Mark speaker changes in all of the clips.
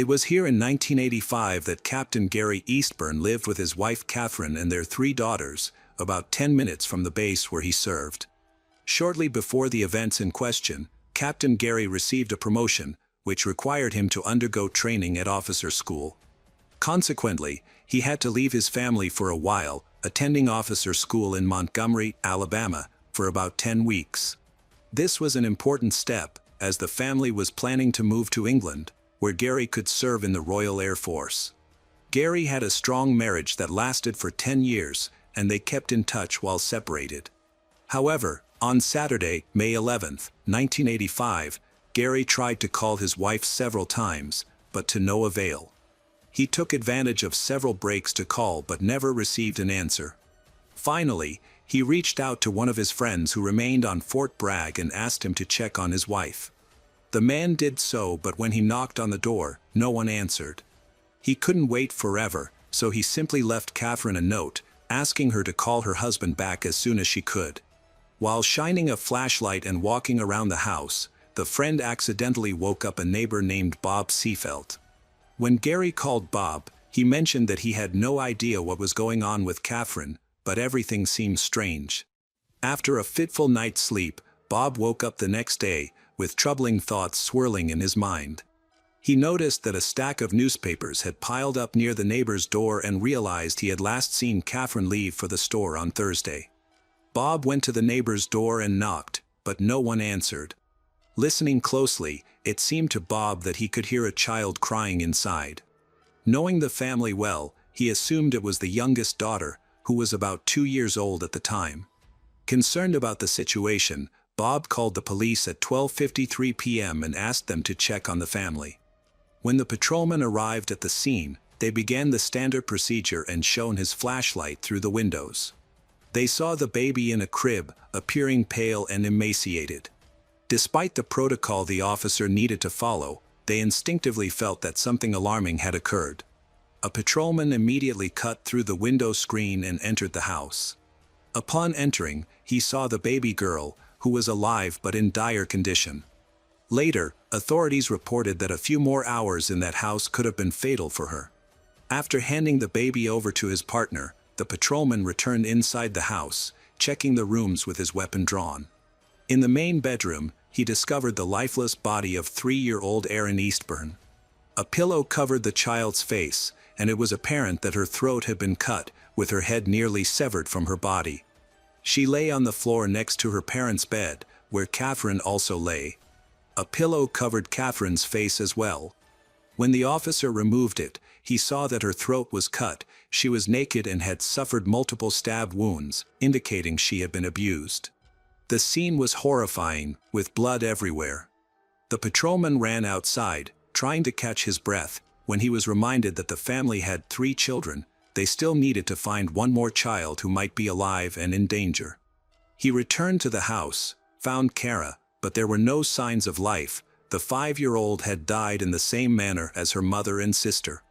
Speaker 1: It was here in 1985 that Captain Gary Eastburn lived with his wife Catherine and their 3 daughters, about 10 minutes from the base where he served. Shortly before the events in question, Captain Gary received a promotion, which required him to undergo training at officer school. Consequently, he had to leave his family for a while, attending officer school in Montgomery, Alabama, for about 10 weeks. This was an important step, as the family was planning to move to England, where Gary could serve in the Royal Air Force. Gary had a strong marriage that lasted for 10 years, and they kept in touch while separated. However, on Saturday, May 11, 1985, Gary tried to call his wife several times, but to no avail. He took advantage of several breaks to call but never received an answer. Finally, he reached out to one of his friends who remained on Fort Bragg and asked him to check on his wife. The man did so, but when he knocked on the door, no one answered. He couldn't wait forever, so he simply left Catherine a note, asking her to call her husband back as soon as she could. While shining a flashlight and walking around the house, the friend accidentally woke up a neighbor named Bob Seafelt. When Gary called Bob, he mentioned that he had no idea what was going on with Catherine, but everything seemed strange. After a fitful night's sleep, Bob woke up the next day, with troubling thoughts swirling in his mind. He noticed that a stack of newspapers had piled up near the neighbor's door and realized he had last seen Catherine leave for the store on Thursday. Bob went to the neighbor's door and knocked, but no one answered. Listening closely, it seemed to Bob that he could hear a child crying inside. Knowing the family well, he assumed it was the youngest daughter, who was about 2 years old at the time. Concerned about the situation, Bob called the police at 12:53 p.m. and asked them to check on the family. When the patrolman arrived at the scene, they began the standard procedure and shone his flashlight through the windows. They saw the baby in a crib, appearing pale and emaciated. Despite the protocol the officer needed to follow, they instinctively felt that something alarming had occurred. A patrolman immediately cut through the window screen and entered the house. Upon entering, he saw the baby girl, who was alive but in dire condition. Later, authorities reported that a few more hours in that house could have been fatal for her. After handing the baby over to his partner, the patrolman returned inside the house, checking the rooms with his weapon drawn. In the main bedroom, he discovered the lifeless body of 3-year-old Erin Eastburn. A pillow covered the child's face, and it was apparent that her throat had been cut, with her head nearly severed from her body. She lay on the floor next to her parents' bed, where Catherine also lay. A pillow covered Catherine's face as well. When the officer removed it, he saw that her throat was cut, she was naked and had suffered multiple stab wounds, indicating she had been abused. The scene was horrifying, with blood everywhere. The patrolman ran outside, trying to catch his breath. When he was reminded that the family had 3 children, they still needed to find one more child who might be alive and in danger. He returned to the house, found Kara, but there were no signs of life. The 5-year-old had died in the same manner as her mother and sister.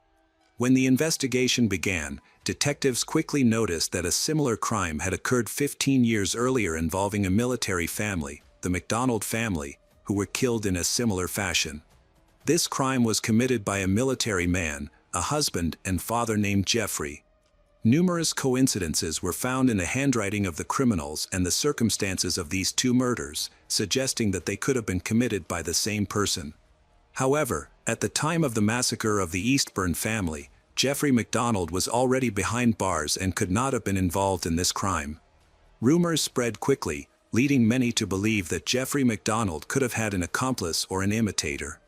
Speaker 1: When the investigation began, detectives quickly noticed that a similar crime had occurred 15 years earlier involving a military family, the MacDonald family, who were killed in a similar fashion. This crime was committed by a military man, a husband and father named Jeffrey. Numerous coincidences were found in the handwriting of the criminals and the circumstances of these 2 murders, suggesting that they could have been committed by the same person. However, at the time of the massacre of the Eastburn family, Jeffrey MacDonald was already behind bars and could not have been involved in this crime. Rumors spread quickly, leading many to believe that Jeffrey MacDonald could have had an accomplice or an imitator.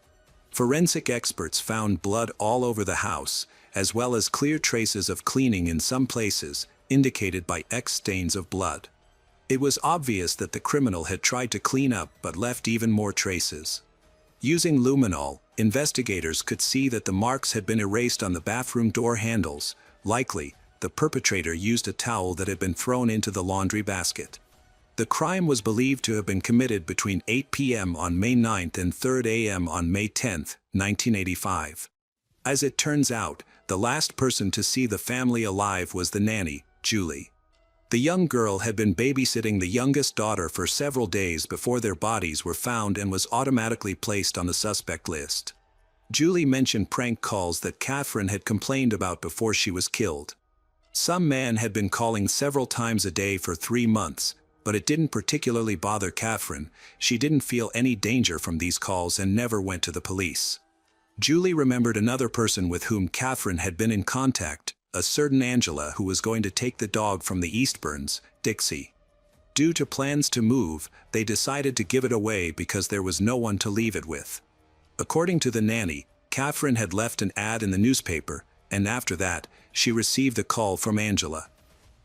Speaker 1: Forensic experts found blood all over the house, as well as clear traces of cleaning in some places, indicated by X stains of blood. It was obvious that the criminal had tried to clean up but left even more traces. Using luminol, investigators could see that the marks had been erased on the bathroom door handles. Likely, the perpetrator used a towel that had been thrown into the laundry basket. The crime was believed to have been committed between 8 p.m. on May 9 and 3 a.m. on May 10, 1985. As it turns out, the last person to see the family alive was the nanny, Julie. The young girl had been babysitting the youngest daughter for several days before their bodies were found and was automatically placed on the suspect list. Julie mentioned prank calls that Catherine had complained about before she was killed. Some man had been calling several times a day for 3 months, but it didn't particularly bother Catherine. She didn't feel any danger from these calls and never went to the police. Julie remembered another person with whom Catherine had been in contact, a certain Angela who was going to take the dog from the Eastburns, Dixie. Due to plans to move, they decided to give it away because there was no one to leave it with. According to the nanny, Catherine had left an ad in the newspaper, and after that, she received a call from Angela.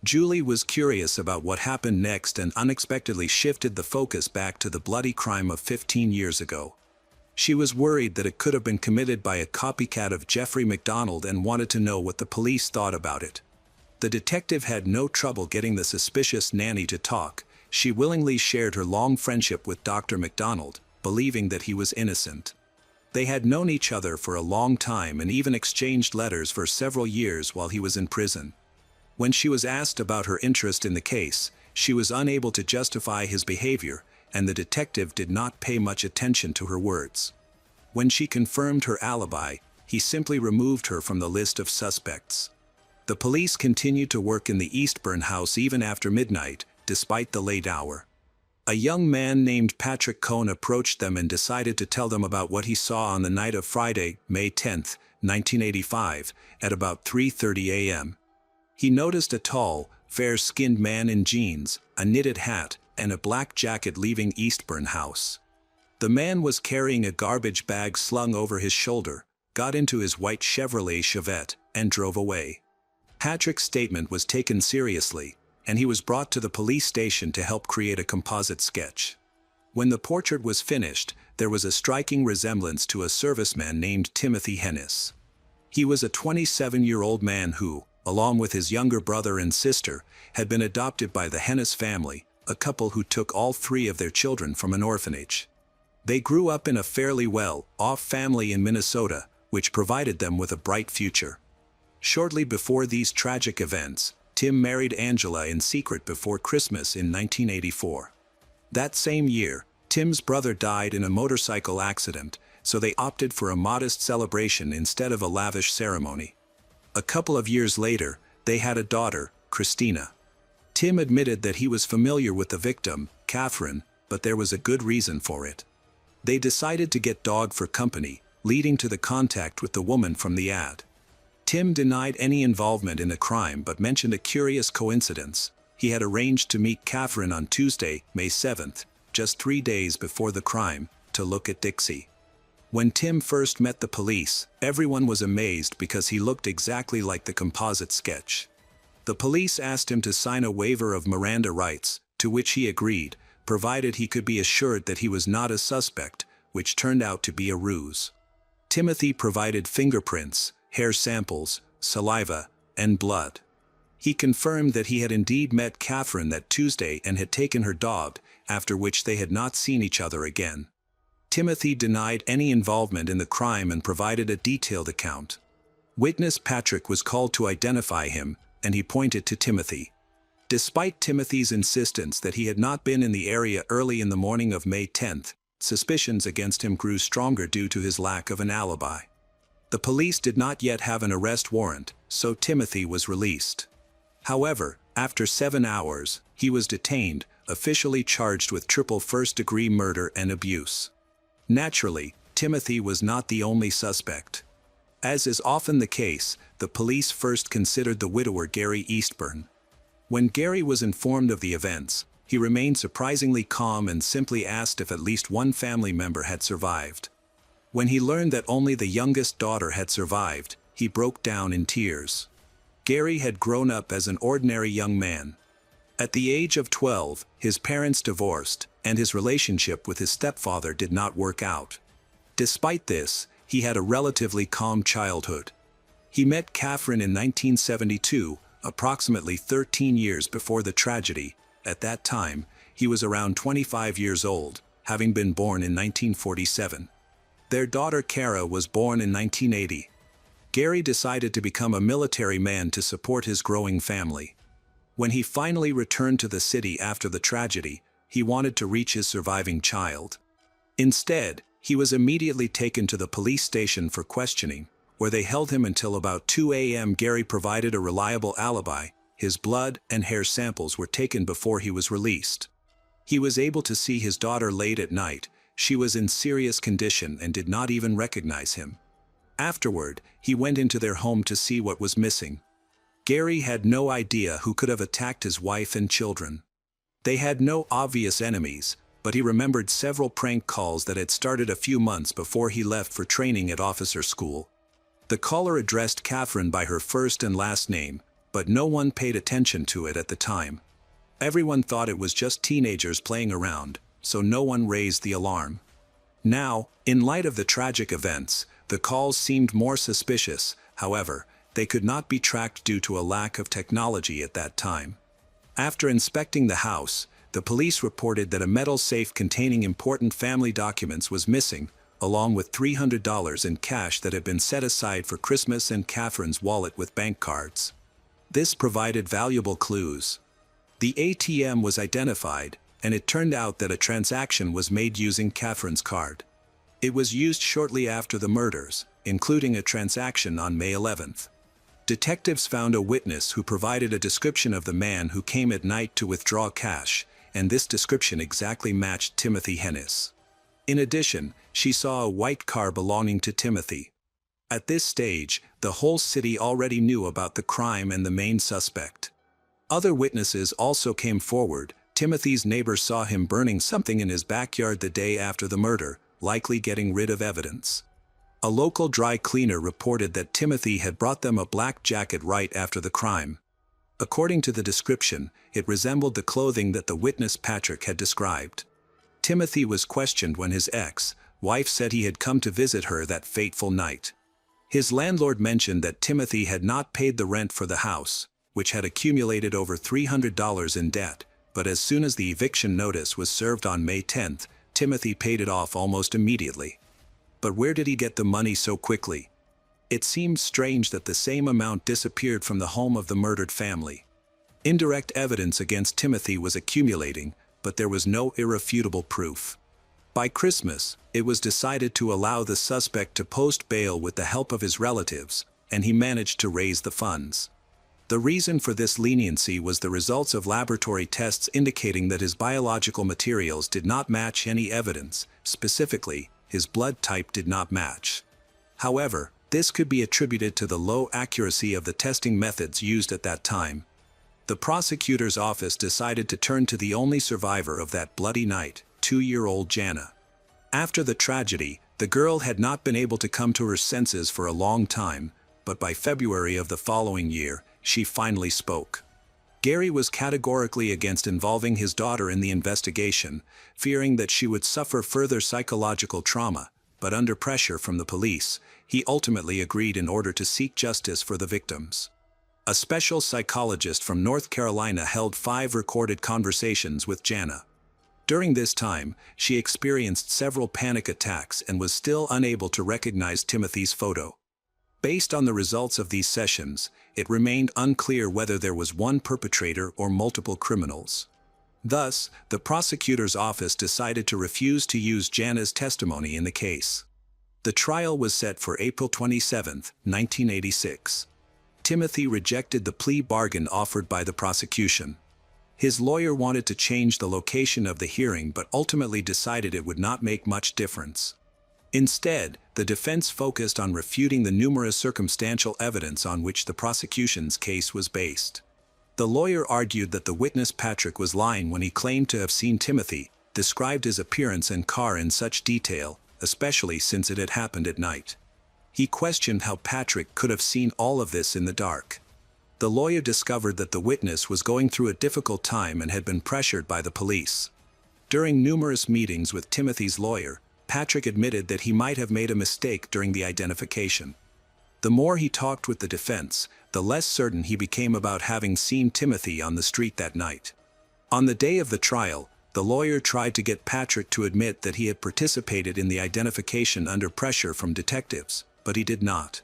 Speaker 1: Julie was curious about what happened next and unexpectedly shifted the focus back to the bloody crime of 15 years ago. She was worried that it could have been committed by a copycat of Jeffrey MacDonald and wanted to know what the police thought about it. The detective had no trouble getting the suspicious nanny to talk. She willingly shared her long friendship with Dr. MacDonald, believing that he was innocent. They had known each other for a long time and even exchanged letters for several years while he was in prison. When she was asked about her interest in the case, she was unable to justify his behavior, and the detective did not pay much attention to her words. When she confirmed her alibi, he simply removed her from the list of suspects. The police continued to work in the Eastburn house even after midnight, despite the late hour. A young man named Patrick Cohn approached them and decided to tell them about what he saw on the night of Friday, May 10, 1985, at about 3:30 a.m. He noticed a tall, fair-skinned man in jeans, a knitted hat, and a black jacket leaving Eastburn House. The man was carrying a garbage bag slung over his shoulder, got into his white Chevrolet Chevette, and drove away. Patrick's statement was taken seriously, and he was brought to the police station to help create a composite sketch. When the portrait was finished, there was a striking resemblance to a serviceman named Timothy Hennis. He was a 27-year-old man who, along with his younger brother and sister, had been adopted by the Hennis family, a couple who took all 3 of their children from an orphanage. They grew up in a fairly well-off family in Minnesota, which provided them with a bright future. Shortly before these tragic events, Tim married Angela in secret before Christmas in 1984. That same year, Tim's brother died in a motorcycle accident, so they opted for a modest celebration instead of a lavish ceremony. A couple of years later, they had a daughter, Christina. Tim admitted that he was familiar with the victim, Catherine, but there was a good reason for it. They decided to get dog for company, leading to the contact with the woman from the ad. Tim denied any involvement in the crime but mentioned a curious coincidence. He had arranged to meet Catherine on Tuesday, May 7th, just 3 days before the crime, to look at Dixie. When Tim first met the police, everyone was amazed because he looked exactly like the composite sketch. The police asked him to sign a waiver of Miranda rights, to which he agreed, provided he could be assured that he was not a suspect, which turned out to be a ruse. Timothy provided fingerprints, hair samples, saliva, and blood. He confirmed that he had indeed met Catherine that Tuesday and had taken her dog, after which they had not seen each other again. Timothy denied any involvement in the crime and provided a detailed account. Witness Patrick was called to identify him, and he pointed to Timothy. Despite Timothy's insistence that he had not been in the area early in the morning of May 10th, suspicions against him grew stronger due to his lack of an alibi. The police did not yet have an arrest warrant, so Timothy was released. However, after 7 hours, he was detained, officially charged with triple first-degree murder and abuse. Naturally, Timothy was not the only suspect. As is often the case, the police first considered the widower Gary Eastburn. When Gary was informed of the events, he remained surprisingly calm and simply asked if at least one family member had survived. When he learned that only the youngest daughter had survived, he broke down in tears. Gary had grown up as an ordinary young man. At the age of 12, his parents divorced, and his relationship with his stepfather did not work out. Despite this, he had a relatively calm childhood. He met Catherine in 1972, approximately 13 years before the tragedy. At that time, he was around 25 years old, having been born in 1947. Their daughter Kara was born in 1980. Gary decided to become a military man to support his growing family. When he finally returned to the city after the tragedy, he wanted to reach his surviving child. Instead, He was immediately taken to the police station for questioning, where they held him until about 2 a.m. Gary provided a reliable alibi. His blood and hair samples were taken before he was released. He was able to see his daughter late at night. She was in serious condition and did not even recognize him. Afterward, he went into their home to see what was missing. Gary had no idea who could have attacked his wife and children. They had no obvious enemies, but he remembered several prank calls that had started a few months before he left for training at officer school. The caller addressed Catherine by her first and last name, but no one paid attention to it at the time. Everyone thought it was just teenagers playing around, so no one raised the alarm. Now, in light of the tragic events, the calls seemed more suspicious. However, they could not be tracked due to a lack of technology at that time. After inspecting the house, the police reported that a metal safe containing important family documents was missing, along with $300 in cash that had been set aside for Christmas and Catherine's wallet with bank cards. This provided valuable clues. The ATM was identified, and it turned out that a transaction was made using Catherine's card. It was used shortly after the murders, including a transaction on May 11th. Detectives found a witness who provided a description of the man who came at night to withdraw cash, and this description exactly matched Timothy Hennis. In addition, she saw a white car belonging to Timothy. At this stage, the whole city already knew about the crime and the main suspect. Other witnesses also came forward. Timothy's neighbor saw him burning something in his backyard the day after the murder, likely getting rid of evidence. A local dry cleaner reported that Timothy had brought them a black jacket right after the crime. According to the description, it resembled the clothing that the witness Patrick had described. Timothy was questioned when his ex-wife said he had come to visit her that fateful night. His landlord mentioned that Timothy had not paid the rent for the house, which had accumulated over $300 in debt, but as soon as the eviction notice was served on May 10th, Timothy paid it off almost immediately. But where did he get the money so quickly? It seemed strange that the same amount disappeared from the home of the murdered family. Indirect evidence against Timothy was accumulating, but there was no irrefutable proof. By Christmas, it was decided to allow the suspect to post bail with the help of his relatives, and he managed to raise the funds. The reason for this leniency was the results of laboratory tests indicating that his biological materials did not match any evidence. Specifically, his blood type did not match. However, this could be attributed to the low accuracy of the testing methods used at that time. The prosecutor's office decided to turn to the only survivor of that bloody night, 2-year-old Jana. After the tragedy, the girl had not been able to come to her senses for a long time, but by February of the following year, she finally spoke. Gary was categorically against involving his daughter in the investigation, fearing that she would suffer further psychological trauma, but under pressure from the police, he ultimately agreed in order to seek justice for the victims. A special psychologist from North Carolina held 5 recorded conversations with Jana. During this time, she experienced several panic attacks and was still unable to recognize Timothy's photo. Based on the results of these sessions, it remained unclear whether there was one perpetrator or multiple criminals. Thus, the prosecutor's office decided to refuse to use Jana's testimony in the case. The trial was set for April 27, 1986. Timothy rejected the plea bargain offered by the prosecution. His lawyer wanted to change the location of the hearing but ultimately decided it would not make much difference. Instead, the defense focused on refuting the numerous circumstantial evidence on which the prosecution's case was based. The lawyer argued that the witness Patrick was lying when he claimed to have seen Timothy, described his appearance and car in such detail, especially since it had happened at night. He questioned how Patrick could have seen all of this in the dark. The lawyer discovered that the witness was going through a difficult time and had been pressured by the police. During numerous meetings with Timothy's lawyer, Patrick admitted that he might have made a mistake during the identification. The more he talked with the defense, the less certain he became about having seen Timothy on the street that night. On the day of the trial, the lawyer tried to get Patrick to admit that he had participated in the identification under pressure from detectives, but he did not.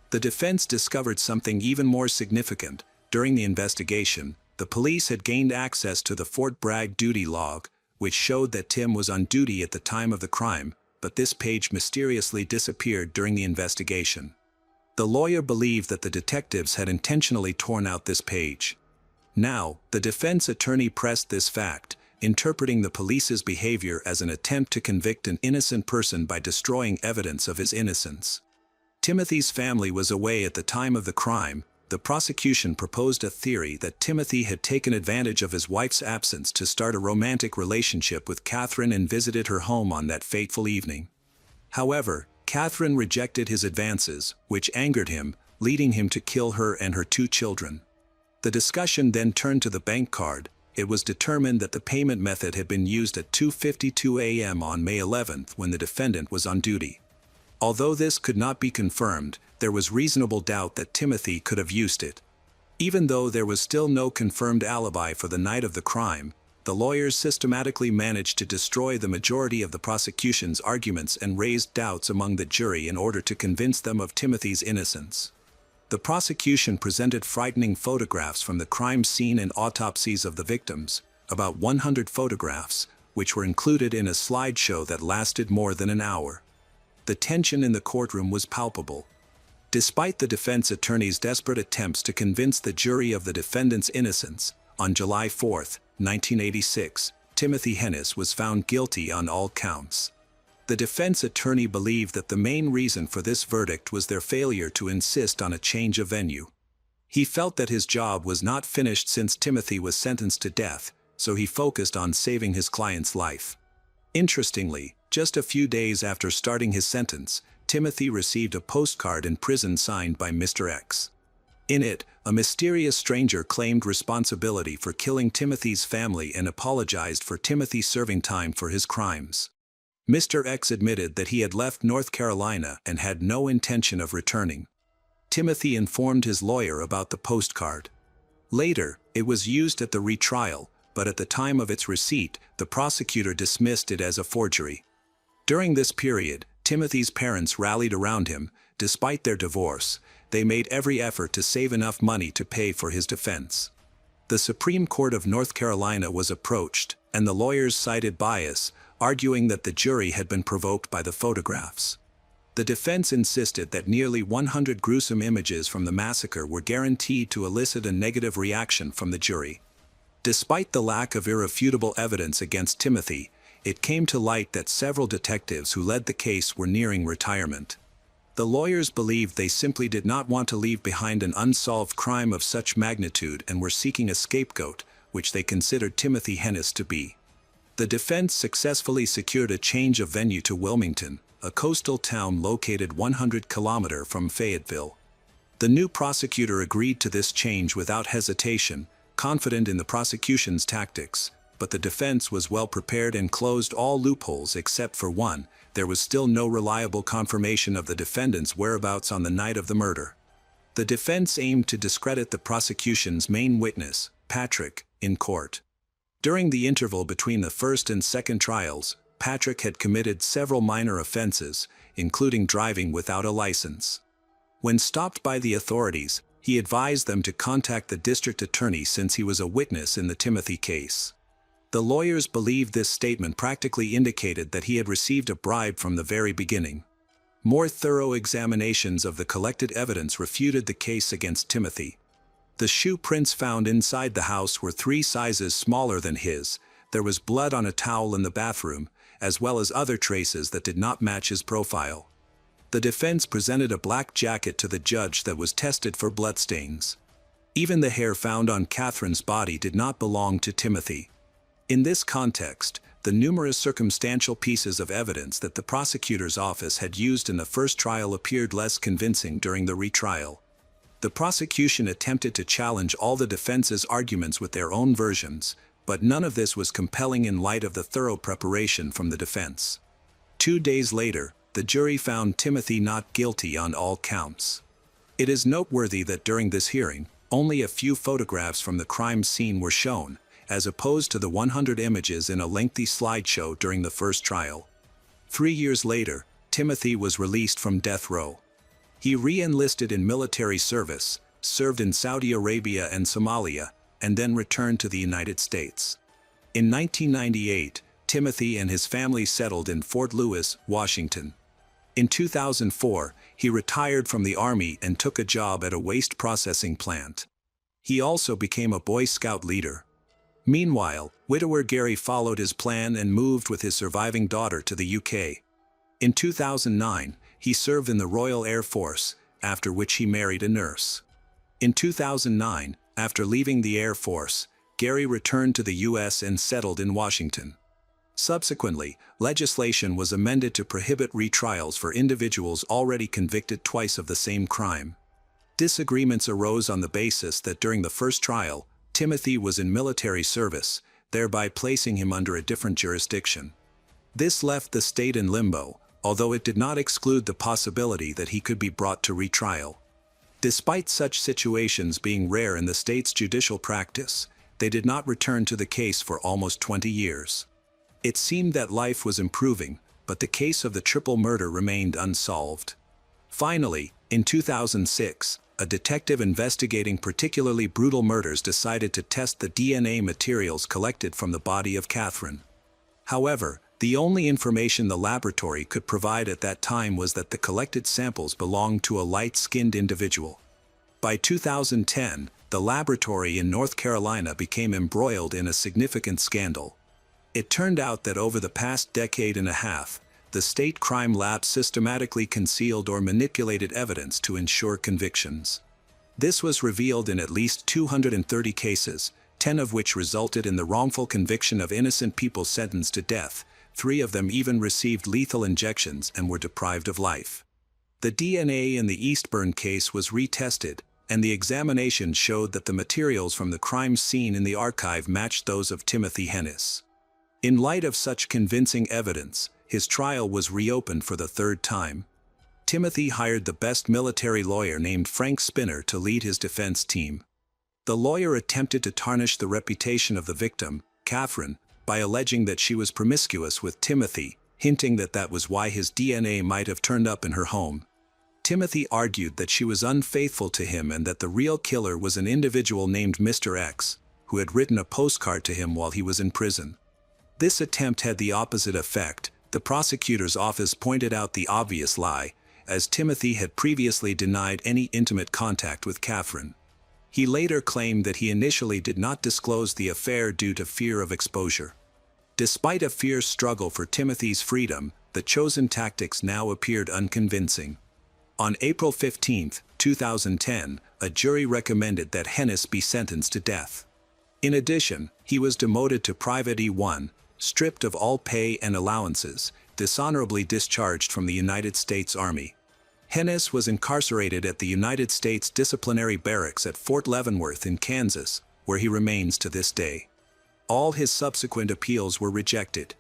Speaker 1: The defense discovered something even more significant. During the investigation, the police had gained access to the Fort Bragg duty log, which showed that Tim was on duty at the time of the crime, but this page mysteriously disappeared during the investigation. The lawyer believed that the detectives had intentionally torn out this page. Now, the defense attorney pressed this fact, interpreting the police's behavior as an attempt to convict an innocent person by destroying evidence of his innocence. Timothy's family was away at the time of the crime. The prosecution proposed a theory that Timothy had taken advantage of his wife's absence to start a romantic relationship with Catherine and visited her home on that fateful evening. However, Catherine rejected his advances, which angered him, leading him to kill her and her 2 children. The discussion then turned to the bank card. It was determined that the payment method had been used at 2:52 a.m. on May 11th when the defendant was on duty. Although this could not be confirmed, there was reasonable doubt that Timothy could have used it. Even though there was still no confirmed alibi for the night of the crime, the lawyers systematically managed to destroy the majority of the prosecution's arguments and raised doubts among the jury in order to convince them of Timothy's innocence. The prosecution presented frightening photographs from the crime scene and autopsies of the victims, about 100 photographs, which were included in a slideshow that lasted more than an hour. The tension in the courtroom was palpable. Despite the defense attorney's desperate attempts to convince the jury of the defendant's innocence, on July 4, 1986, Timothy Hennis was found guilty on all counts. The defense attorney believed that the main reason for this verdict was their failure to insist on a change of venue. He felt that his job was not finished since Timothy was sentenced to death, so he focused on saving his client's life. Interestingly, just a few days after starting his sentence, Timothy received a postcard in prison signed by Mr. X. In it, a mysterious stranger claimed responsibility for killing Timothy's family and apologized for Timothy serving time for his crimes. Mr. X admitted that he had left North Carolina and had no intention of returning. Timothy informed his lawyer about the postcard. Later, it was used at the retrial, but at the time of its receipt, the prosecutor dismissed it as a forgery. During this period, Timothy's parents rallied around him. Despite their divorce, they made every effort to save enough money to pay for his defense. The Supreme Court of North Carolina was approached, and the lawyers cited bias, arguing that the jury had been provoked by the photographs. The defense insisted that nearly 100 gruesome images from the massacre were guaranteed to elicit a negative reaction from the jury. Despite the lack of irrefutable evidence against Timothy, it came to light that several detectives who led the case were nearing retirement. The lawyers believed they simply did not want to leave behind an unsolved crime of such magnitude and were seeking a scapegoat, which they considered Timothy Hennis to be. The defense successfully secured a change of venue to Wilmington, a coastal town located 100 kilometers from Fayetteville. The new prosecutor agreed to this change without hesitation, confident in the prosecution's tactics, but the defense was well prepared and closed all loopholes except for one. There was still no reliable confirmation of the defendant's whereabouts on the night of the murder. The defense aimed to discredit the prosecution's main witness, Patrick, in court. During the interval between the first and second trials, Patrick had committed several minor offenses, including driving without a license. When stopped by the authorities, he advised them to contact the district attorney since he was a witness in the Timothy case. The lawyers believed this statement practically indicated that he had received a bribe from the very beginning. More thorough examinations of the collected evidence refuted the case against Timothy. The shoe prints found inside the house were 3 sizes smaller than his. There was blood on a towel in the bathroom, as well as other traces that did not match his profile. The defense presented a black jacket to the judge that was tested for bloodstains. Even the hair found on Catherine's body did not belong to Timothy. In this context, the numerous circumstantial pieces of evidence that the prosecutor's office had used in the first trial appeared less convincing during the retrial. The prosecution attempted to challenge all the defense's arguments with their own versions, but none of this was compelling in light of the thorough preparation from the defense. 2 days later, the jury found Timothy not guilty on all counts. It is noteworthy that during this hearing, only a few photographs from the crime scene were shown, as opposed to the 100 images in a lengthy slideshow during the first trial. 3 years later, Timothy was released from death row. He re-enlisted in military service, served in Saudi Arabia and Somalia, and then returned to the United States. In 1998, Timothy and his family settled in Fort Lewis, Washington. In 2004, he retired from the Army and took a job at a waste processing plant. He also became a Boy Scout leader. Meanwhile, widower Gary followed his plan and moved with his surviving daughter to the UK. In 2009, he served in the Royal Air Force, after which he married a nurse. In 2009, after leaving the Air Force, Gary returned to the US and settled in Washington. Subsequently, legislation was amended to prohibit retrials for individuals already convicted twice of the same crime. Disagreements arose on the basis that during the first trial, Timothy was in military service, thereby placing him under a different jurisdiction. This left the state in limbo, although it did not exclude the possibility that he could be brought to retrial. Despite such situations being rare in the state's judicial practice, they did not return to the case for almost 20 years. It seemed that life was improving, but the case of the triple murder remained unsolved. Finally, in 2006, a detective investigating particularly brutal murders decided to test the DNA materials collected from the body of Catherine. However, the only information the laboratory could provide at that time was that the collected samples belonged to a light-skinned individual. By 2010, the laboratory in North Carolina became embroiled in a significant scandal. It turned out that over the past decade and a half, the state crime lab systematically concealed or manipulated evidence to ensure convictions. This was revealed in at least 230 cases, 10 of which resulted in the wrongful conviction of innocent people sentenced to death. 3 of them even received lethal injections and were deprived of life. The DNA in the Eastburn case was retested, and the examination showed that the materials from the crime scene in the archive matched those of Timothy Hennis. In light of such convincing evidence, his trial was reopened for the 3rd time. Timothy hired the best military lawyer named Frank Spinner to lead his defense team. The lawyer attempted to tarnish the reputation of the victim, Catherine, by alleging that she was promiscuous with Timothy, hinting that that was why his DNA might have turned up in her home. Timothy argued that she was unfaithful to him and that the real killer was an individual named Mr. X, who had written a postcard to him while he was in prison. This attempt had the opposite effect. The prosecutor's office pointed out the obvious lie, as Timothy had previously denied any intimate contact with Catherine. He later claimed that he initially did not disclose the affair due to fear of exposure. Despite a fierce struggle for Timothy's freedom, the chosen tactics now appeared unconvincing. On April 15, 2010, a jury recommended that Hennis be sentenced to death. In addition, he was demoted to Private E1, stripped of all pay and allowances, dishonorably discharged from the United States Army. Hennis was incarcerated at the United States Disciplinary Barracks at Fort Leavenworth in Kansas, where he remains to this day. All his subsequent appeals were rejected.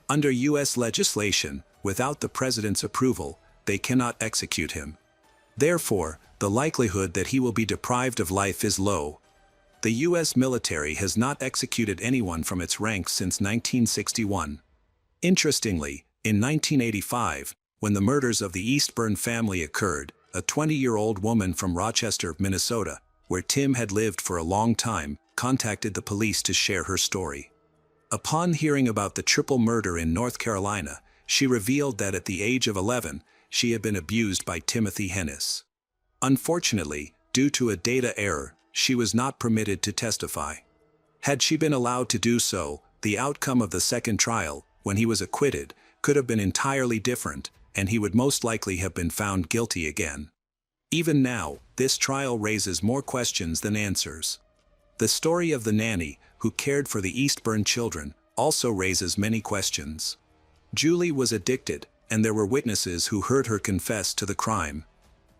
Speaker 1: Under U.S. legislation, without the president's approval, they cannot execute him. Therefore, the likelihood that he will be deprived of life is low. The U.S. military has not executed anyone from its ranks since 1961. Interestingly, in 1985, when the murders of the Eastburn family occurred, a 20-year-old woman from Rochester, Minnesota, where Tim had lived for a long time, contacted the police to share her story. Upon hearing about the triple murder in North Carolina, she revealed that at the age of 11, she had been abused by Timothy Hennis. Unfortunately, due to a data error, she was not permitted to testify. Had she been allowed to do so, the outcome of the second trial, when he was acquitted, could have been entirely different, and he would most likely have been found guilty again. Even now, this trial raises more questions than answers. The story of the nanny, who cared for the Eastburn children, also raises many questions. Julie was addicted, and there were witnesses who heard her confess to the crime.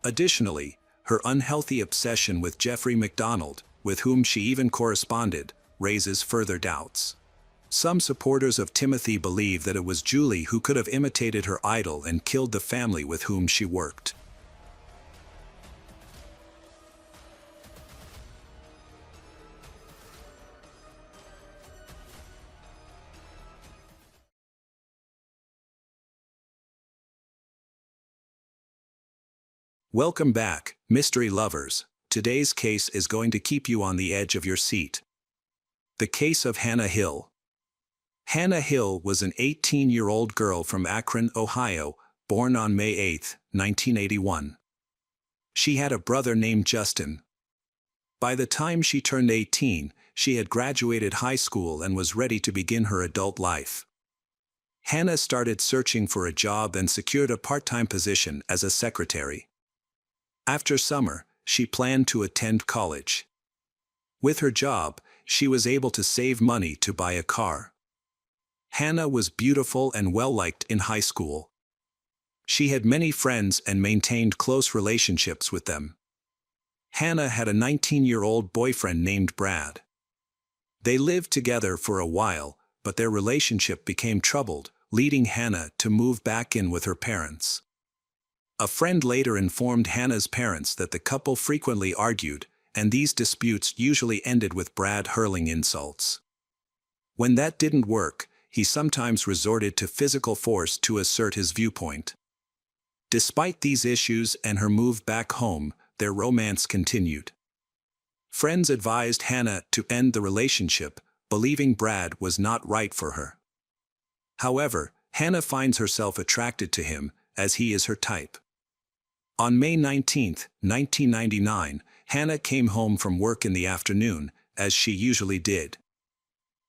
Speaker 1: Additionally, her unhealthy obsession with Jeffrey MacDonald, with whom she even corresponded, raises further doubts. Some supporters of Timothy believe that it was Julie who could have imitated her idol and killed the family with whom she worked. Welcome back, mystery lovers. Today's case is going to keep you on the edge of your seat. The case of Hannah Hill. Hannah Hill was an 18-year-old girl from Akron, Ohio, born on May 8, 1981. She had a brother named Justin. By the time she turned 18, she had graduated high school and was ready to begin her adult life. Hannah started searching for a job and secured a part-time position as a secretary. After summer, she planned to attend college. With her job, she was able to save money to buy a car. Hannah was beautiful and well-liked in high school. She had many friends and maintained close relationships with them. Hannah had a 19-year-old boyfriend named Brad. They lived together for a while, but their relationship became troubled, leading Hannah to move back in with her parents. A friend later informed Hannah's parents that the couple frequently argued, and these disputes usually ended with Brad hurling insults. When that didn't work, he sometimes resorted to physical force to assert his viewpoint. Despite these issues and her move back home, their romance continued. Friends advised Hannah to end the relationship, believing Brad was not right for her. However, Hannah finds herself attracted to him, as he is her type. On May 19, 1999, Hannah came home from work in the afternoon, as she usually did.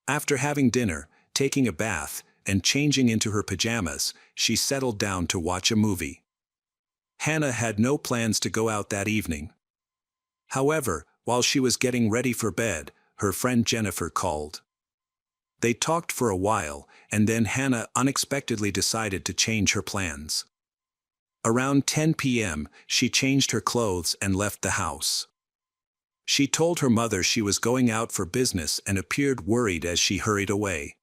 Speaker 1: After having dinner, taking a bath, and changing into her pajamas, she settled down to watch a movie. Hannah had no plans to go out that evening. However, while she was getting ready for bed, her friend Jennifer called. They talked for a while, and then Hannah unexpectedly decided to change her plans. Around 10 p.m., she changed her clothes and left the house. She told her mother she was going out for business and appeared worried as she hurried away.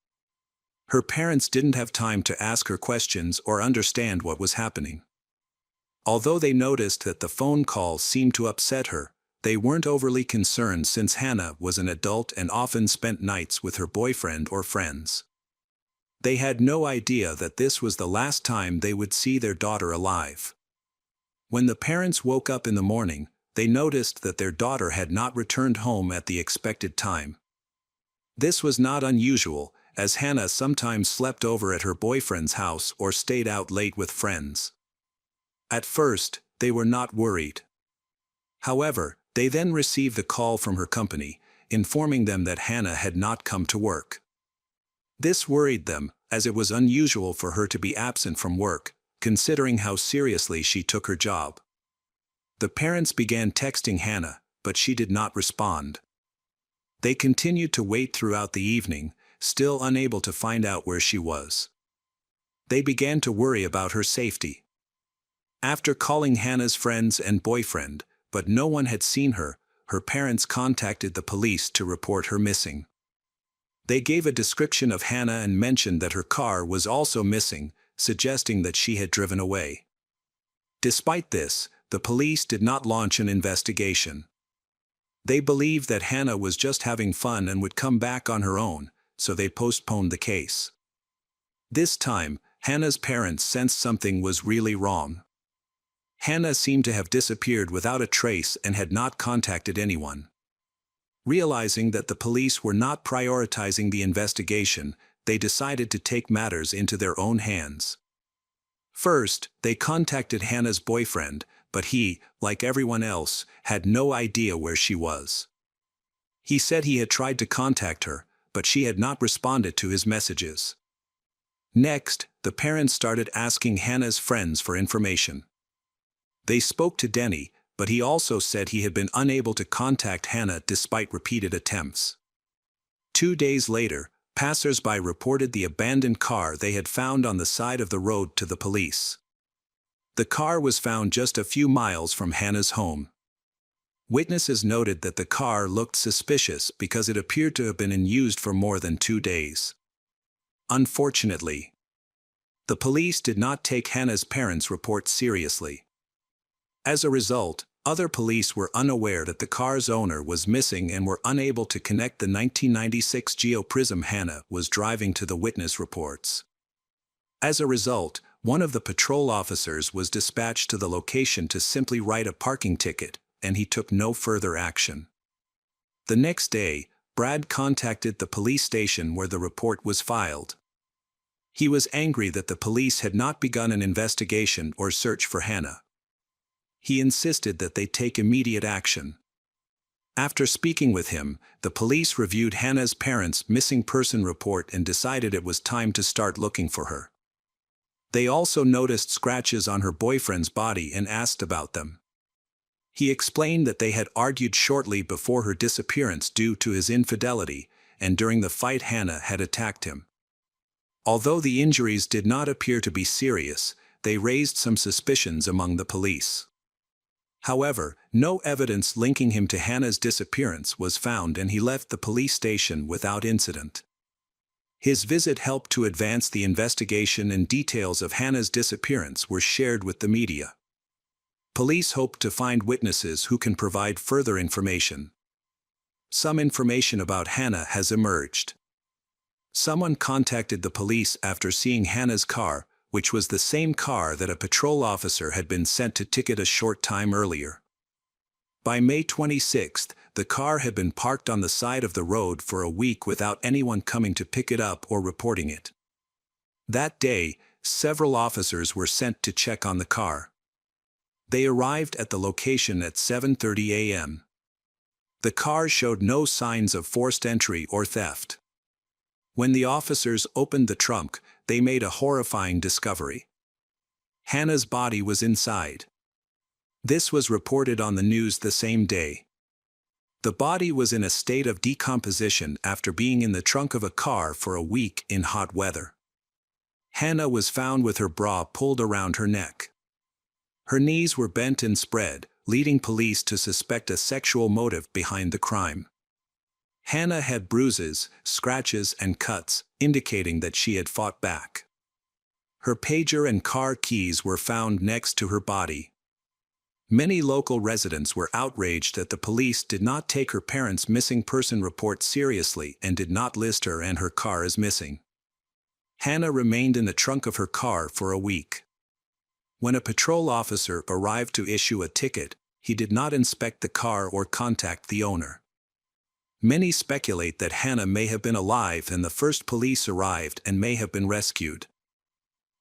Speaker 1: Her parents didn't have time to ask her questions or understand what was happening. Although they noticed that the phone call seemed to upset her, they weren't overly concerned since Hannah was an adult and often spent nights with her boyfriend or friends. They had no idea that this was the last time they would see their daughter alive. When the parents woke up in the morning, they noticed that their daughter had not returned home at the expected time. This was not unusual, as Hannah sometimes slept over at her boyfriend's house or stayed out late with friends. At first, they were not worried. However, they then received a call from her company, informing them that Hannah had not come to work. This worried them, as it was unusual for her to be absent from work, considering how seriously she took her job. The parents began texting Hannah, but she did not respond. They continued to wait throughout the evening, still unable to find out where she was. They began to worry about her safety. After calling Hannah's friends and boyfriend, but no one had seen her, her parents contacted the police to report her missing. They gave a description of Hannah and mentioned that her car was also missing, suggesting that she had driven away. Despite this, the police did not launch an investigation. They believed that Hannah was just having fun and would come back on her own, so they postponed the case. This time, Hannah's parents sensed something was really wrong. Hannah seemed to have disappeared without a trace and had not contacted anyone. Realizing that the police were not prioritizing the investigation, they decided to take matters into their own hands. First, they contacted Hannah's boyfriend, but he, like everyone else, had no idea where she was. He said he had tried to contact her, but she had not responded to his messages. Next, the parents started asking Hannah's friends for information. They spoke to Denny, but he also said he had been unable to contact Hannah despite repeated attempts. 2 days later, passers-by reported the abandoned car they had found on the side of the road to the police. The car was found just a few miles from Hannah's home. Witnesses noted that the car looked suspicious because it appeared to have been unused for more than 2 days. Unfortunately, the police did not take Hannah's parents' report seriously. As a result, other police were unaware that the car's owner was missing and were unable to connect the 1996 Geoprism Hannah was driving to the witness reports. As a result, one of the patrol officers was dispatched to the location to simply write a parking ticket, and he took no further action. The next day, Brad contacted the police station where the report was filed. He was angry that the police had not begun an investigation or search for Hannah. He insisted that they take immediate action. After speaking with him, the police reviewed Hannah's parents' missing person report and decided it was time to start looking for her. They also noticed scratches on her boyfriend's body and asked about them. He explained that they had argued shortly before her disappearance due to his infidelity, and during the fight Hannah had attacked him. Although the injuries did not appear to be serious, they raised some suspicions among the police. However, no evidence linking him to Hannah's disappearance was found and he left the police station without incident. His visit helped to advance the investigation and details of Hannah's disappearance were shared with the media. Police hope to find witnesses who can provide further information. Some information about Hannah has emerged. Someone contacted the police after seeing Hannah's car, which was the same car that a patrol officer had been sent to ticket a short time earlier. By May 26, the car had been parked on the side of the road for a week without anyone coming to pick it up or reporting it. That day, several officers were sent to check on the car. They arrived at the location at 7:30 a.m. The car showed no signs of forced entry or theft. When the officers opened the trunk, they made a horrifying discovery. Hannah's body was inside. This was reported on the news the same day. The body was in a state of decomposition after being in the trunk of a car for a week in hot weather. Hannah was found with her bra pulled around her neck. Her knees were bent and spread, leading police to suspect a sexual motive behind the crime. Hannah had bruises, scratches, and cuts, indicating that she had fought back. Her pager and car keys were found next to her body. Many local residents were outraged that the police did not take her parents' missing person report seriously and did not list her and her car as missing. Hannah remained in the trunk of her car for a week. When a patrol officer arrived to issue a ticket, he did not inspect the car or contact the owner. Many speculate that Hannah may have been alive and the first police arrived and may have been rescued.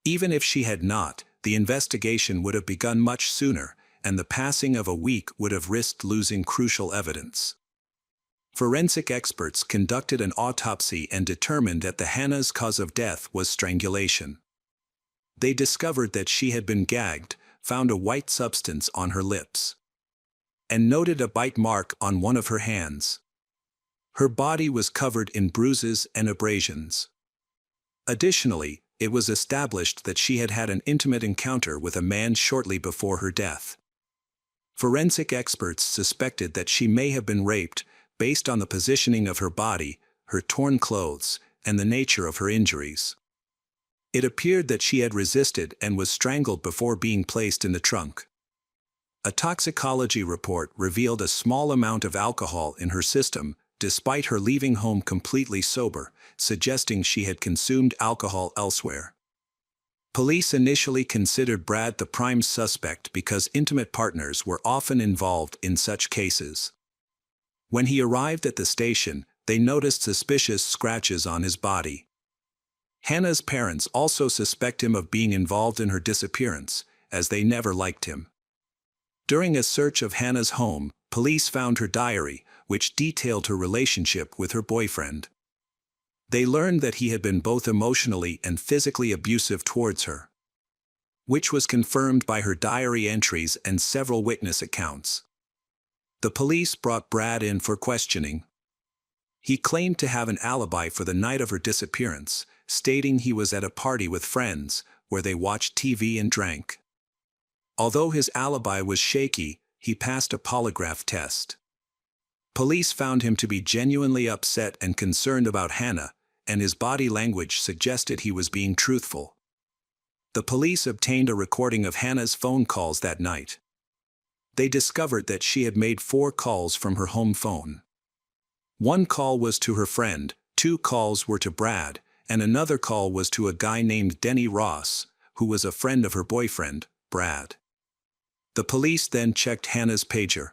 Speaker 1: Even if she had not, the investigation would have begun much sooner, and the passing of a week would have risked losing crucial evidence. Forensic experts conducted an autopsy and determined that Hannah's cause of death was strangulation. They discovered that she had been gagged, found a white substance on her lips, and noted a bite mark on one of her hands. Her body was covered in bruises and abrasions. Additionally, it was established that she had had an intimate encounter with a man shortly before her death. Forensic experts suspected that she may have been raped based on the positioning of her body, her torn clothes, and the nature of her injuries. It appeared that she had resisted and was strangled before being placed in the trunk. A toxicology report revealed a small amount of alcohol in her system, despite her leaving home completely sober, suggesting she had consumed alcohol elsewhere. Police initially considered Brad the prime suspect because intimate partners were often involved in such cases. When he arrived at the station, they noticed suspicious scratches on his body. Hannah's parents also suspect him of being involved in her disappearance, as they never liked him. During a search of Hannah's home, police found her diary, which detailed her relationship with her boyfriend. They learned that he had been both emotionally and physically abusive towards her, which was confirmed by her diary entries and several witness accounts. The police brought Brad in for questioning. He claimed to have an alibi for the night of her disappearance, stating he was at a party with friends, where they watched TV and drank. Although his alibi was shaky, he passed a polygraph test. Police found him to be genuinely upset and concerned about Hannah, and his body language suggested he was being truthful. The police obtained a recording of Hannah's phone calls that night. They discovered that she had made 4 calls from her home phone. 1 call was to her friend, 2 calls were to Brad, and another call was to a guy named Denny Ross, who was a friend of her boyfriend, Brad. The police then checked Hannah's pager.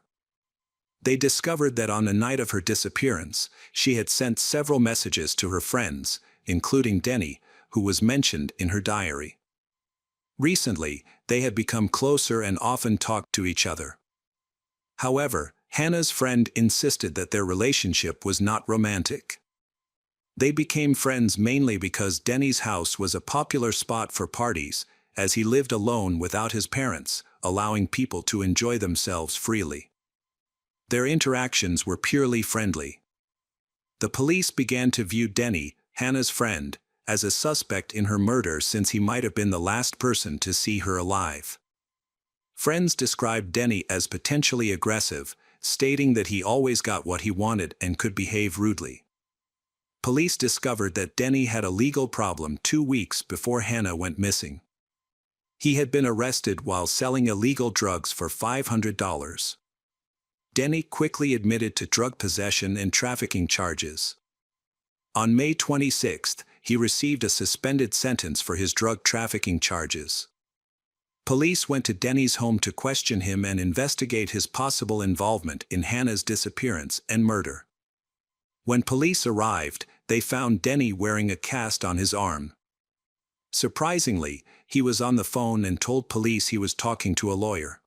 Speaker 1: They discovered that on the night of her disappearance, she had sent several messages to her friends, including Denny, who was mentioned in her diary. Recently, they had become closer and often talked to each other. However, Hannah's friend insisted that their relationship was not romantic. They became friends mainly because Denny's house was a popular spot for parties, as he lived alone without his parents, allowing people to enjoy themselves freely. Their interactions were purely friendly. The police began to view Denny, Hannah's friend, as a suspect in her murder since he might have been the last person to see her alive. Friends described Denny as potentially aggressive, stating that he always got what he wanted and could behave rudely. Police discovered that Denny had a legal problem 2 weeks before Hannah went missing. He had been arrested while selling illegal drugs for $500. Denny quickly admitted to drug possession and trafficking charges. On May 26, he received a suspended sentence for his drug trafficking charges. Police went to Denny's home to question him and investigate his possible involvement in Hannah's disappearance and murder. When police arrived, they found Denny wearing a cast on his arm. Surprisingly, he was on the phone and told police he was talking to a lawyer.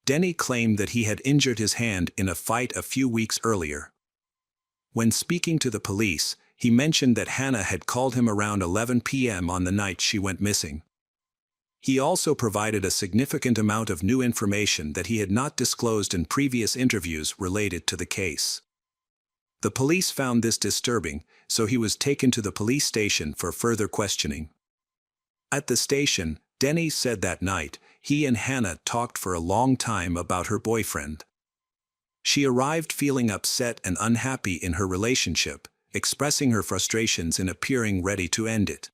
Speaker 1: Denny claimed that he had injured his hand in a fight a few weeks earlier. When speaking to the police, he mentioned that Hannah had called him around 11 p.m. on the night she went missing. He also provided a significant amount of new information that he had not disclosed in previous interviews related to the case. The police found this disturbing, so he was taken to the police station for further questioning. At the station, Denny said that night, he and Hannah talked for a long time about her boyfriend. She arrived feeling upset and unhappy in her relationship, expressing her frustrations and appearing ready to end it.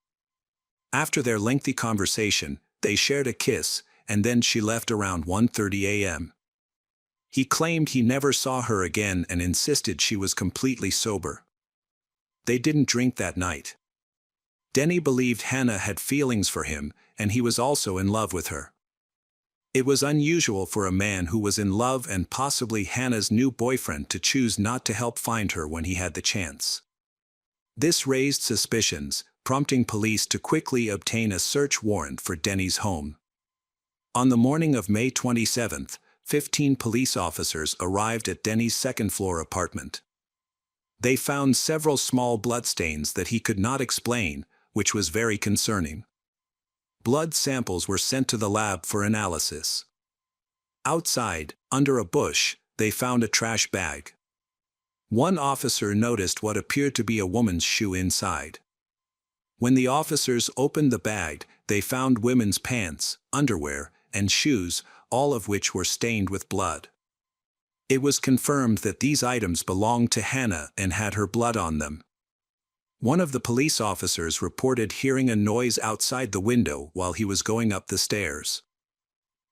Speaker 1: After their lengthy conversation, they shared a kiss, and then she left around 1:30 a.m. He claimed he never saw her again and insisted she was completely sober. They didn't drink that night. Denny believed Hannah had feelings for him, and he was also in love with her. It was unusual for a man who was in love and possibly Hannah's new boyfriend to choose not to help find her when he had the chance. This raised suspicions, prompting police to quickly obtain a search warrant for Denny's home. On the morning of May 27, 15 police officers arrived at Denny's second-floor apartment. They found several small bloodstains that he could not explain, which was very concerning. Blood samples were sent to the lab for analysis. Outside, under a bush, they found a trash bag. One officer noticed what appeared to be a woman's shoe inside. When the officers opened the bag, they found women's pants, underwear, and shoes, all of which were stained with blood. It was confirmed that these items belonged to Hannah and had her blood on them. One of the police officers reported hearing a noise outside the window while he was going up the stairs.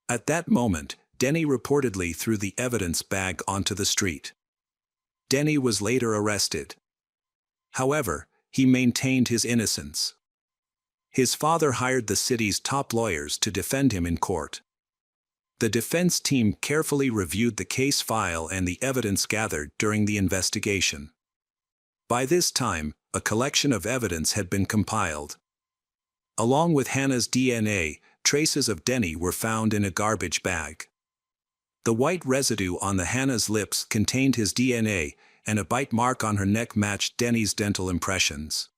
Speaker 1: At that moment, Denny reportedly threw the evidence bag onto the street. Denny was later arrested. However, he maintained his innocence. His father hired the city's top lawyers to defend him in court. The defense team carefully reviewed the case file and the evidence gathered during the investigation. By this time, a collection of evidence had been compiled. Along with Hannah's DNA, traces of Denny were found in a garbage bag. The white residue on the Hannah's lips contained his DNA, and a bite mark on her neck matched Denny's dental impressions.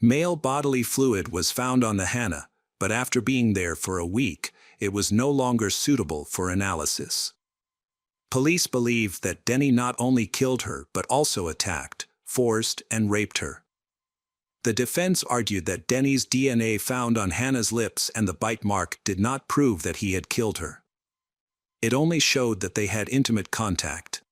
Speaker 1: Male bodily fluid was found on the Hannah, but after being there for a week, it was no longer suitable for analysis. Police believed that Denny not only killed her but also attacked, forced, and raped her. The defense argued that Denny's DNA found on Hannah's lips and the bite mark did not prove that he had killed her. It only showed that they had intimate contact.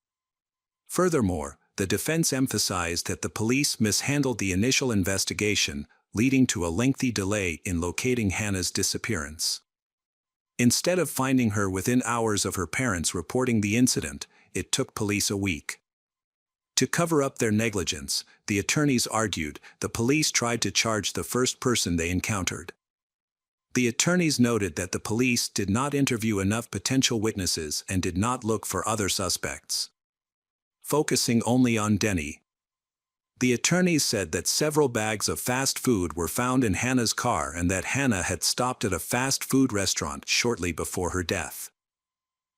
Speaker 1: Furthermore, the defense emphasized that the police mishandled the initial investigation, leading to a lengthy delay in locating Hannah's disappearance. Instead of finding her within hours of her parents reporting the incident, it took police a week. To cover up their negligence, the attorneys argued, the police tried to charge the first person they encountered. The attorneys noted that the police did not interview enough potential witnesses and did not look for other suspects, focusing only on Denny. The attorneys said that several bags of fast food were found in Hannah's car and that Hannah had stopped at a fast food restaurant shortly before her death.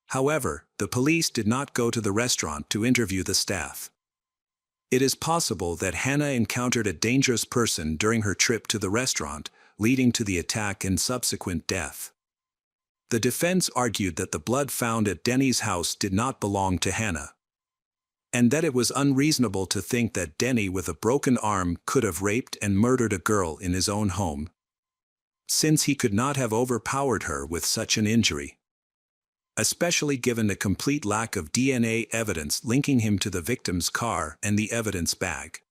Speaker 1: However, the police did not go to the restaurant to interview the staff. It is possible that Hannah encountered a dangerous person during her trip to the restaurant, leading to the attack and subsequent death. The defense argued that the blood found at Denny's house did not belong to Hannah, and that it was unreasonable to think that Denny with a broken arm could have raped and murdered a girl in his own home, since he could not have overpowered her with such an injury, especially given the complete lack of DNA evidence linking him to the victim's car and the evidence bag.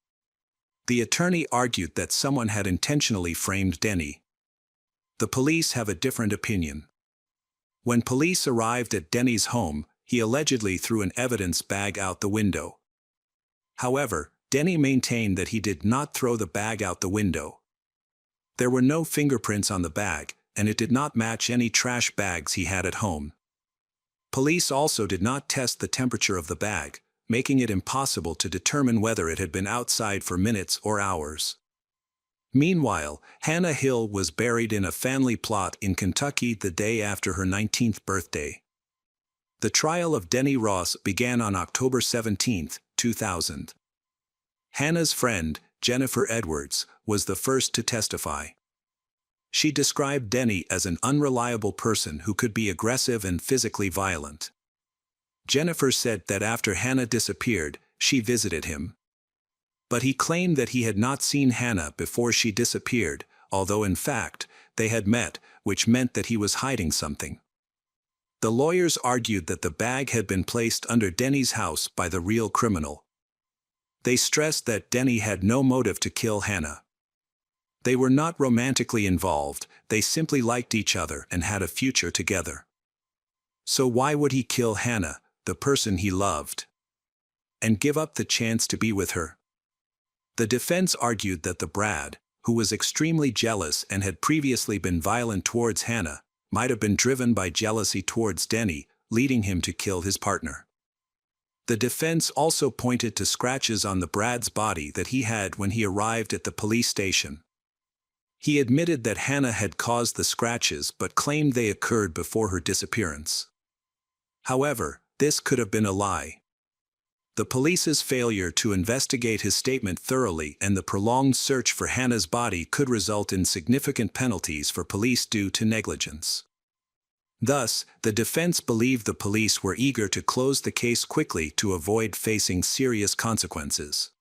Speaker 1: The attorney argued that someone had intentionally framed Denny. The police have a different opinion. When police arrived at Denny's home, he allegedly threw an evidence bag out the window. However, Denny maintained that he did not throw the bag out the window. There were no fingerprints on the bag, and it did not match any trash bags he had at home. Police also did not test the temperature of the bag, making it impossible to determine whether it had been outside for minutes or hours. Meanwhile, Hannah Hill was buried in a family plot in Kentucky the day after her 19th birthday. The trial of Denny Ross began on October 17, 2000. Hannah's friend, Jennifer Edwards, was the first to testify. She described Denny as an unreliable person who could be aggressive and physically violent. Jennifer said that after Hannah disappeared, she visited him. But he claimed that he had not seen Hannah before she disappeared, although in fact, they had met, which meant that he was hiding something. The lawyers argued that the bag had been placed under Denny's house by the real criminal. They stressed that Denny had no motive to kill Hannah. They were not romantically involved, they simply liked each other and had a future together. So why would he kill Hannah, the person he loved, and give up the chance to be with her? The defense argued that the Brad, who was extremely jealous and had previously been violent towards Hannah, might have been driven by jealousy towards Denny, leading him to kill his partner. The defense also pointed to scratches on the Brad's body that he had when he arrived at the police station. He admitted that Hannah had caused the scratches but claimed they occurred before her disappearance. However, this could have been a lie. The police's failure to investigate his statement thoroughly and the prolonged search for Hannah's body could result in significant penalties for police due to negligence. Thus, the defense believed the police were eager to close the case quickly to avoid facing serious consequences.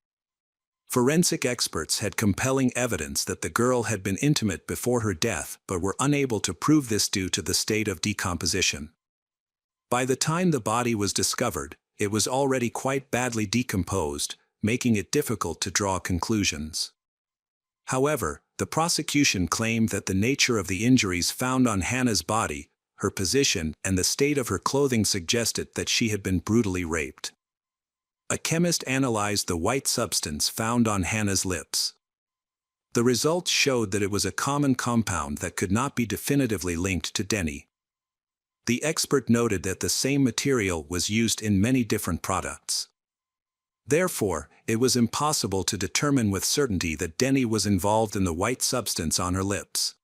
Speaker 1: Forensic experts had compelling evidence that the girl had been intimate before her death but were unable to prove this due to the state of decomposition. By the time the body was discovered, it was already quite badly decomposed, making it difficult to draw conclusions. However, the prosecution claimed that the nature of the injuries found on Hannah's body, her position, and the state of her clothing suggested that she had been brutally raped. A chemist analyzed the white substance found on Hannah's lips. The results showed that it was a common compound that could not be definitively linked to Denny. The expert noted that the same material was used in many different products. Therefore, it was impossible to determine with certainty that Denny was involved in the white substance on her lips.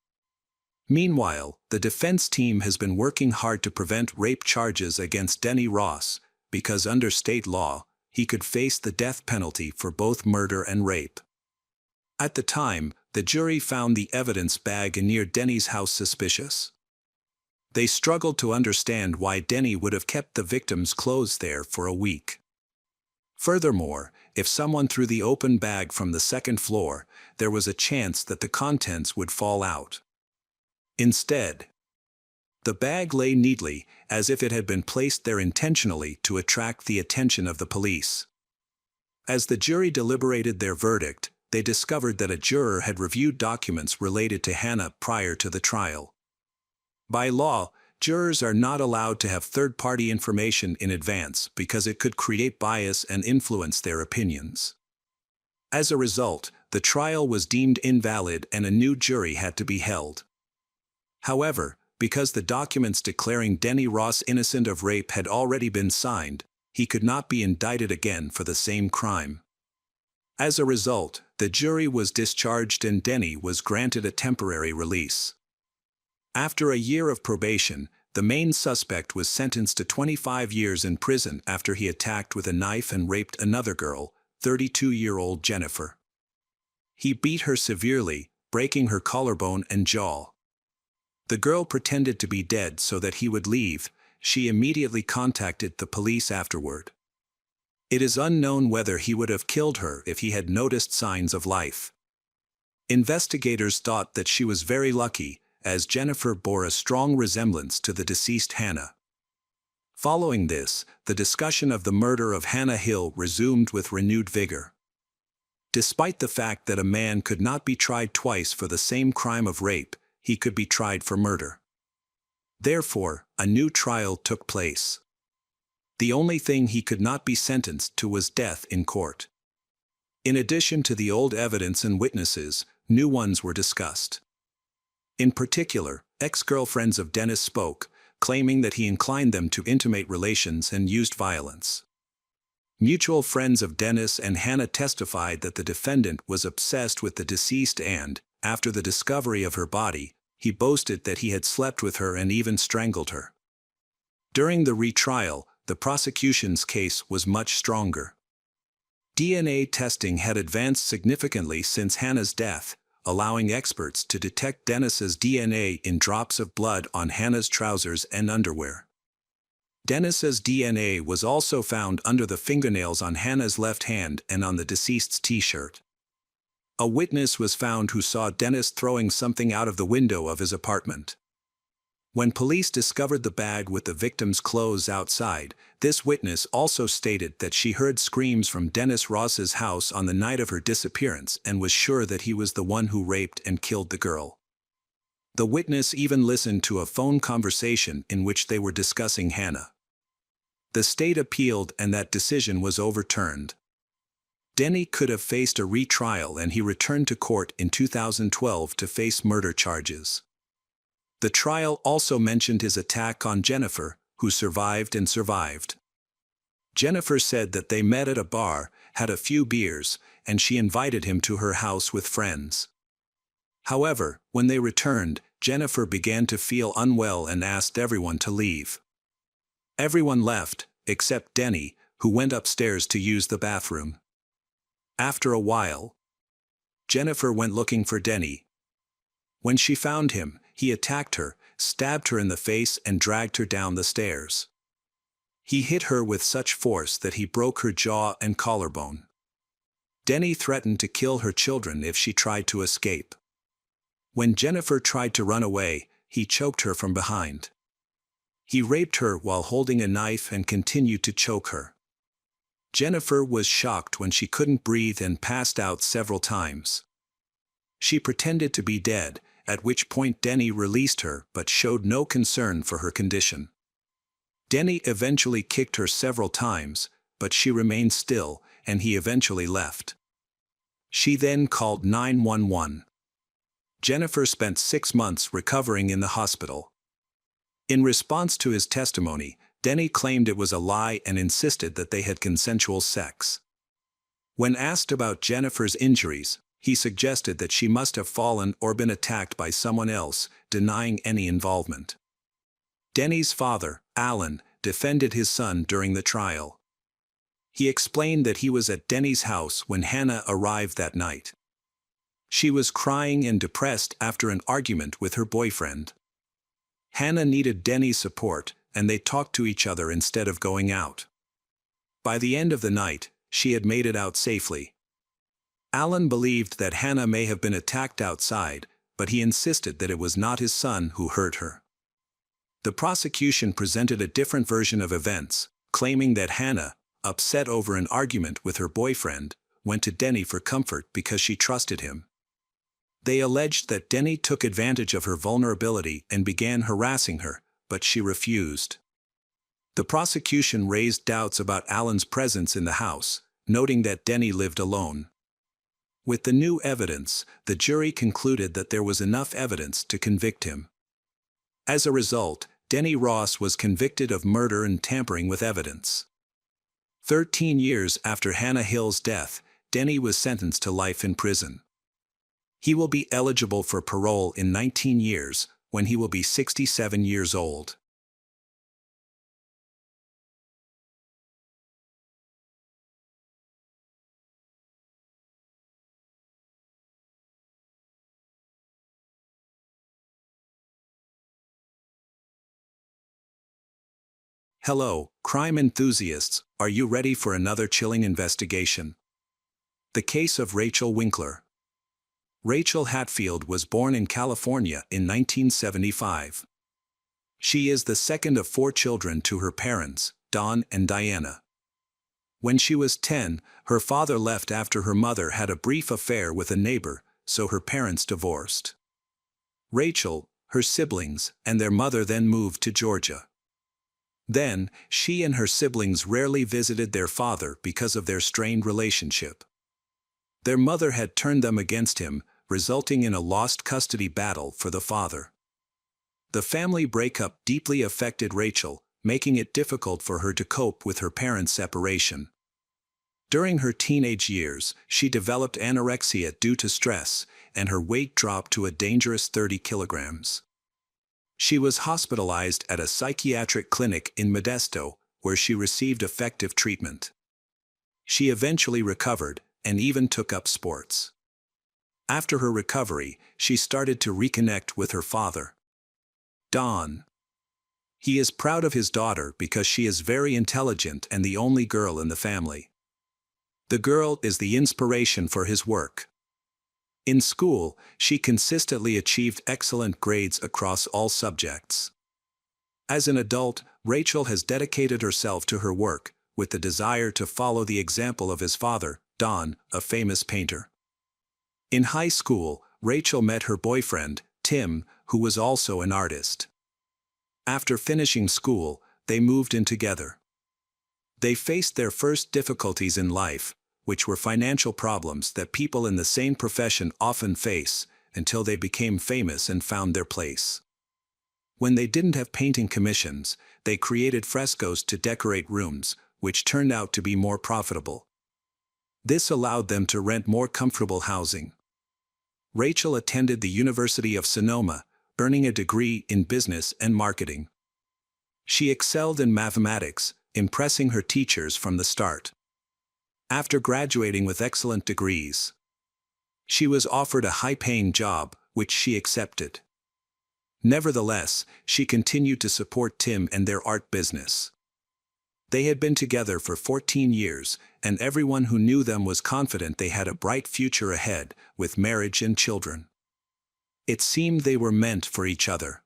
Speaker 1: Meanwhile, the defense team has been working hard to prevent rape charges against Denny Ross, because under state law, he could face the death penalty for both murder and rape. At the time, the jury found the evidence bag near Denny's house suspicious. They struggled to understand why Denny would have kept the victim's clothes there for a week. Furthermore, if someone threw the open bag from the second floor, there was a chance that the contents would fall out. Instead, the bag lay neatly, as if it had been placed there intentionally to attract the attention of the police. As the jury deliberated their verdict, they discovered that a juror had reviewed documents related to Hannah prior to the trial. By law, jurors are not allowed to have third-party information in advance because it could create bias and influence their opinions. As a result, the trial was deemed invalid and a new jury had to be held. However, because the documents declaring Denny Ross innocent of rape had already been signed, he could not be indicted again for the same crime. As a result, the jury was discharged and Denny was granted a temporary release. After a year of probation, the main suspect was sentenced to 25 years in prison after he attacked with a knife and raped another girl, 32-year-old Jennifer. He beat her severely, breaking her collarbone and jaw. The girl pretended to be dead so that he would leave. She immediately contacted the police afterward. It is unknown whether he would have killed her if he had noticed signs of life. Investigators thought that she was very lucky, as Jennifer bore a strong resemblance to the deceased Hannah. Following this, the discussion of the murder of Hannah Hill resumed with renewed vigor. Despite the fact that a man could not be tried twice for the same crime of rape, he could be tried for murder. Therefore, a new trial took place. The only thing he could not be sentenced to was death in court. In addition to the old evidence and witnesses, new ones were discussed. In particular, ex-girlfriends of Dennis spoke, claiming that he inclined them to intimate relations and used violence. Mutual friends of Dennis and Hannah testified that the defendant was obsessed with the deceased and, after the discovery of her body, he boasted that he had slept with her and even strangled her. During the retrial, the prosecution's case was much stronger. DNA testing had advanced significantly since Hannah's death, allowing experts to detect Dennis's DNA in drops of blood on Hannah's trousers and underwear. Dennis's DNA was also found under the fingernails on Hannah's left hand and on the deceased's t-shirt. A witness was found who saw Dennis throwing something out of the window of his apartment. When police discovered the bag with the victim's clothes outside, this witness also stated that she heard screams from Dennis Ross's house on the night of her disappearance and was sure that he was the one who raped and killed the girl. The witness even listened to a phone conversation in which they were discussing Hannah. The state appealed and that decision was overturned. Denny could have faced a retrial and he returned to court in 2012 to face murder charges. The trial also mentioned his attack on Jennifer, who survived and survived. Jennifer said that they met at a bar, had a few beers, and she invited him to her house with friends. However, when they returned, Jennifer began to feel unwell and asked everyone to leave. Everyone left, except Denny, who went upstairs to use the bathroom. After a while, Jennifer went looking for Denny. When she found him, he attacked her, stabbed her in the face and dragged her down the stairs. He hit her with such force that he broke her jaw and collarbone. Denny threatened to kill her children if she tried to escape. When Jennifer tried to run away, he choked her from behind. He raped her while holding a knife and continued to choke her. Jennifer was shocked when she couldn't breathe and passed out several times. She pretended to be dead, at which point Denny released her but showed no concern for her condition. Denny eventually kicked her several times, but she remained still, and he eventually left. She then called 911. Jennifer spent 6 months recovering in the hospital. In response to his testimony, Denny claimed it was a lie and insisted that they had consensual sex. When asked about Jennifer's injuries, he suggested that she must have fallen or been attacked by someone else, denying any involvement. Denny's father, Alan, defended his son during the trial. He explained that he was at Denny's house when Hannah arrived that night. She was crying and depressed after an argument with her boyfriend. Hannah needed Denny's support, and they talked to each other instead of going out. By the end of the night, she had made it out safely. Alan believed that Hannah may have been attacked outside, but he insisted that it was not his son who hurt her. The prosecution presented a different version of events, claiming that Hannah, upset over an argument with her boyfriend, went to Denny for comfort because she trusted him. They alleged that Denny took advantage of her vulnerability and began harassing her, but she refused. The prosecution raised doubts about Alan's presence in the house, noting that Denny lived alone. With the new evidence, the jury concluded that there was enough evidence to convict him. As a result, Denny Ross was convicted of murder and tampering with evidence. 13 years after Hannah Hill's death, Denny was sentenced to life in prison. He will be eligible for parole in 19 years, when he will be 67 years old. Hello, crime enthusiasts, are you ready for another chilling investigation? The case of Rachel Winkler. Rachel Hatfield was born in California in 1975. She is the second of 4 children to her parents, Don and Diana. When she was 10, her father left after her mother had a brief affair with a neighbor, so her parents divorced. Rachel, her siblings, and their mother then moved to Georgia. Then, she and her siblings rarely visited their father because of their strained relationship. Their mother had turned them against him, resulting in a lost custody battle for the father. The family breakup deeply affected Rachel, making it difficult for her to cope with her parents' separation. During her teenage years, she developed anorexia due to stress, and her weight dropped to a dangerous 30 kilograms. She was hospitalized at a psychiatric clinic in Modesto, where she received effective treatment. She eventually recovered, and even took up sports. After her recovery, she started to reconnect with her father, Don. He is proud of his daughter because she is very intelligent and the only girl in the family. The girl is the inspiration for his work. In school, she consistently achieved excellent grades across all subjects. As an adult, Rachel has dedicated herself to her work, with the desire to follow the example of his father, Don, a famous painter. In high school, Rachel met her boyfriend, Tim, who was also an artist. After finishing school, they moved in together. They faced their first difficulties in life, which were financial problems that people in the same profession often face, until they became famous and found their place. When they didn't have painting commissions, they created frescoes to decorate rooms, which turned out to be more profitable. This allowed them to rent more comfortable housing. Rachel attended the University of Sonoma, earning a degree in business and marketing. She excelled in mathematics, impressing her teachers from the start. After graduating with excellent degrees, she was offered a high-paying job, which she accepted. Nevertheless, she continued to support Tim and their art business. They had been together for 14 years, and everyone who knew them was confident they had a bright future ahead, with marriage and children. It seemed they were meant for each other.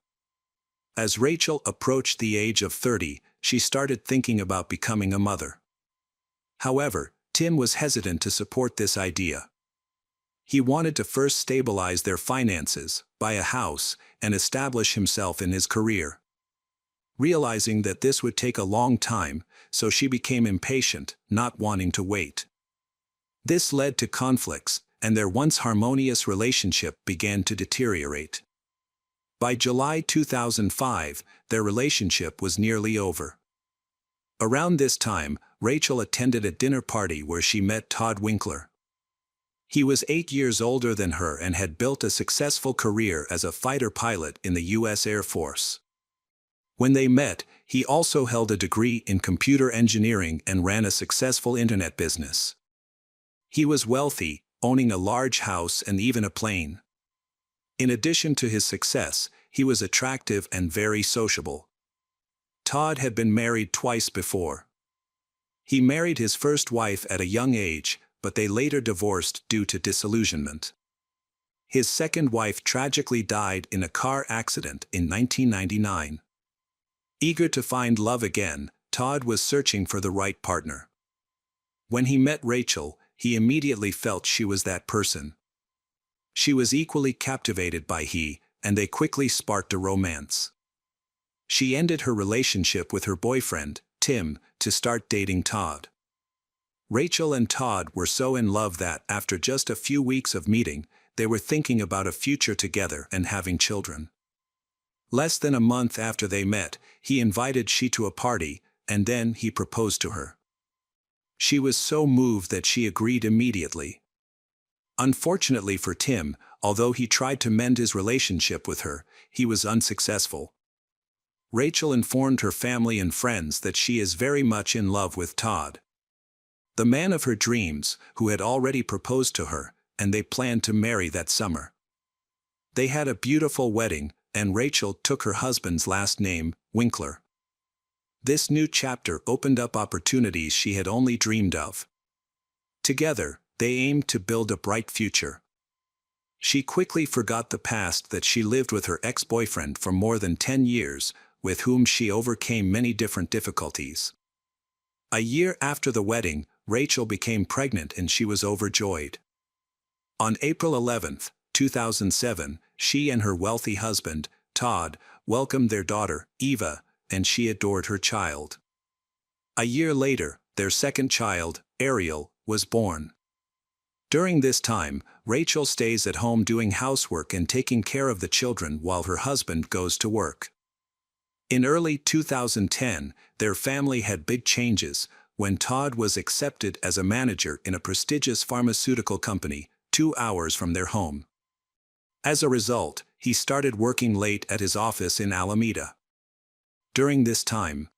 Speaker 1: As Rachel approached the age of 30, she started thinking about becoming a mother. However, Tim was hesitant to support this idea. He wanted to first stabilize their finances, buy a house, and establish himself in his career. Realizing that this would take a long time, so she became impatient, not wanting to wait. This led to conflicts, and their once harmonious relationship began to deteriorate. By July 2005, their relationship was nearly over. Around this time, Rachel attended a dinner party where she met Todd Winkler. He was 8 years older than her and had built a successful career as a fighter pilot in the U.S. Air Force. When they met, he also held a degree in computer engineering and ran a successful internet business. He was wealthy, owning a large house and even a plane. In addition to his success, he was attractive and very sociable. Todd had been married twice before. He married his first wife at a young age, but they later divorced due to disillusionment. His second wife tragically died in a car accident in 1999. Eager to find love again, Todd was searching for the right partner. When he met Rachel, he immediately felt she was that person. She was equally captivated by he, and they quickly sparked a romance. She ended her relationship with her boyfriend, Tim, to start dating Todd. Rachel and Todd were so in love that after just a few weeks of meeting, they were thinking about a future together and having children. Less than a month after they met, he invited she to a party, and then he proposed to her. She was so moved that she agreed immediately. Unfortunately for Tim, although he tried to mend his relationship with her, he was unsuccessful. Rachel informed her family and friends that she is very much in love with Todd, the man of her dreams, who had already proposed to her, and they planned to marry that summer. They had a beautiful wedding, and Rachel took her husband's last name, Winkler. This new chapter opened up opportunities she had only dreamed of. Together, they aimed to build a bright future. She quickly forgot the past that she lived with her ex-boyfriend for more than 10 years, with whom she overcame many different difficulties. A year after the wedding, Rachel became pregnant and she was overjoyed. On April 11, 2007, she and her wealthy husband, Todd, welcomed their daughter, Eva, and she adored her child. A year later, their second child, Ariel, was born. During this time, Rachel stays at home doing housework and taking care of the children while her husband goes to work. In early 2010, their family had big changes when Todd was accepted as a manager in a prestigious pharmaceutical company, 2 hours from their home. As a result, he started working late at his office in Alameda. During this time,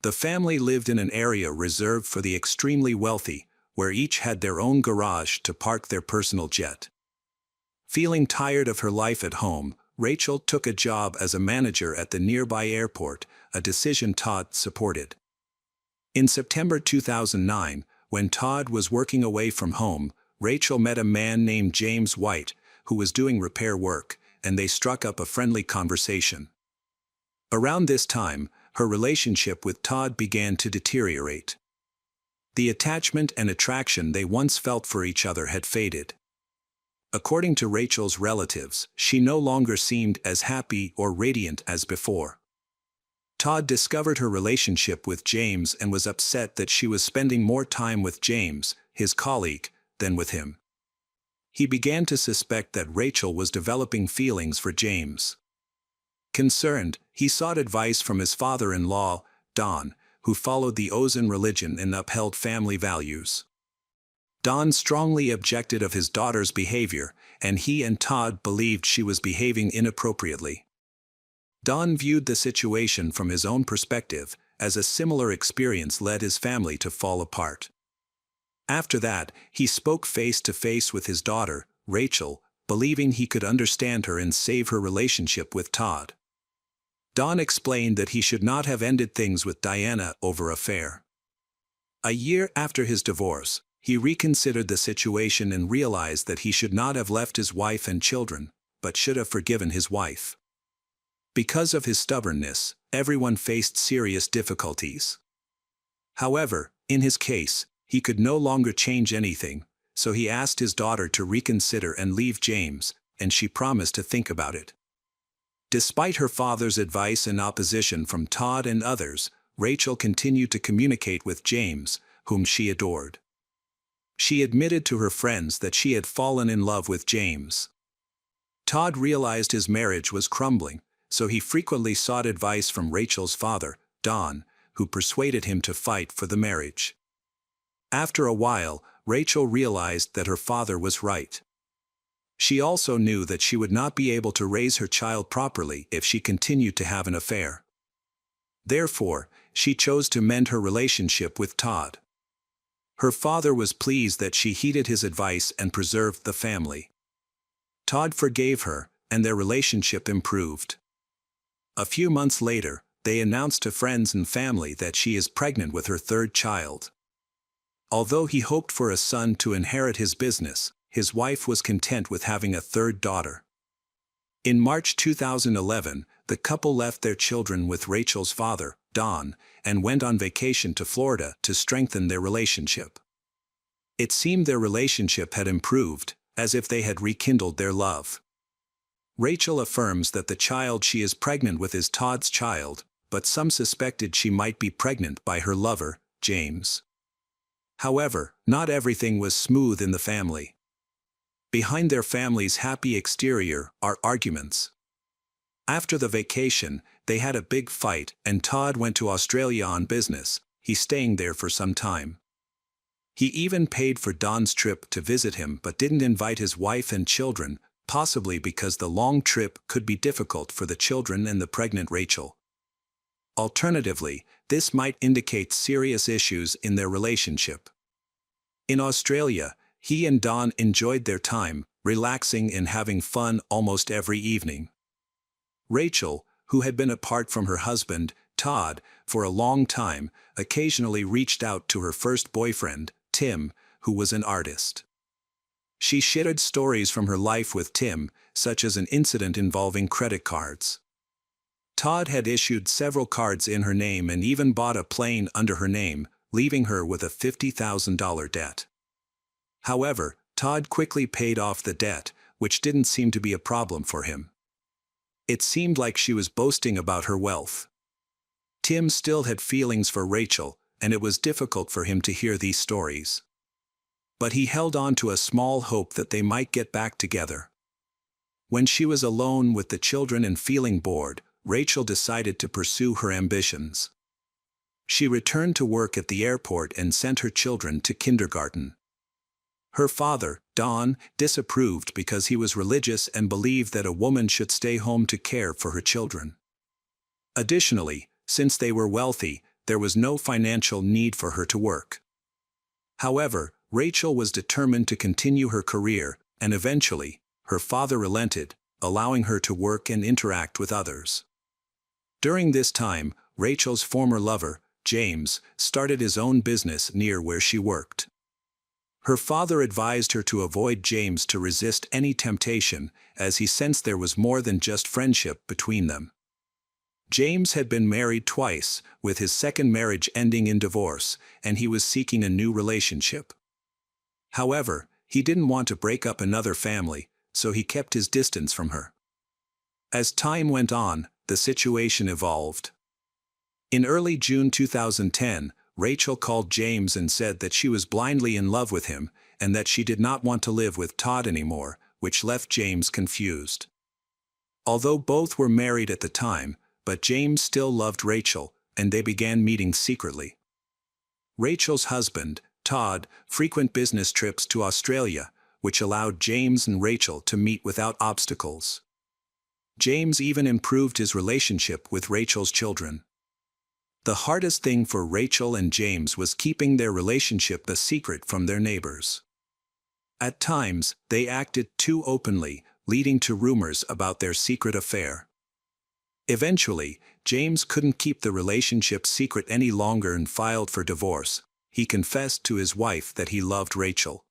Speaker 1: the family lived in an area reserved for the extremely wealthy, where each had their own garage to park their personal jet. Feeling tired of her life at home, Rachel took a job as a manager at the nearby airport, a decision Todd supported. In September 2009, when Todd was working away from home, Rachel met a man named James White, who was doing repair work, and they struck up a friendly conversation. Around this time, her relationship with Todd began to deteriorate. The attachment and attraction they once felt for each other had faded. According to Rachel's relatives, she no longer seemed as happy or radiant as before. Todd discovered her relationship with James and was upset that she was spending more time with James, his colleague, than with him. He began to suspect that Rachel was developing feelings for James. Concerned, he sought advice from his father-in-law, Don, who followed the Ozan religion and upheld family values. Don strongly objected of his daughter's behavior, and he and Todd believed she was behaving inappropriately. Don viewed the situation from his own perspective, as a similar experience led his family to fall apart. After that, he spoke face-to-face with his daughter, Rachel, believing he could understand her and save her relationship with Todd. Don explained that he should not have ended things with Diana over affair. A year after his divorce, he reconsidered the situation and realized that he should not have left his wife and children, but should have forgiven his wife. Because of his stubbornness, everyone faced serious difficulties. However, in his case, he could no longer change anything, so he asked his daughter to reconsider and leave James, and she promised to think about it. Despite her father's advice and opposition from Todd and others, Rachel continued to communicate with James, whom she adored. She admitted to her friends that she had fallen in love with James. Todd realized his marriage was crumbling, so he frequently sought advice from Rachel's father, Don, who persuaded him to fight for the marriage. After a while, Rachel realized that her father was right. She also knew that she would not be able to raise her child properly if she continued to have an affair. Therefore, she chose to mend her relationship with Todd. Her father was pleased that she heeded his advice and preserved the family. Todd forgave her, and their relationship improved. A few months later, they announced to friends and family that she is pregnant with her third child. Although he hoped for a son to inherit his business, his wife was content with having a third daughter. In March 2011, the couple left their children with Rachel's father, Don, and went on vacation to Florida to strengthen their relationship. It seemed their relationship had improved, as if they had rekindled their love. Rachel affirms that the child she is pregnant with is Todd's child, but some suspected she might be pregnant by her lover, James. However, not everything was smooth in the family. Behind their family's happy exterior are arguments. After the vacation, they had a big fight and Todd went to Australia on business, he staying there for some time. He even paid for Don's trip to visit him but didn't invite his wife and children, possibly because the long trip could be difficult for the children and the pregnant Rachel. Alternatively, this might indicate serious issues in their relationship. In Australia, he and Don enjoyed their time, relaxing and having fun almost every evening. Rachel, who had been apart from her husband, Todd, for a long time, occasionally reached out to her first boyfriend, Tim, who was an artist. She shared stories from her life with Tim, such as an incident involving credit cards. Todd had issued several cards in her name and even bought a plane under her name, leaving her with a $50,000 debt. However, Todd quickly paid off the debt, which didn't seem to be a problem for him. It seemed like she was boasting about her wealth. Tim still had feelings for Rachel, and it was difficult for him to hear these stories. But he held on to a small hope that they might get back together. When she was alone with the children and feeling bored, Rachel decided to pursue her ambitions. She returned to work at the airport and sent her children to kindergarten. Her father, Don, disapproved because he was religious and believed that a woman should stay home to care for her children. Additionally, since they were wealthy, there was no financial need for her to work. However, Rachel was determined to continue her career, and eventually, her father relented, allowing her to work and interact with others. During this time, Rachel's former lover, James, started his own business near where she worked. Her father advised her to avoid James to resist any temptation, as he sensed there was more than just friendship between them. James had been married twice, with his second marriage ending in divorce, and he was seeking a new relationship. However, he didn't want to break up another family, so he kept his distance from her. As time went on, the situation evolved. In early June 2010, Rachel called James and said that she was blindly in love with him and that she did not want to live with Todd anymore, which left James confused. Although both were married at the time, but James still loved Rachel, and they began meeting secretly. Rachel's husband, Todd, frequent business trips to Australia, which allowed James and Rachel to meet without obstacles. James even improved his relationship with Rachel's children. The hardest thing for Rachel and James was keeping their relationship a secret from their neighbors. At times, they acted too openly, leading to rumors about their secret affair. Eventually, James couldn't keep the relationship secret any longer and filed for divorce. He confessed to his wife that he loved Rachel.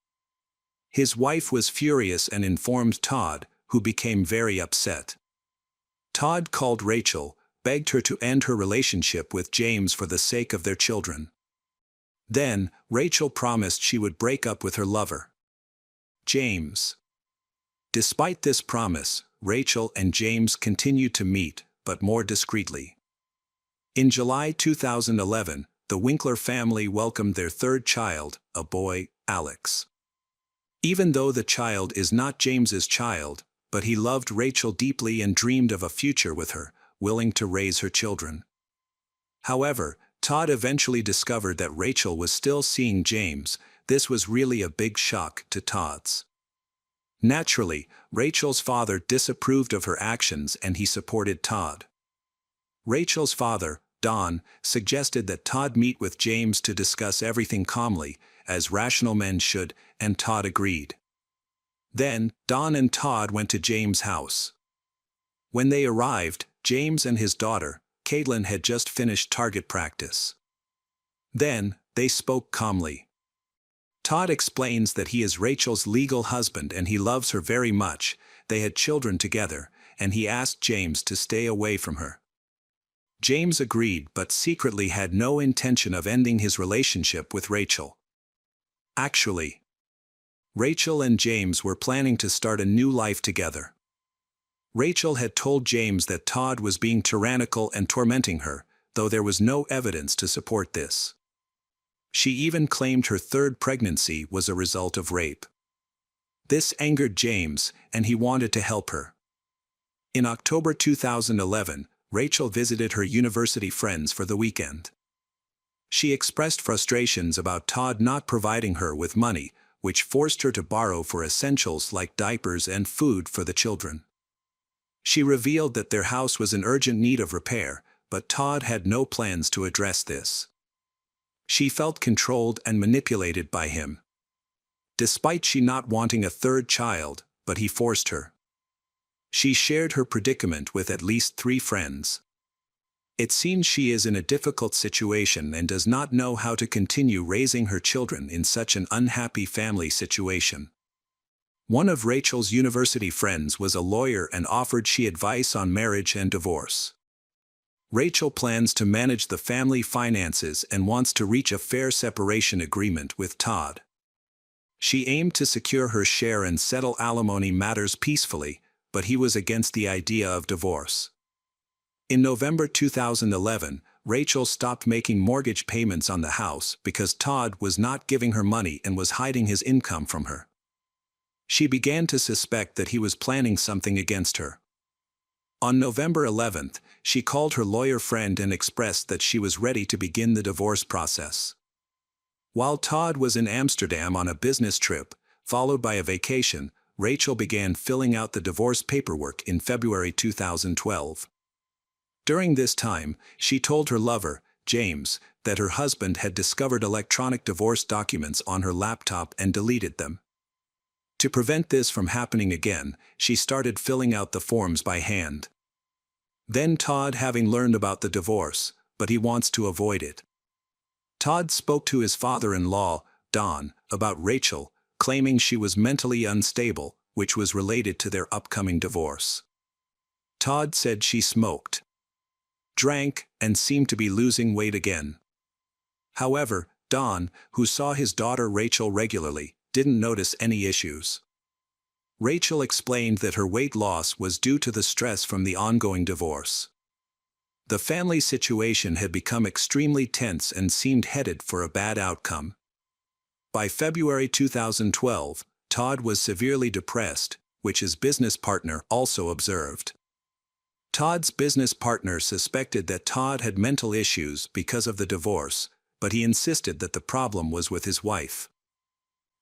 Speaker 1: His wife was furious and informed Todd, who became very upset. Todd called Rachel, begged her to end her relationship with James for the sake of their children. Then, Rachel promised she would break up with her lover, James. Despite this promise, Rachel and James continued to meet, but more discreetly. In July 2011, the Winkler family welcomed their third child, a boy, Alex. Even though the child is not James's child, but he loved Rachel deeply and dreamed of a future with her, willing to raise her children. However, Todd eventually discovered that Rachel was still seeing James. This was really a big shock to Todd's. Naturally, Rachel's father disapproved of her actions and he supported Todd. Rachel's father, Don, suggested that Todd meet with James to discuss everything calmly, as rational men should, and Todd agreed. Then, Don and Todd went to James' house. When they arrived, James and his daughter, Caitlin, had just finished target practice. Then, they spoke calmly. Todd explains that he is Rachel's legal husband and he loves her very much. They had children together, and he asked James to stay away from her. James agreed but secretly had no intention of ending his relationship with Rachel. Actually, Rachel and James were planning to start a new life together. Rachel had told James that Todd was being tyrannical and tormenting her, though there was no evidence to support this. She even claimed her third pregnancy was a result of rape. This angered James, and he wanted to help her. In October 2011, Rachel visited her university friends for the weekend. She expressed frustrations about Todd not providing her with money, which forced her to borrow for essentials like diapers and food for the children. She revealed that their house was in urgent need of repair, but Todd had no plans to address this. She felt controlled and manipulated by him. Despite she not wanting a third child, but he forced her. She shared her predicament with at least 3 friends. It seems she is in a difficult situation and does not know how to continue raising her children in such an unhappy family situation. One of Rachel's university friends was a lawyer and offered she advice on marriage and divorce. Rachel plans to manage the family finances and wants to reach a fair separation agreement with Todd. She aimed to secure her share and settle alimony matters peacefully, but he was against the idea of divorce. In November 2011, Rachel stopped making mortgage payments on the house because Todd was not giving her money and was hiding his income from her. She began to suspect that he was planning something against her. On November 11th, she called her lawyer friend and expressed that she was ready to begin the divorce process. While Todd was in Amsterdam on a business trip, followed by a vacation, Rachel began filling out the divorce paperwork in February 2012. During this time, she told her lover, James, that her husband had discovered electronic divorce documents on her laptop and deleted them. To prevent this from happening again, she started filling out the forms by hand. Then Todd having learned about the divorce, but he wants to avoid it. Todd spoke to his father-in-law, Don, about Rachel, claiming she was mentally unstable, which was related to their upcoming divorce. Todd said she smoked, drank, and seemed to be losing weight again. However, Don, who saw his daughter Rachel regularly, didn't notice any issues. Rachel explained that her weight loss was due to the stress from the ongoing divorce. The family situation had become extremely tense and seemed headed for a bad outcome. By February 2012, Todd was severely depressed, which his business partner also observed. Todd's business partner suspected that Todd had mental issues because of the divorce, but he insisted that the problem was with his wife.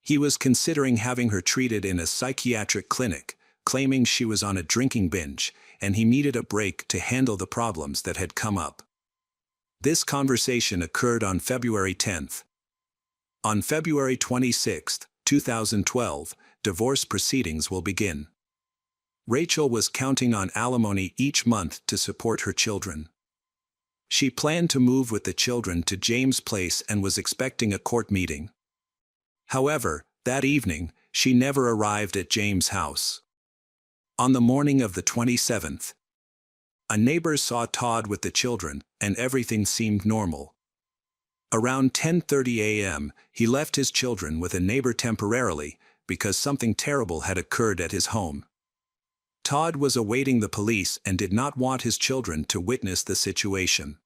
Speaker 1: He was considering having her treated in a psychiatric clinic, claiming she was on a drinking binge, and he needed a break to handle the problems that had come up. This conversation occurred on February 10th. On February 26, 2012, divorce proceedings will begin. Rachel was counting on alimony each month to support her children. She planned to move with the children to James' place and was expecting a court meeting. However, that evening, she never arrived at James' house. On the morning of the 27th, a neighbor saw Todd with the children, and everything seemed normal. Around 10:30 a.m., he left his children with a neighbor temporarily because something terrible had occurred at his home. Todd was awaiting the police and did not want his children to witness the situation.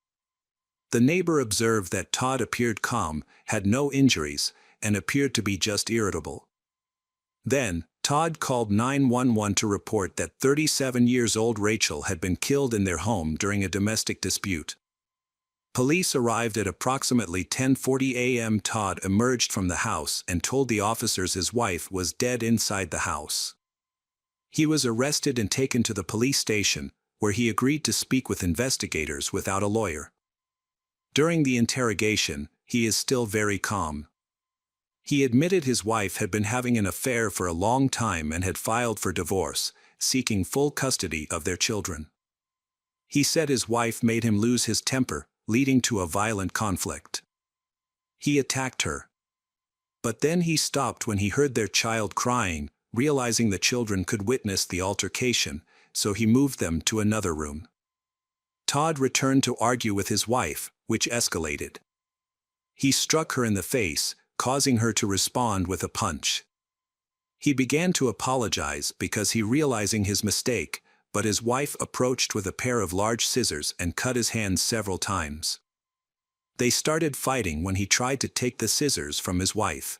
Speaker 1: The neighbor observed that Todd appeared calm, had no injuries, and appeared to be just irritable. Then, Todd called 911 to report that 37-year-old Rachel had been killed in their home during a domestic dispute. Police arrived at approximately 10:40 a.m. Todd emerged from the house and told the officers his wife was dead inside the house. He was arrested and taken to the police station, where he agreed to speak with investigators without a lawyer. During the interrogation, he is still very calm. He admitted his wife had been having an affair for a long time and had filed for divorce, seeking full custody of their children. He said his wife made him lose his temper, leading to a violent conflict. He attacked her. But then he stopped when he heard their child crying, realizing the children could witness the altercation, so he moved them to another room. Todd returned to argue with his wife, which escalated. He struck her in the face, causing her to respond with a punch. He began to apologize because he realizing his mistake, but his wife approached with a pair of large scissors and cut his hands several times. They started fighting when he tried to take the scissors from his wife.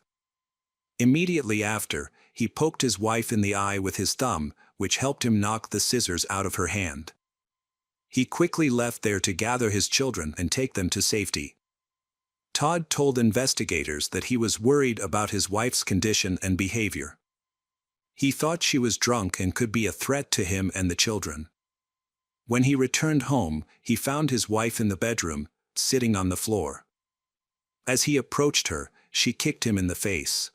Speaker 1: Immediately after, he poked his wife in the eye with his thumb, which helped him knock the scissors out of her hand. He quickly left there to gather his children and take them to safety. Todd told investigators that he was worried about his wife's condition and behavior. He thought she was drunk and could be a threat to him and the children. When he returned home, he found his wife in the bedroom, sitting on the floor. As he approached her, she kicked him in the face.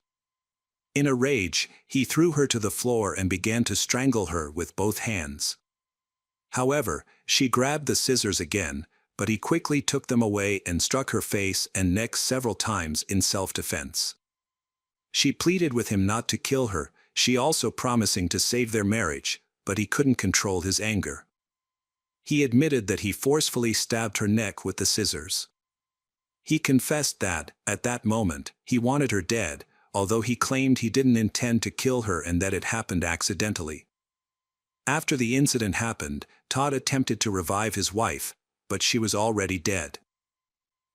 Speaker 1: In a rage, he threw her to the floor and began to strangle her with both hands. However, she grabbed the scissors again, but he quickly took them away and struck her face and neck several times in self-defense. She pleaded with him not to kill her, she also promising to save their marriage, but he couldn't control his anger. He admitted that he forcefully stabbed her neck with the scissors. He confessed that, at that moment, he wanted her dead, although he claimed he didn't intend to kill her and that it happened accidentally. After the incident happened, Todd attempted to revive his wife, but she was already dead.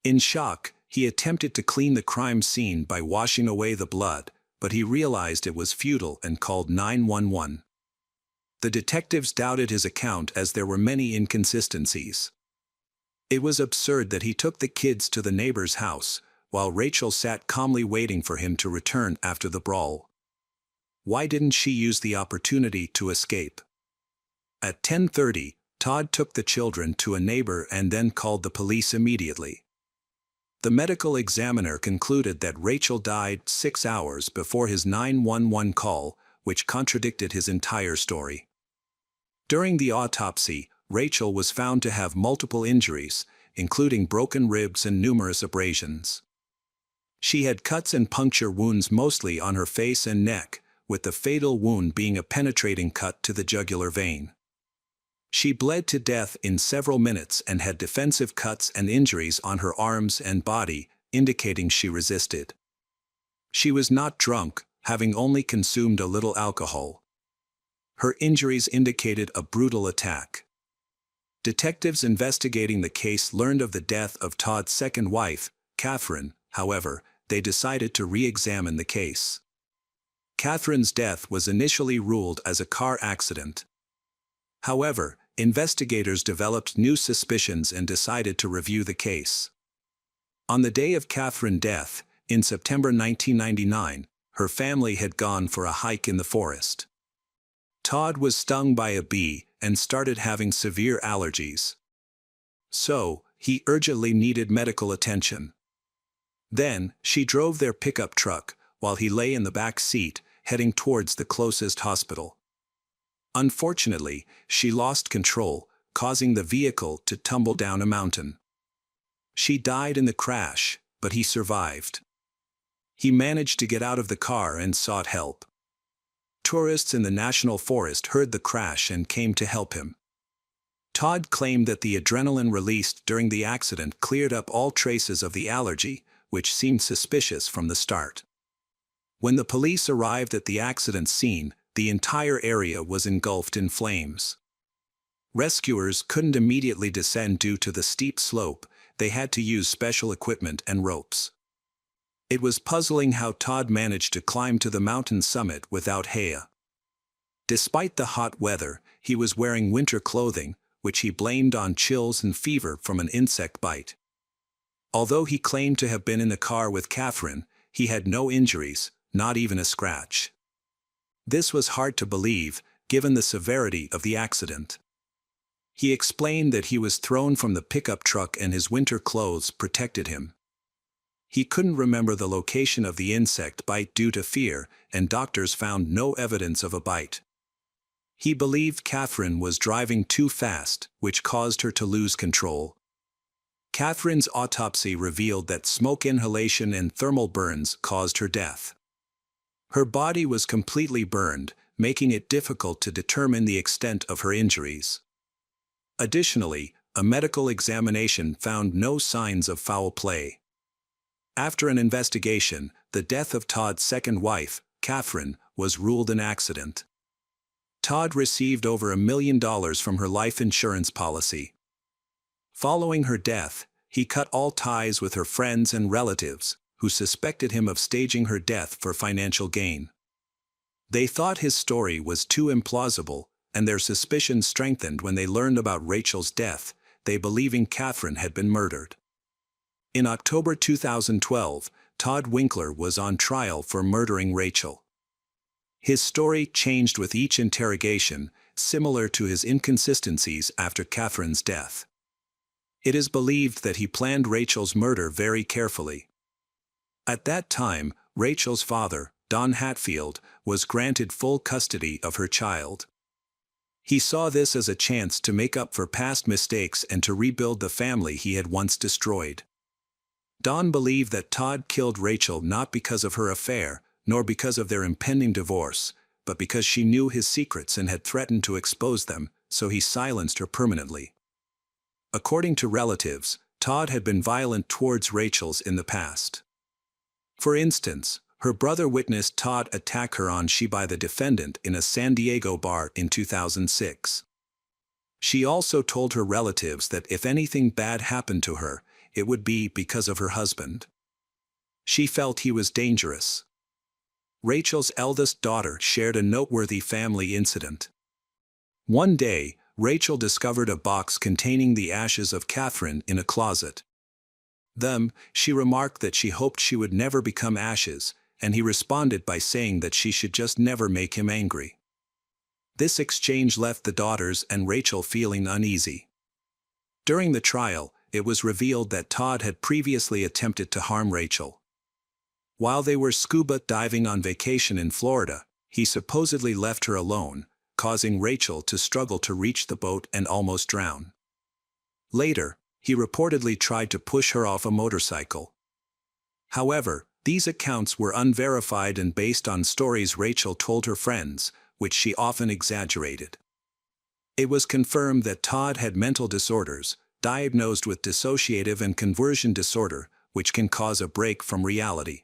Speaker 1: In shock, he attempted to clean the crime scene by washing away the blood, but he realized it was futile and called 911. The detectives doubted his account as there were many inconsistencies. It was absurd that he took the kids to the neighbor's house, while Rachel sat calmly waiting for him to return after the brawl. Why didn't she use the opportunity to escape? At 10:30, Todd took the children to a neighbor and then called the police immediately. The medical examiner concluded that Rachel died 6 hours before his 911 call, which contradicted his entire story. During the autopsy, Rachel was found to have multiple injuries, including broken ribs and numerous abrasions. She had cuts and puncture wounds mostly on her face and neck, with the fatal wound being a penetrating cut to the jugular vein. She bled to death in several minutes and had defensive cuts and injuries on her arms and body, indicating she resisted. She was not drunk, having only consumed a little alcohol. Her injuries indicated a brutal attack. Detectives investigating the case learned of the death of Todd's second wife, Catherine. However, they decided to re-examine the case. Catherine's death was initially ruled as a car accident. However, investigators developed new suspicions and decided to review the case. On the day of Catherine's death, in September 1999, her family had gone for a hike in the forest. Todd was stung by a bee and started having severe allergies. So, he urgently needed medical attention. Then, she drove their pickup truck, while he lay in the back seat, heading towards the closest hospital. Unfortunately, she lost control, causing the vehicle to tumble down a mountain. She died in the crash, but he survived. He managed to get out of the car and sought help. Tourists in the national forest heard the crash and came to help him. Todd claimed that the adrenaline released during the accident cleared up all traces of the allergy, which seemed suspicious from the start. When the police arrived at the accident scene, the entire area was engulfed in flames. Rescuers couldn't immediately descend due to the steep slope, they had to use special equipment and ropes. It was puzzling how Todd managed to climb to the mountain summit without Haya. Despite the hot weather, he was wearing winter clothing, which he blamed on chills and fever from an insect bite. Although he claimed to have been in the car with Catherine, he had no injuries, not even a scratch. This was hard to believe, given the severity of the accident. He explained that he was thrown from the pickup truck and his winter clothes protected him. He couldn't remember the location of the insect bite due to fear, and doctors found no evidence of a bite. He believed Catherine was driving too fast, which caused her to lose control. Catherine's autopsy revealed that smoke inhalation and thermal burns caused her death. Her body was completely burned, making it difficult to determine the extent of her injuries. Additionally, a medical examination found no signs of foul play. After an investigation, the death of Todd's second wife, Catherine, was ruled an accident. Todd received over $1 million from her life insurance policy. Following her death, he cut all ties with her friends and relatives, who suspected him of staging her death for financial gain. They thought his story was too implausible, and their suspicions strengthened when they learned about Rachel's death, they believing Catherine had been murdered. In October 2012, Todd Winkler was on trial for murdering Rachel. His story changed with each interrogation, similar to his inconsistencies after Catherine's death. It is believed that he planned Rachel's murder very carefully. At that time, Rachel's father, Don Hatfield, was granted full custody of her child. He saw this as a chance to make up for past mistakes and to rebuild the family he had once destroyed. Don believed that Todd killed Rachel not because of her affair, nor because of their impending divorce, but because she knew his secrets and had threatened to expose them, so he silenced her permanently. According to relatives, Todd had been violent towards Rachel's in the past. For instance, her brother witnessed Todd attack her on she by the defendant in a San Diego bar in 2006. She also told her relatives that if anything bad happened to her, it would be because of her husband. She felt he was dangerous. Rachel's eldest daughter shared a noteworthy family incident. One day, Rachel discovered a box containing the ashes of Catherine in a closet. She remarked that she hoped she would never become ashes, and he responded by saying that she should just never make him angry. This exchange left the daughters and Rachel feeling uneasy. During the trial, it was revealed that Todd had previously attempted to harm Rachel. While they were scuba diving on vacation in Florida, he supposedly left her alone, causing Rachel to struggle to reach the boat and almost drown. Later, he reportedly tried to push her off a motorcycle. However, these accounts were unverified and based on stories Rachel told her friends, which she often exaggerated. It was confirmed that Todd had mental disorders, diagnosed with dissociative and conversion disorder, which can cause a break from reality.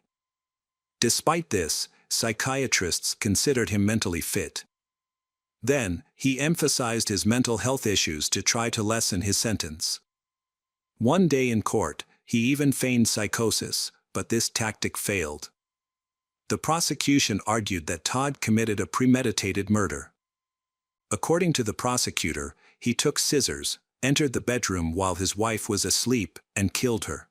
Speaker 1: Despite this, psychiatrists considered him mentally fit. Then, he emphasized his mental health issues to try to lessen his sentence. One day in court, he even feigned psychosis, but this tactic failed. The prosecution argued that Todd committed a premeditated murder. According to the prosecutor, he took scissors, entered the bedroom while his wife was asleep, and killed her.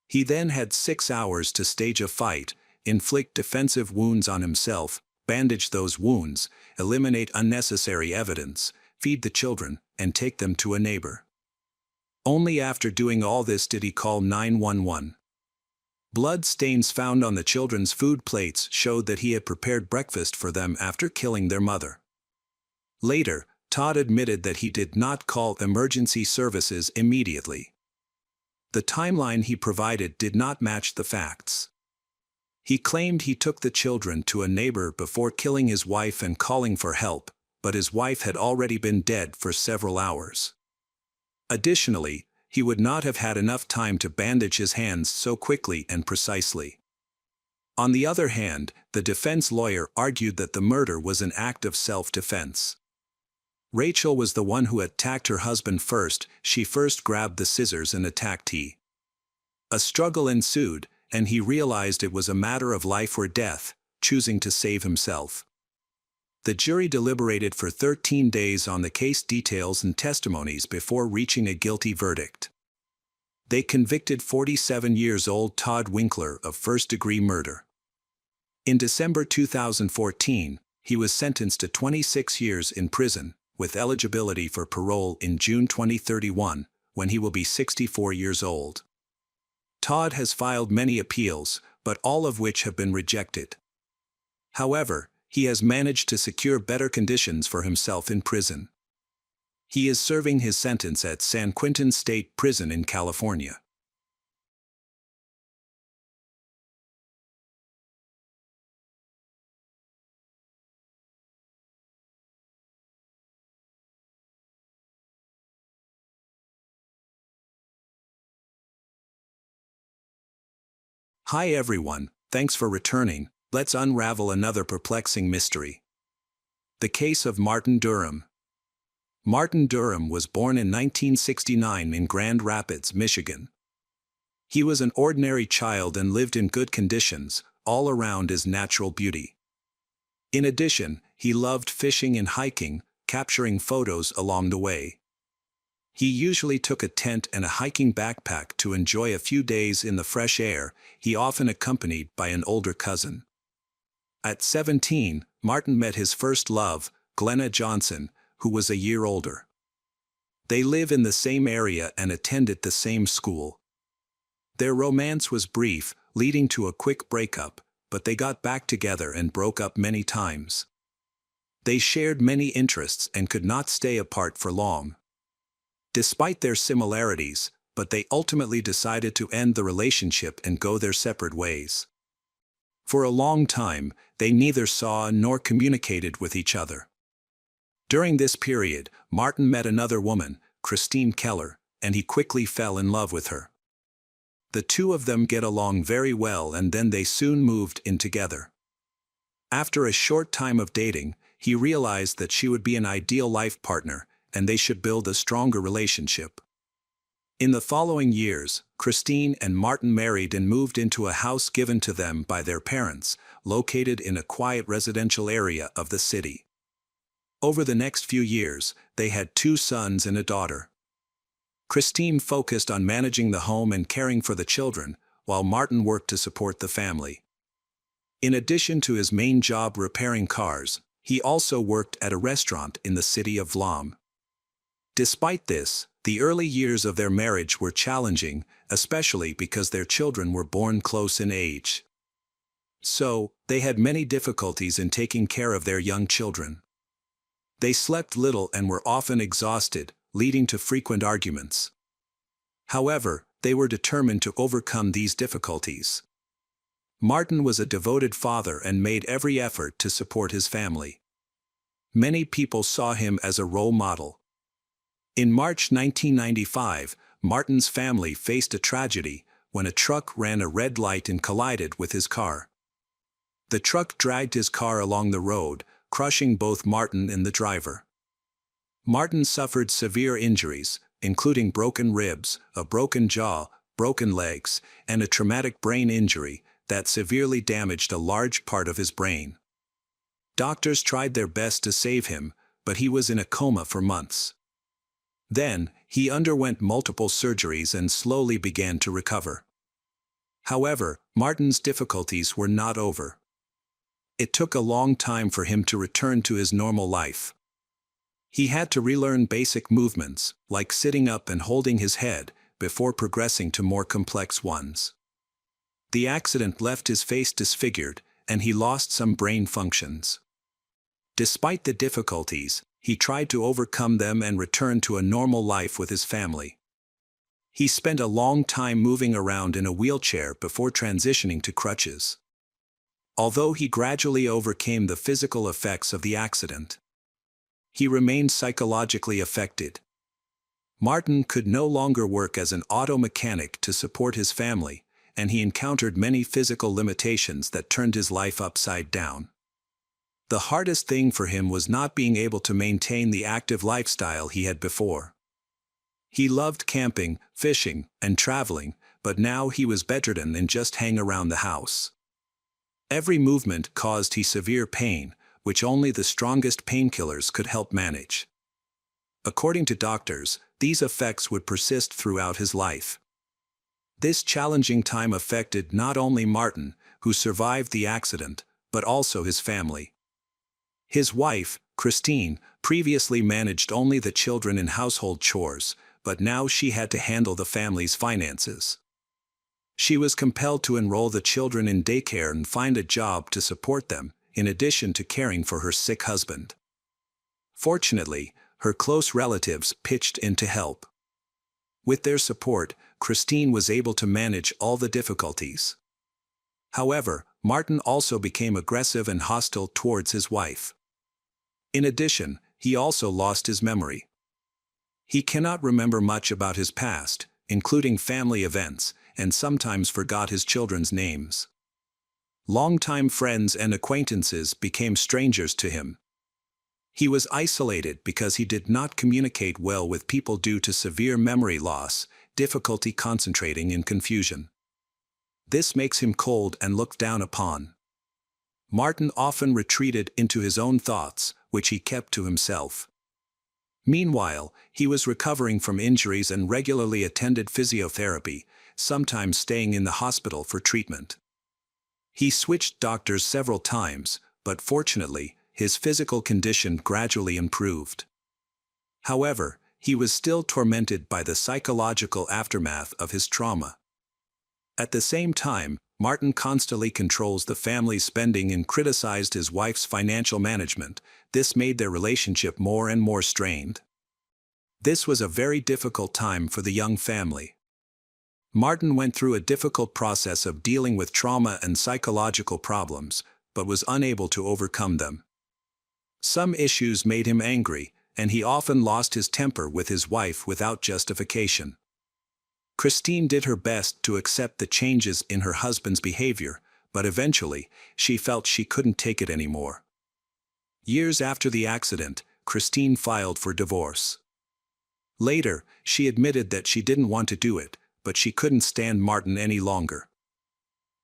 Speaker 1: He then had 6 hours to stage a fight, inflict defensive wounds on himself, bandage those wounds, eliminate unnecessary evidence, feed the children, and take them to a neighbor. Only after doing all this did he call 911. Blood stains found on the children's food plates showed that he had prepared breakfast for them after killing their mother. Later, Todd admitted that he did not call emergency services immediately. The timeline he provided did not match the facts. He claimed he took the children to a neighbor before killing his wife and calling for help, but his wife had already been dead for several hours. Additionally, he would not have had enough time to bandage his hands so quickly and precisely. On the other hand, the defense lawyer argued that the murder was an act of self-defense. Rachel was the one who attacked her husband first. She first grabbed the scissors and attacked him. A struggle ensued, and he realized it was a matter of life or death, choosing to save himself. The jury deliberated for 13 days on the case details and testimonies before reaching a guilty verdict. They convicted 47-year-old Todd Winkler of first-degree murder. In December 2014, he was sentenced to 26 years in prison, with eligibility for parole in June 2031, when he will be 64 years old. Todd has filed many appeals, but all of which have been rejected. However, he has managed to secure better conditions for himself in prison. He is serving his sentence at San Quentin State Prison in California. Hi everyone, thanks for returning. Let's unravel another perplexing mystery. The case of Martin Durham. Martin Durham was born in 1969 in Grand Rapids, Michigan. He was an ordinary child and lived in good conditions, all around his natural beauty. In addition, he loved fishing and hiking, capturing photos along the way. He usually took a tent and a hiking backpack to enjoy a few days in the fresh air, he often accompanied by an older cousin. At 17, Martin met his first love, Glenna Johnson, who was a year older. They live in the same area and attended the same school. Their romance was brief, leading to a quick breakup, but they got back together and broke up many times. They shared many interests and could not stay apart for long. Despite their similarities, but they ultimately decided to end the relationship and go their separate ways. For a long time, they neither saw nor communicated with each other. During this period, Martin met another woman, Christine Keller, and he quickly fell in love with her. The two of them get along very well and then they soon moved in together. After a short time of dating, he realized that she would be an ideal life partner, and they should build a stronger relationship. In the following years, Christine and Martin married and moved into a house given to them by their parents, located in a quiet residential area of the city. Over the next few years, they had 2 sons and a daughter. Christine focused on managing the home and caring for the children, while Martin worked to support the family. In addition to his main job repairing cars, he also worked at a restaurant in the city of Vlam. Despite this, the early years of their marriage were challenging, especially because their children were born close in age. So, they had many difficulties in taking care of their young children. They slept little and were often exhausted, leading to frequent arguments. However, they were determined to overcome these difficulties. Martin was a devoted father and made every effort to support his family. Many people saw him as a role model. In March 1995, Martin's family faced a tragedy when a truck ran a red light and collided with his car. The truck dragged his car along the road, crushing both Martin and the driver. Martin suffered severe injuries, including broken ribs, a broken jaw, broken legs, and a traumatic brain injury that severely damaged a large part of his brain. Doctors tried their best to save him, but he was in a coma for months. Then, he underwent multiple surgeries and slowly began to recover. However, Martin's difficulties were not over. It took a long time for him to return to his normal life. He had to relearn basic movements, like sitting up and holding his head, before progressing to more complex ones. The accident left his face disfigured, and he lost some brain functions. Despite the difficulties, he tried to overcome them and return to a normal life with his family. He spent a long time moving around in a wheelchair before transitioning to crutches. Although he gradually overcame the physical effects of the accident, he remained psychologically affected. Martin could no longer work as an auto mechanic to support his family, and he encountered many physical limitations that turned his life upside down. The hardest thing for him was not being able to maintain the active lifestyle he had before. He loved camping, fishing, and traveling, but now he was bedridden and just hang around the house. Every movement caused him severe pain, which only the strongest painkillers could help manage. According to doctors, these effects would persist throughout his life. This challenging time affected not only Martin, who survived the accident, but also his family. His wife, Christine, previously managed only the children and household chores, but now she had to handle the family's finances. She was compelled to enroll the children in daycare and find a job to support them, in addition to caring for her sick husband. Fortunately, her close relatives pitched in to help. With their support, Christine was able to manage all the difficulties. However, Martin also became aggressive and hostile towards his wife. In addition, he also lost his memory. He cannot remember much about his past, including family events, and sometimes forgot his children's names. Longtime friends and acquaintances became strangers to him. He was isolated because he did not communicate well with people due to severe memory loss, difficulty concentrating and confusion. This makes him cold and looked down upon. Martin often retreated into his own thoughts, which he kept to himself. Meanwhile, he was recovering from injuries and regularly attended physiotherapy, sometimes staying in the hospital for treatment. He switched doctors several times, but fortunately, his physical condition gradually improved. However, he was still tormented by the psychological aftermath of his trauma. At the same time, Martin constantly controls the family's spending and criticized his wife's financial management. This made their relationship more and more strained. This was a very difficult time for the young family. Martin went through a difficult process of dealing with trauma and psychological problems, but was unable to overcome them. Some issues made him angry, and he often lost his temper with his wife without justification. Christine did her best to accept the changes in her husband's behavior, but eventually, she felt she couldn't take it anymore. Years after the accident, Christine filed for divorce. Later, she admitted that she didn't want to do it, but she couldn't stand Martin any longer.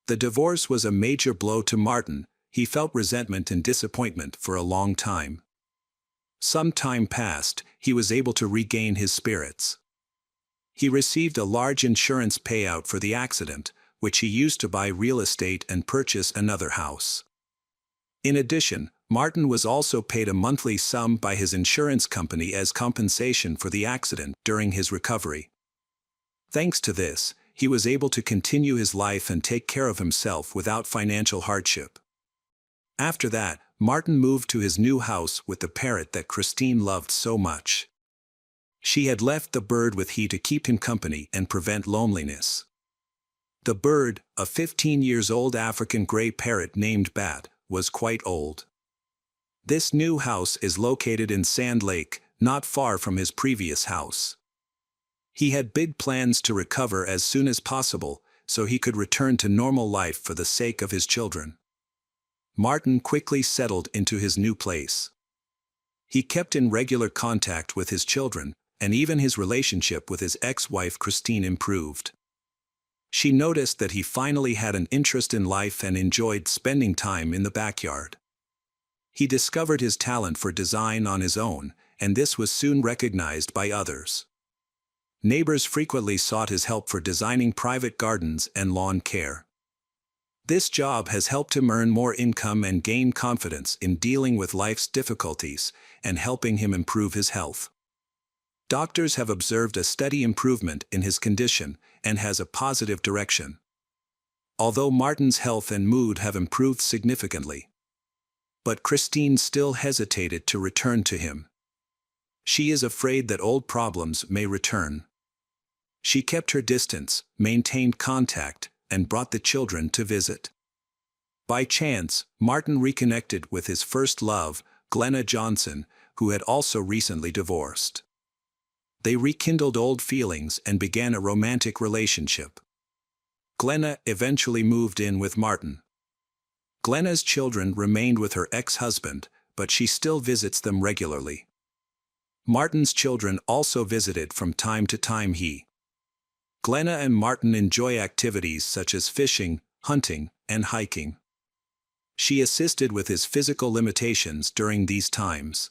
Speaker 1: The divorce was a major blow to Martin. He felt resentment and disappointment for a long time. Some time passed, he was able to regain his spirits. He received a large insurance payout for the accident, which he used to buy real estate and purchase another house. In addition, Martin was also paid a monthly sum by his insurance company as compensation for the accident during his recovery. Thanks to this, he was able to continue his life and take care of himself without financial hardship. After that, Martin moved to his new house with the parrot that Christine loved so much. She had left the bird with he to keep him company and prevent loneliness. The bird, a 15-year-old African gray parrot named Bat, was quite old. This new house is located in Sand Lake, not far from his previous house. He had big plans to recover as soon as possible, so he could return to normal life for the sake of his children. Martin quickly settled into his new place. He kept in regular contact with his children, and even his relationship with his ex-wife Christine improved. She noticed that he finally had an interest in life and enjoyed spending time in the backyard. He discovered his talent for design on his own, and this was soon recognized by others. Neighbors frequently sought his help for designing private gardens and lawn care. This job has helped him earn more income and gain confidence in dealing with life's difficulties and helping him improve his health. Doctors have observed a steady improvement in his condition and has a positive direction. Although Martin's health and mood have improved significantly. But Christine still hesitated to return to him. She is afraid that old problems may return. She kept her distance, maintained contact, and brought the children to visit. By chance, Martin reconnected with his first love, Glenna Johnson, who had also recently divorced. They rekindled old feelings and began a romantic relationship. Glenna eventually moved in with Martin. Glenna's children remained with her ex-husband, but she still visits them regularly. Martin's children also visited from time to time. Glenna and Martin enjoy activities such as fishing, hunting, and hiking. She assisted with his physical limitations during these times.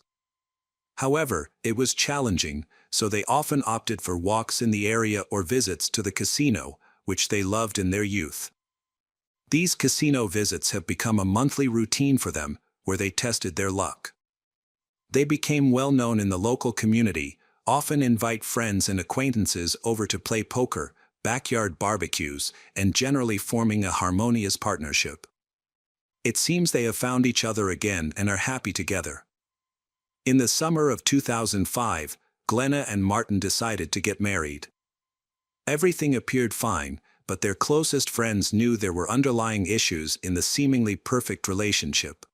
Speaker 1: However, it was challenging, so they often opted for walks in the area or visits to the casino, which they loved in their youth. These casino visits have become a monthly routine for them, where they tested their luck. They became well known in the local community, often invite friends and acquaintances over to play poker, backyard barbecues, and generally forming a harmonious partnership. It seems they have found each other again and are happy together. In the summer of 2005, Glenna and Martin decided to get married. Everything appeared fine, but their closest friends knew there were underlying issues in the seemingly perfect relationship.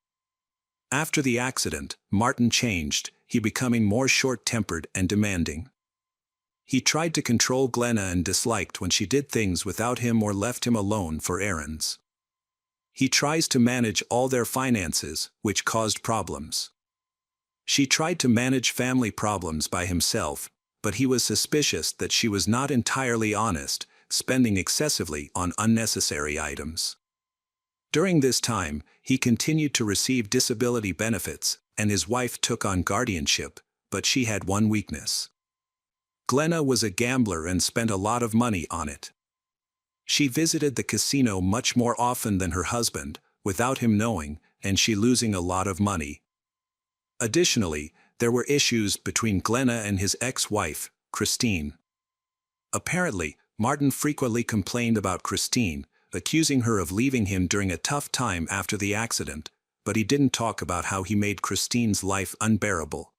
Speaker 1: After the accident, Martin changed, he becoming more short-tempered and demanding. He tried to control Glenna and disliked when she did things without him or left him alone for errands. He tries to manage all their finances, which caused problems. She tried to manage family problems by himself, but he was suspicious that she was not entirely honest, spending excessively on unnecessary items. During this time, he continued to receive disability benefits, and his wife took on guardianship, but she had one weakness. Glenna was a gambler and spent a lot of money on it. She visited the casino much more often than her husband, without him knowing, and she losing a lot of money. Additionally, there were issues between Glenna and his ex-wife, Christine. Apparently, Martin frequently complained about Christine, accusing her of leaving him during a tough time after the accident, but he didn't talk about how he made Christine's life unbearable.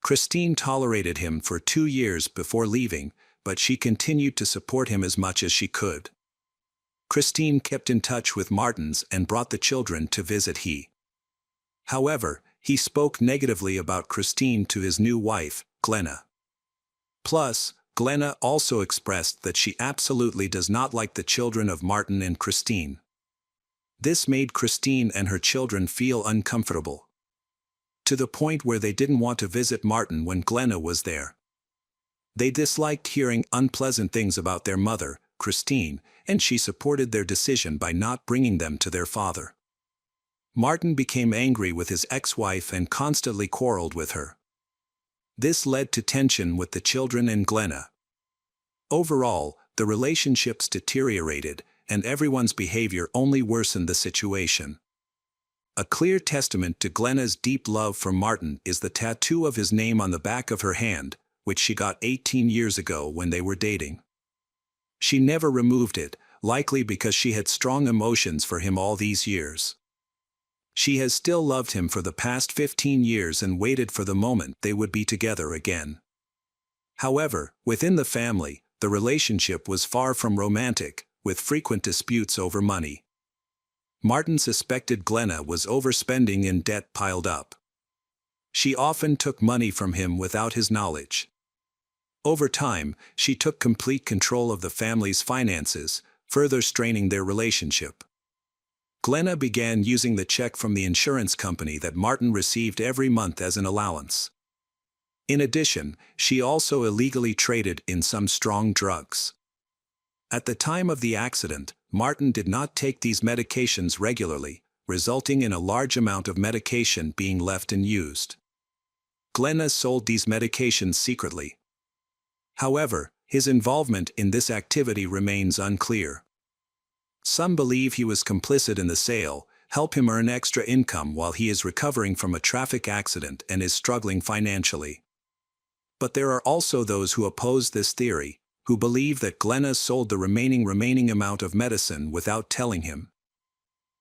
Speaker 1: Christine tolerated him for 2 years before leaving, but she continued to support him as much as she could. Christine kept in touch with Martin's and brought the children to visit he. However, he spoke negatively about Christine to his new wife, Glenna. Plus, Glenna also expressed that she absolutely does not like the children of Martin and Christine. This made Christine and her children feel uncomfortable, to the point where they didn't want to visit Martin when Glenna was there. They disliked hearing unpleasant things about their mother, Christine, and she supported their decision by not bringing them to their father. Martin became angry with his ex-wife and constantly quarreled with her. This led to tension with the children and Glenna. Overall, the relationships deteriorated, and everyone's behavior only worsened the situation. A clear testament to Glenna's deep love for Martin is the tattoo of his name on the back of her hand, which she got 18 years ago when they were dating. She never removed it, likely because she had strong emotions for him all these years. She has still loved him for the past 15 years and waited for the moment they would be together again. However, within the family, the relationship was far from romantic, with frequent disputes over money. Martin suspected Glenna was overspending and debt piled up. She often took money from him without his knowledge. Over time, she took complete control of the family's finances, further straining their relationship. Glenna began using the check from the insurance company that Martin received every month as an allowance. In addition, she also illegally traded in some strong drugs. At the time of the accident, Martin did not take these medications regularly, resulting in a large amount of medication being left unused. Glenna sold these medications secretly. However, his involvement in this activity remains unclear. Some believe he was complicit in the sale, help him earn extra income while he is recovering from a traffic accident and is struggling financially. But there are also those who oppose this theory, who believe that Glenna sold the remaining amount of medicine without telling him.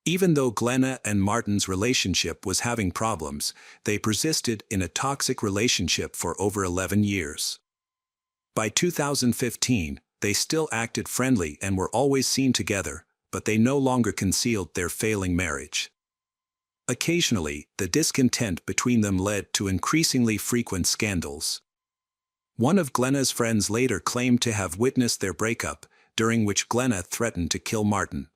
Speaker 1: Even though Glenna and Martin's relationship was having problems, they persisted in a toxic relationship for over 11 years. By 2015, they still acted friendly and were always seen together, but they no longer concealed their failing marriage. Occasionally, the discontent between them led to increasingly frequent scandals. One of Glenna's friends later claimed to have witnessed their breakup, during which Glenna threatened to kill Martin.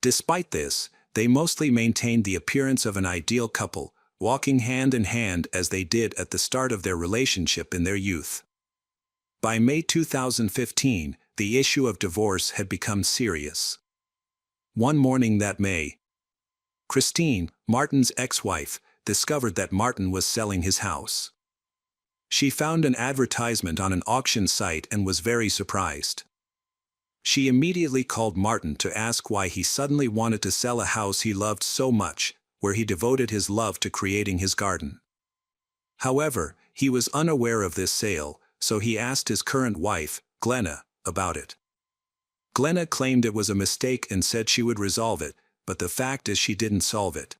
Speaker 1: Despite this, they mostly maintained the appearance of an ideal couple, walking hand in hand as they did at the start of their relationship in their youth. By May 2015, the issue of divorce had become serious. One morning that May, Christine, Martin's ex-wife, discovered that Martin was selling his house. She found an advertisement on an auction site and was very surprised. She immediately called Martin to ask why he suddenly wanted to sell a house he loved so much, where he devoted his love to creating his garden. However, he was unaware of this sale, so he asked his current wife, Glenna, about it. Glenna claimed it was a mistake and said she would resolve it, but the fact is she didn't solve it.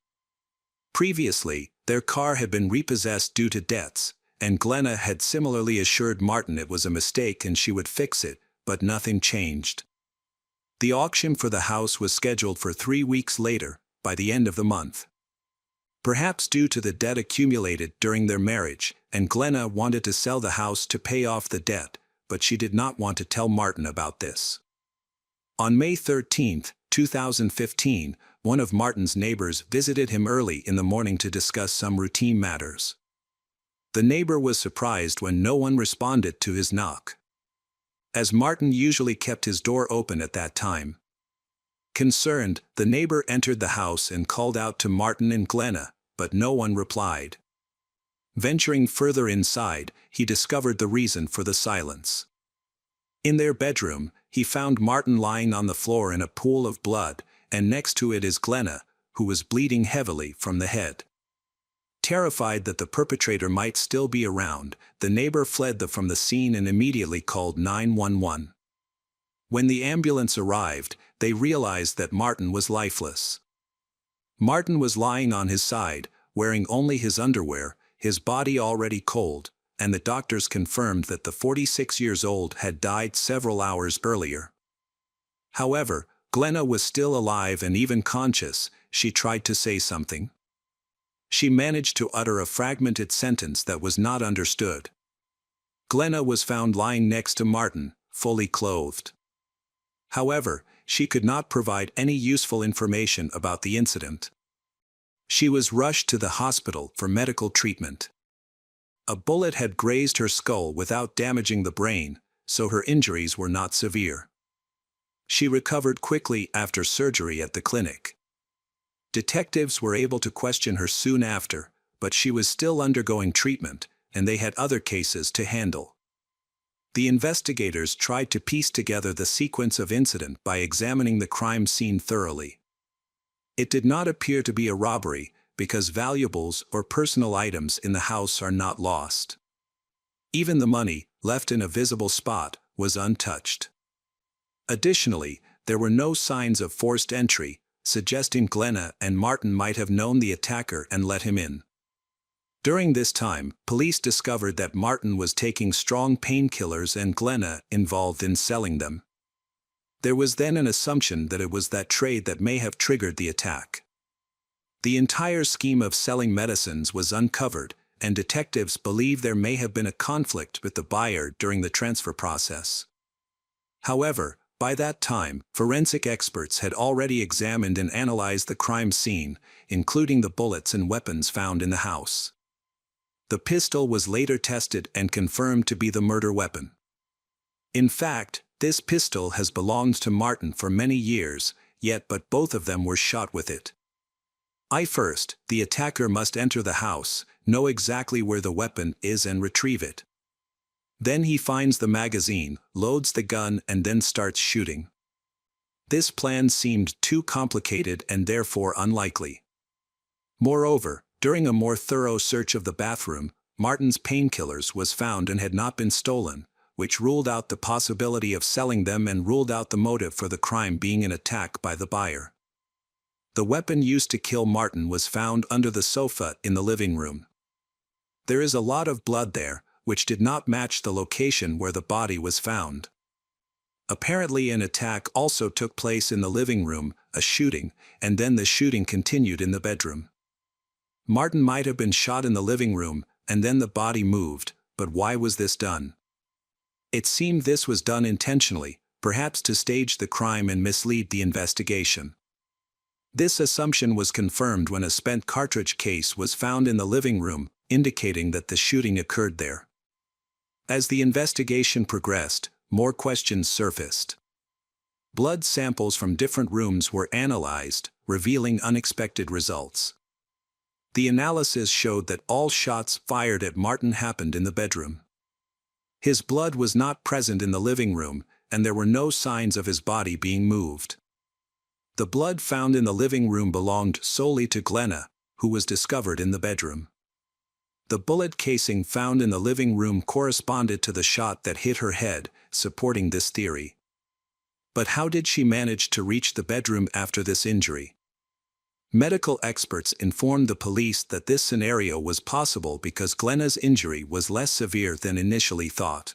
Speaker 1: Previously, their car had been repossessed due to debts, and Glenna had similarly assured Martin it was a mistake and she would fix it, but nothing changed. The auction for the house was scheduled for 3 weeks later, by the end of the month. Perhaps due to the debt accumulated during their marriage, and Glenna wanted to sell the house to pay off the debt, but she did not want to tell Martin about this. On May 13, 2015, one of Martin's neighbors visited him early in the morning to discuss some routine matters. The neighbor was surprised when no one responded to his knock, as Martin usually kept his door open at that time. Concerned, the neighbor entered the house and called out to Martin and Glenna, but no one replied. Venturing further inside, he discovered the reason for the silence. In their bedroom, he found Martin lying on the floor in a pool of blood, and next to it is Glenna, who was bleeding heavily from the head. Terrified that the perpetrator might still be around, the neighbor fled from the scene and immediately called 911. When the ambulance arrived, they realized that Martin was lifeless. Martin was lying on his side, wearing only his underwear, his body already cold, and the doctors confirmed that the 46-year-old had died several hours earlier. However, Glenna was still alive and even conscious. She tried to say something. She managed to utter a fragmented sentence that was not understood. Glenna was found lying next to Martin, fully clothed. However, she could not provide any useful information about the incident. She was rushed to the hospital for medical treatment. A bullet had grazed her skull without damaging the brain, so her injuries were not severe. She recovered quickly after surgery at the clinic. Detectives were able to question her soon after, but she was still undergoing treatment, and they had other cases to handle. The investigators tried to piece together the sequence of incident by examining the crime scene thoroughly. It did not appear to be a robbery, because valuables or personal items in the house are not lost. Even the money, left in a visible spot, was untouched. Additionally, there were no signs of forced entry, suggesting Glenna and Martin might have known the attacker and let him in. During this time, police discovered that Martin was taking strong painkillers and Glenna involved in selling them. There was then an assumption that it was that trade that may have triggered the attack. The entire scheme of selling medicines was uncovered, and detectives believe there may have been a conflict with the buyer during the transfer process. However, by that time, forensic experts had already examined and analyzed the crime scene, including the bullets and weapons found in the house. The pistol was later tested and confirmed to be the murder weapon. In fact, this pistol has belonged to Martin for many years, but both of them were shot with it. First, the attacker must enter the house, know exactly where the weapon is and retrieve it. Then he finds the magazine, loads the gun and then starts shooting. This plan seemed too complicated and therefore unlikely. Moreover, during a more thorough search of the bathroom, Martin's painkillers was found and had not been stolen, which ruled out the possibility of selling them and ruled out the motive for the crime being an attack by the buyer. The weapon used to kill Martin was found under the sofa in the living room. There is a lot of blood there, which did not match the location where the body was found. Apparently an attack also took place in the living room, a shooting, and then the shooting continued in the bedroom. Martin might have been shot in the living room, and then the body moved, but why was this done? It seemed this was done intentionally, perhaps to stage the crime and mislead the investigation. This assumption was confirmed when a spent cartridge case was found in the living room, indicating that the shooting occurred there. As the investigation progressed, more questions surfaced. Blood samples from different rooms were analyzed, revealing unexpected results. The analysis showed that all shots fired at Martin happened in the bedroom. His blood was not present in the living room, and there were no signs of his body being moved. The blood found in the living room belonged solely to Glenna, who was discovered in the bedroom. The bullet casing found in the living room corresponded to the shot that hit her head, supporting this theory. But how did she manage to reach the bedroom after this injury? Medical experts informed the police that this scenario was possible because Glenna's injury was less severe than initially thought.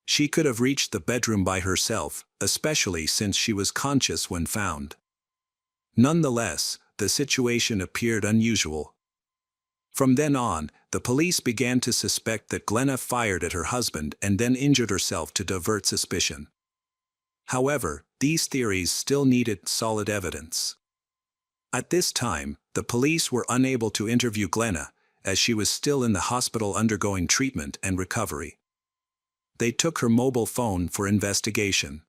Speaker 1: She could have reached the bedroom by herself, especially since she was conscious when found. Nonetheless, the situation appeared unusual. From then on, the police began to suspect that Glenna fired at her husband and then injured herself to divert suspicion. However, these theories still needed solid evidence. At this time, the police were unable to interview Glenna, as she was still in the hospital undergoing treatment and recovery. They took her mobile phone for investigation.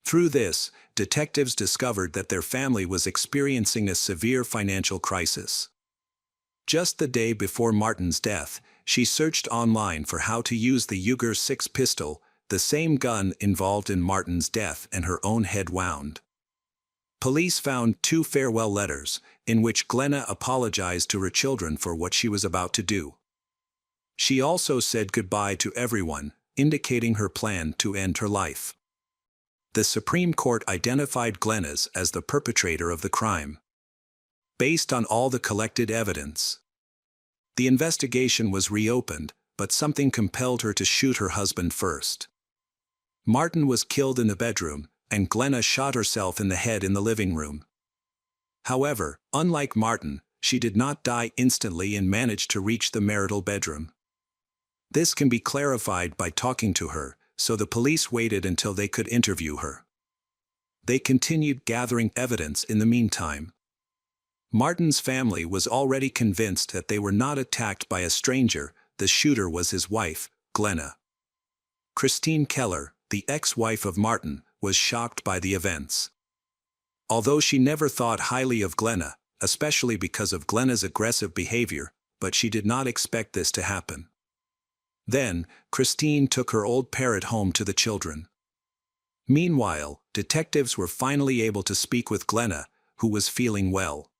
Speaker 1: Through this, detectives discovered that their family was experiencing a severe financial crisis. Just the day before Martin's death, she searched online for how to use the Uger 6 pistol, the same gun involved in Martin's death and her own head wound. Police found 2 farewell letters, in which Glenna apologized to her children for what she was about to do. She also said goodbye to everyone, indicating her plan to end her life. The Supreme Court identified Glenna's as the perpetrator of the crime. Based on all the collected evidence, the investigation was reopened, but something compelled her to shoot her husband first. Martin was killed in the bedroom, and Glenna shot herself in the head in the living room. However, unlike Martin, she did not die instantly and managed to reach the marital bedroom. This can be clarified by talking to her, so the police waited until they could interview her. They continued gathering evidence in the meantime. Martin's family was already convinced that they were not attacked by a stranger. The shooter was his wife, Glenna. Christine Keller, the ex-wife of Martin, was shocked by the events. Although she never thought highly of Glenna, especially because of Glenna's aggressive behavior, but she did not expect this to happen. Then, Christine took her old parrot home to the children. Meanwhile, detectives were finally able to speak with Glenna, who was feeling well.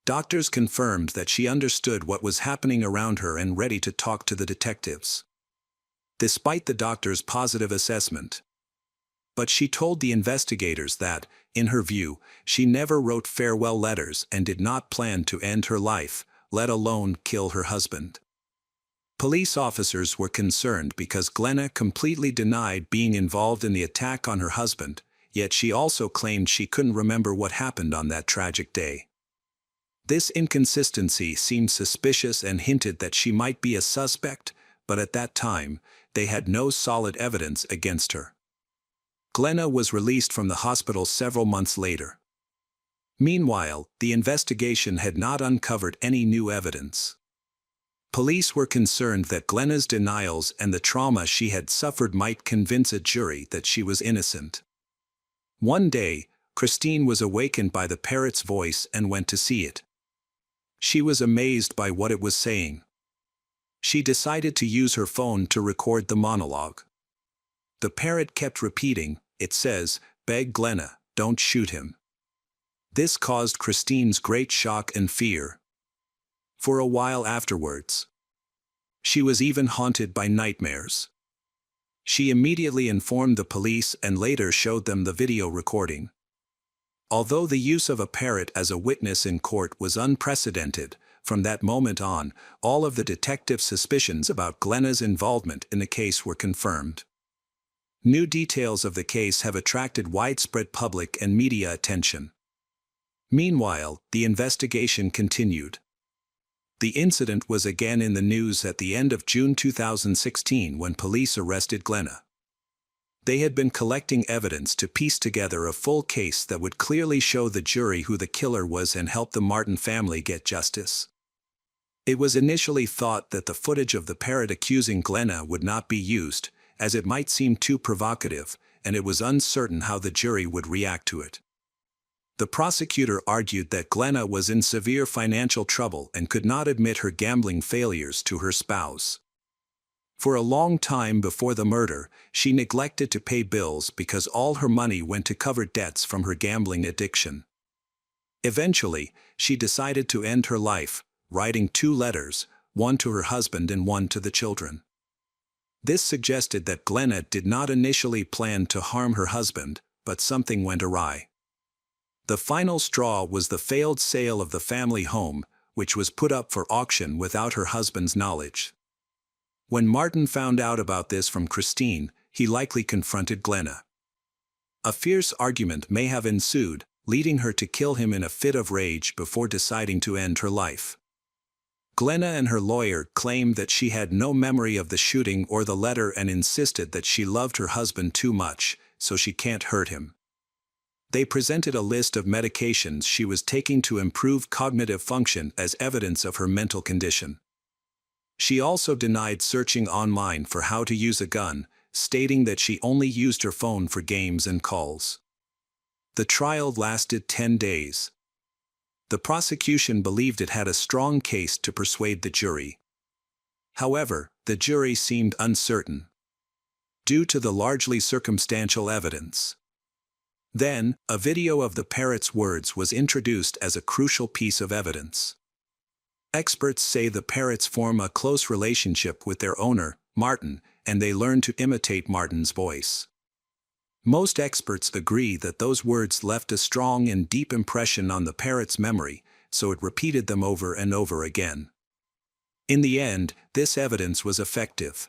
Speaker 1: Doctors confirmed that she understood what was happening around her and ready to talk to the detectives. Despite the doctor's positive assessment. But she told the investigators that, in her view, she never wrote farewell letters and did not plan to end her life, let alone kill her husband. Police officers were concerned because Glenna completely denied being involved in the attack on her husband, yet she also claimed she couldn't remember what happened on that tragic day. This inconsistency seemed suspicious and hinted that she might be a suspect, but at that time, they had no solid evidence against her. Glenna was released from the hospital several months later. Meanwhile, the investigation had not uncovered any new evidence. Police were concerned that Glenna's denials and the trauma she had suffered might convince a jury that she was innocent. One day, Christine was awakened by the parrot's voice and went to see it. She was amazed by what it was saying. She decided to use her phone to record the monologue. The parrot kept repeating, "It says, beg Glenna, don't shoot him." This caused Christine's great shock and fear. For a while afterwards, she was even haunted by nightmares. She immediately informed the police and later showed them the video recording. Although the use of a parrot as a witness in court was unprecedented, from that moment on, all of the detectives' suspicions about Glenna's involvement in the case were confirmed. New details of the case have attracted widespread public and media attention. Meanwhile, the investigation continued. The incident was again in the news at the end of June 2016 when police arrested Glenna. They had been collecting evidence to piece together a full case that would clearly show the jury who the killer was and help the Martin family get justice. It was initially thought that the footage of the parrot accusing Glenna would not be used, as it might seem too provocative, and it was uncertain how the jury would react to it. The prosecutor argued that Glenna was in severe financial trouble and could not admit her gambling failures to her spouse. For a long time before the murder, she neglected to pay bills because all her money went to cover debts from her gambling addiction. Eventually, she decided to end her life, writing 2 letters, one to her husband and one to the children. This suggested that Glenna did not initially plan to harm her husband, but something went awry. The final straw was the failed sale of the family home, which was put up for auction without her husband's knowledge. When Martin found out about this from Christine, he likely confronted Glenna. A fierce argument may have ensued, leading her to kill him in a fit of rage before deciding to end her life. Glenna and her lawyer claimed that she had no memory of the shooting or the letter and insisted that she loved her husband too much, so she can't hurt him. They presented a list of medications she was taking to improve cognitive function as evidence of her mental condition. She also denied searching online for how to use a gun, stating that she only used her phone for games and calls. The trial lasted 10 days. The prosecution believed it had a strong case to persuade the jury. However, the jury seemed uncertain, due to the largely circumstantial evidence. Then, a video of the parrot's words was introduced as a crucial piece of evidence. Experts say the parrots form a close relationship with their owner, Martin, and they learn to imitate Martin's voice. Most experts agree that those words left a strong and deep impression on the parrot's memory, so it repeated them over and over again. In the end, this evidence was effective.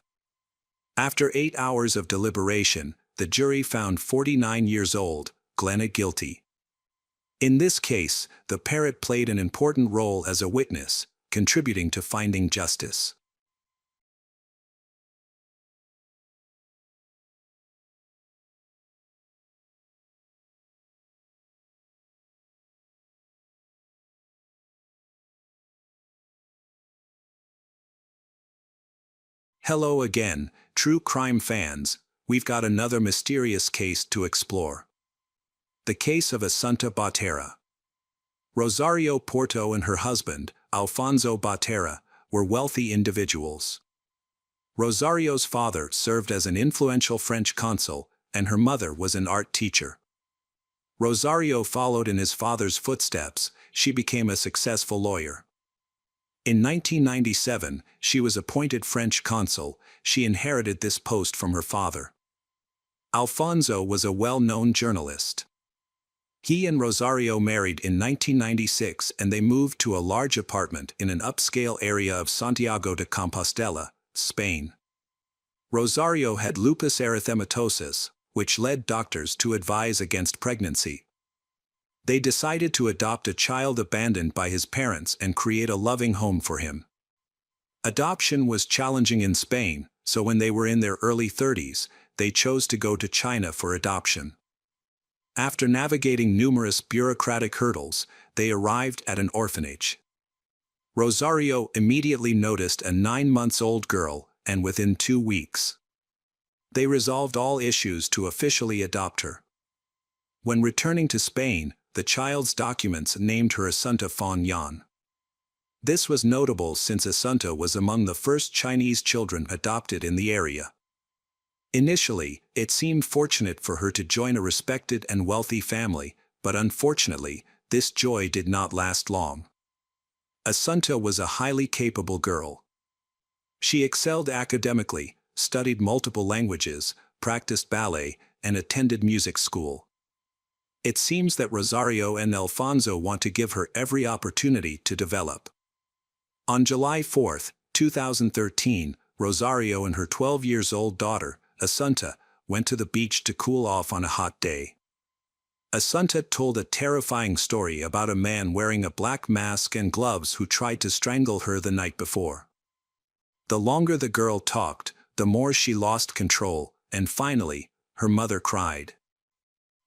Speaker 1: After 8 hours of deliberation, the jury found 49-year-old Glenna guilty. In this case, the parrot played an important role as a witness, contributing to finding justice. Hello again, true crime fans. We've got another mysterious case to explore. The case of Assunta Botera. Rosario Porto and her husband, Alfonso Botera, were wealthy individuals. Rosario's father served as an influential French consul, and her mother was an art teacher. Rosario followed in his father's footsteps. She became a successful lawyer. In 1997, she was appointed French consul. She inherited this post from her father. Alfonso was a well-known journalist. He and Rosario married in 1996 and they moved to a large apartment in an upscale area of Santiago de Compostela, Spain. Rosario had lupus erythematosus, which led doctors to advise against pregnancy. They decided to adopt a child abandoned by his parents and create a loving home for him. Adoption was challenging in Spain, so when they were in their early 30s, they chose to go to China for adoption. After navigating numerous bureaucratic hurdles, they arrived at an orphanage. Rosario immediately noticed a 9-month-old girl, and within 2 weeks, they resolved all issues to officially adopt her. When returning to Spain, the child's documents named her Assunta Fan Yan. This was notable since Assunta was among the first Chinese children adopted in the area. Initially, it seemed fortunate for her to join a respected and wealthy family, but unfortunately, this joy did not last long. Assunta was a highly capable girl. She excelled academically, studied multiple languages, practiced ballet, and attended music school. It seems that Rosario and Alfonso want to give her every opportunity to develop. On July 4, 2013, Rosario and her 12-year-old daughter, Assunta, went to the beach to cool off on a hot day. Assunta told a terrifying story about a man wearing a black mask and gloves who tried to strangle her the night before. The longer the girl talked, the more she lost control, and finally, her mother cried.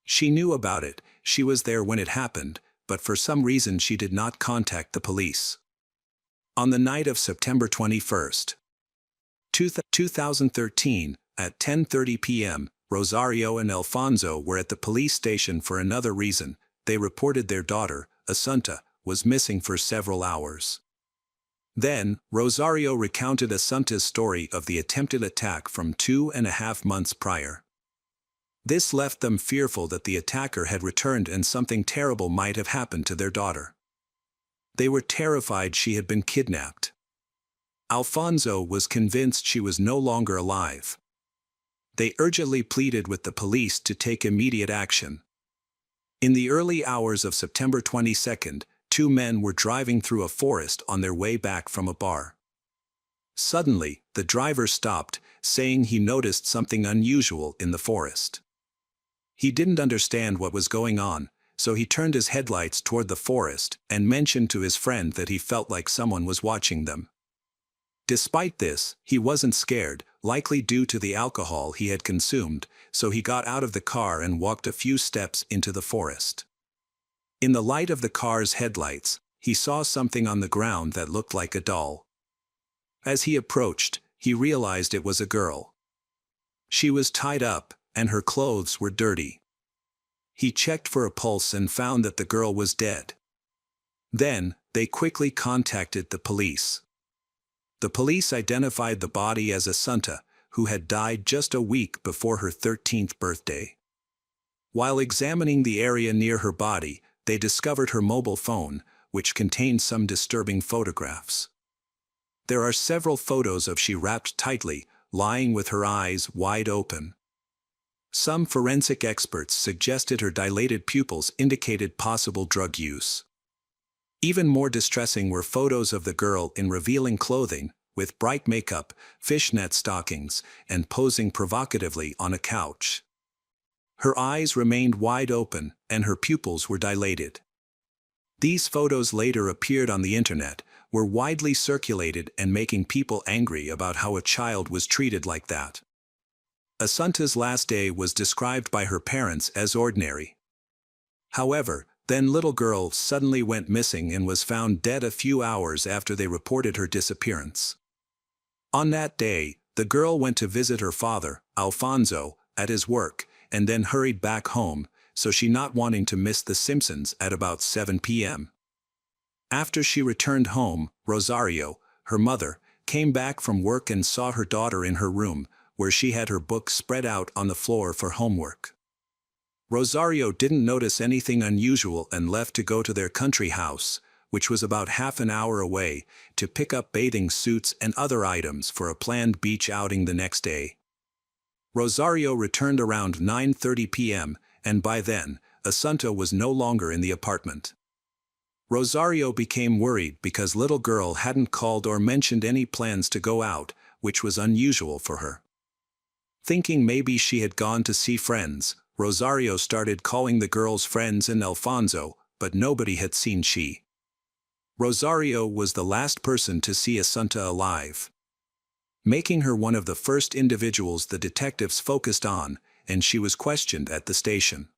Speaker 1: She knew about it, she was there when it happened, but for some reason she did not contact the police. On the night of September 21, 2013, at 10:30 p.m., Rosario and Alfonso were at the police station for another reason. They reported their daughter, Assunta, was missing for several hours. Then, Rosario recounted Assunta's story of the attempted attack from 2.5 months prior. This left them fearful that the attacker had returned and something terrible might have happened to their daughter. They were terrified she had been kidnapped. Alfonso was convinced she was no longer alive. They urgently pleaded with the police to take immediate action. In the early hours of September 22, 2 men were driving through a forest on their way back from a bar. Suddenly, the driver stopped, saying he noticed something unusual in the forest. He didn't understand what was going on, so he turned his headlights toward the forest and mentioned to his friend that he felt like someone was watching them. Despite this, he wasn't scared, likely due to the alcohol he had consumed, so he got out of the car and walked a few steps into the forest. In the light of the car's headlights, he saw something on the ground that looked like a doll. As he approached, he realized it was a girl. She was tied up, and her clothes were dirty. He checked for a pulse and found that the girl was dead. Then, they quickly contacted the police. The police identified the body as Assunta, who had died just a week before her 13th birthday. While examining the area near her body, they discovered her mobile phone, which contained some disturbing photographs. There are several photos of she wrapped tightly, lying with her eyes wide open. Some forensic experts suggested her dilated pupils indicated possible drug use. Even more distressing were photos of the girl in revealing clothing, with bright makeup, fishnet stockings, and posing provocatively on a couch. Her eyes remained wide open, and her pupils were dilated. These photos later appeared on the internet, were widely circulated and making people angry about how a child was treated like that. Assunta's last day was described by her parents as ordinary. However, then little girl suddenly went missing and was found dead a few hours after they reported her disappearance. On that day, the girl went to visit her father, Alfonso, at his work, and then hurried back home, so she not wanting to miss The Simpsons at about 7 p.m. After she returned home, Rosario, her mother, came back from work and saw her daughter in her room, where she had her books spread out on the floor for homework. Rosario didn't notice anything unusual and left to go to their country house, which was about half an hour away, to pick up bathing suits and other items for a planned beach outing the next day. Rosario returned around 9:30 p.m., and by then, Assunta was no longer in the apartment. Rosario became worried because little girl hadn't called or mentioned any plans to go out, which was unusual for her. Thinking maybe she had gone to see friends, Rosario started calling the girl's friends and Alfonso, but nobody had seen she. Rosario was the last person to see Assunta alive, making her one of the first individuals the detectives focused on, and she was questioned at the station.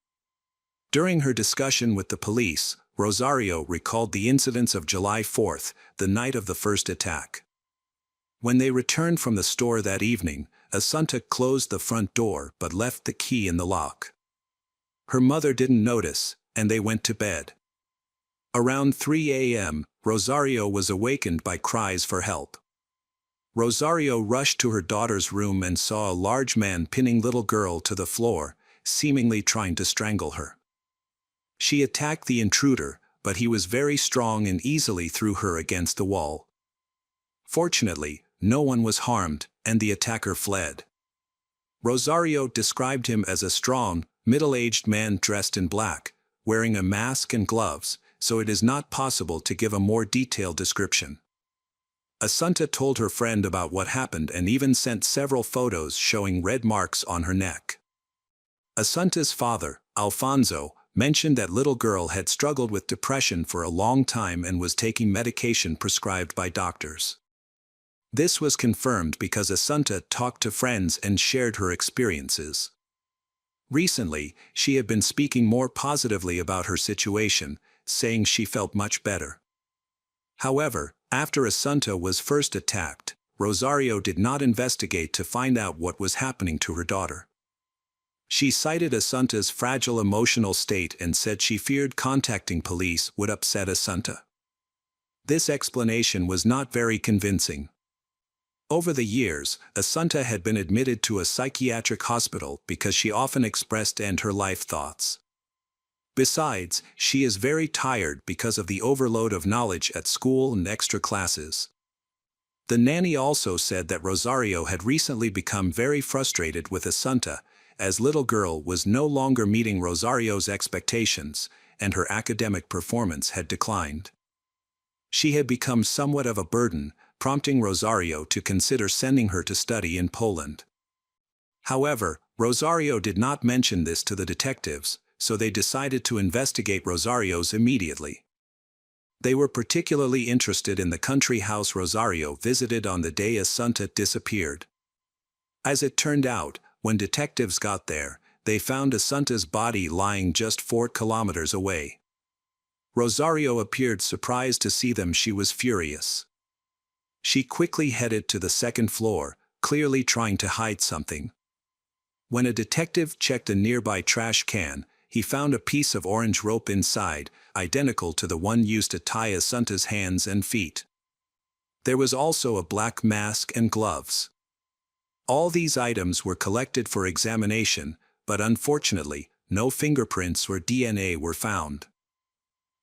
Speaker 1: During her discussion with the police, Rosario recalled the incidents of July 4th, the night of the first attack. When they returned from the store that evening, Assunta closed the front door but left the key in the lock. Her mother didn't notice, and they went to bed. Around 3 a.m., Rosario was awakened by cries for help. Rosario rushed to her daughter's room and saw a large man pinning little girl to the floor, seemingly trying to strangle her. She attacked the intruder, but he was very strong and easily threw her against the wall. Fortunately, no one was harmed, and the attacker fled. Rosario described him as a strong, middle-aged man dressed in black, wearing a mask and gloves, so it is not possible to give a more detailed description. Assunta told her friend about what happened and even sent several photos showing red marks on her neck. Assunta's father, Alfonso, mentioned that little girl had struggled with depression for a long time and was taking medication prescribed by doctors. This was confirmed because Assunta talked to friends and shared her experiences. Recently, she had been speaking more positively about her situation, saying she felt much better. However, after Assunta was first attacked, Rosario did not investigate to find out what was happening to her daughter. She cited Assunta's fragile emotional state and said she feared contacting police would upset Assunta. This explanation was not very convincing. Over the years, Assunta had been admitted to a psychiatric hospital because she often expressed end-her-life thoughts. Besides, she is very tired because of the overload of knowledge at school and extra classes. The nanny also said that Rosario had recently become very frustrated with Assunta, as little girl was no longer meeting Rosario's expectations, and her academic performance had declined. She had become somewhat of a burden, prompting Rosario to consider sending her to study in Poland. However, Rosario did not mention this to the detectives, so they decided to investigate Rosario's immediately. They were particularly interested in the country house Rosario visited on the day Assunta disappeared. As it turned out, when detectives got there, they found Assunta's body lying just 4 kilometers away. Rosario appeared surprised to see them. She was furious. She quickly headed to the second floor, clearly trying to hide something. When a detective checked a nearby trash can, he found a piece of orange rope inside, identical to the one used to tie Assunta's hands and feet. There was also a black mask and gloves. All these items were collected for examination, but unfortunately, no fingerprints or DNA were found.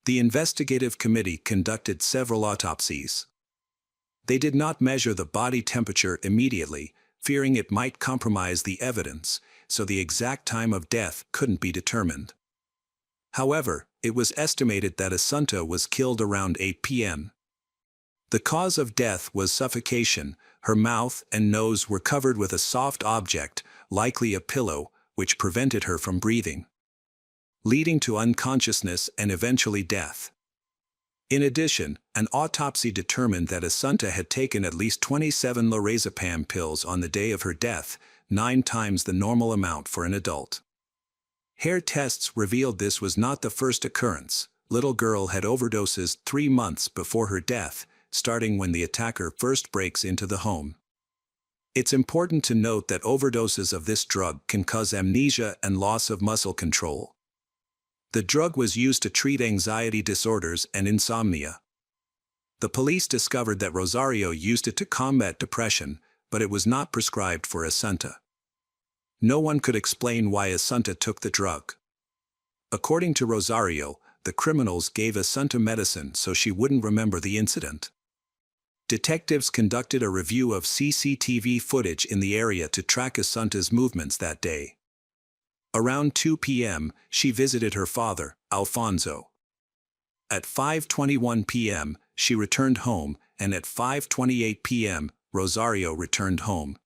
Speaker 1: The investigative committee conducted several autopsies. They did not measure the body temperature immediately, fearing it might compromise the evidence, so the exact time of death couldn't be determined. However, it was estimated that Assunta was killed around 8 p.m. The cause of death was suffocation. Her mouth and nose were covered with a soft object, likely a pillow, which prevented her from breathing, leading to unconsciousness and eventually death. In addition, an autopsy determined that Assunta had taken at least 27 lorazepam pills on the day of her death, 9 times the normal amount for an adult. Hair tests revealed this was not the first occurrence. Little girl had overdoses 3 months before her death, starting when the attacker first breaks into the home. It's important to note that overdoses of this drug can cause amnesia and loss of muscle control. The drug was used to treat anxiety disorders and insomnia. The police discovered that Rosario used it to combat depression, but it was not prescribed for Assunta. No one could explain why Assunta took the drug. According to Rosario, the criminals gave Assunta medicine so she wouldn't remember the incident. Detectives conducted a review of CCTV footage in the area to track Assunta's movements that day. Around 2 p.m., she visited her father, Alfonso. At 5:21 p.m., she returned home, and at 5:28 p.m., Rosario returned home.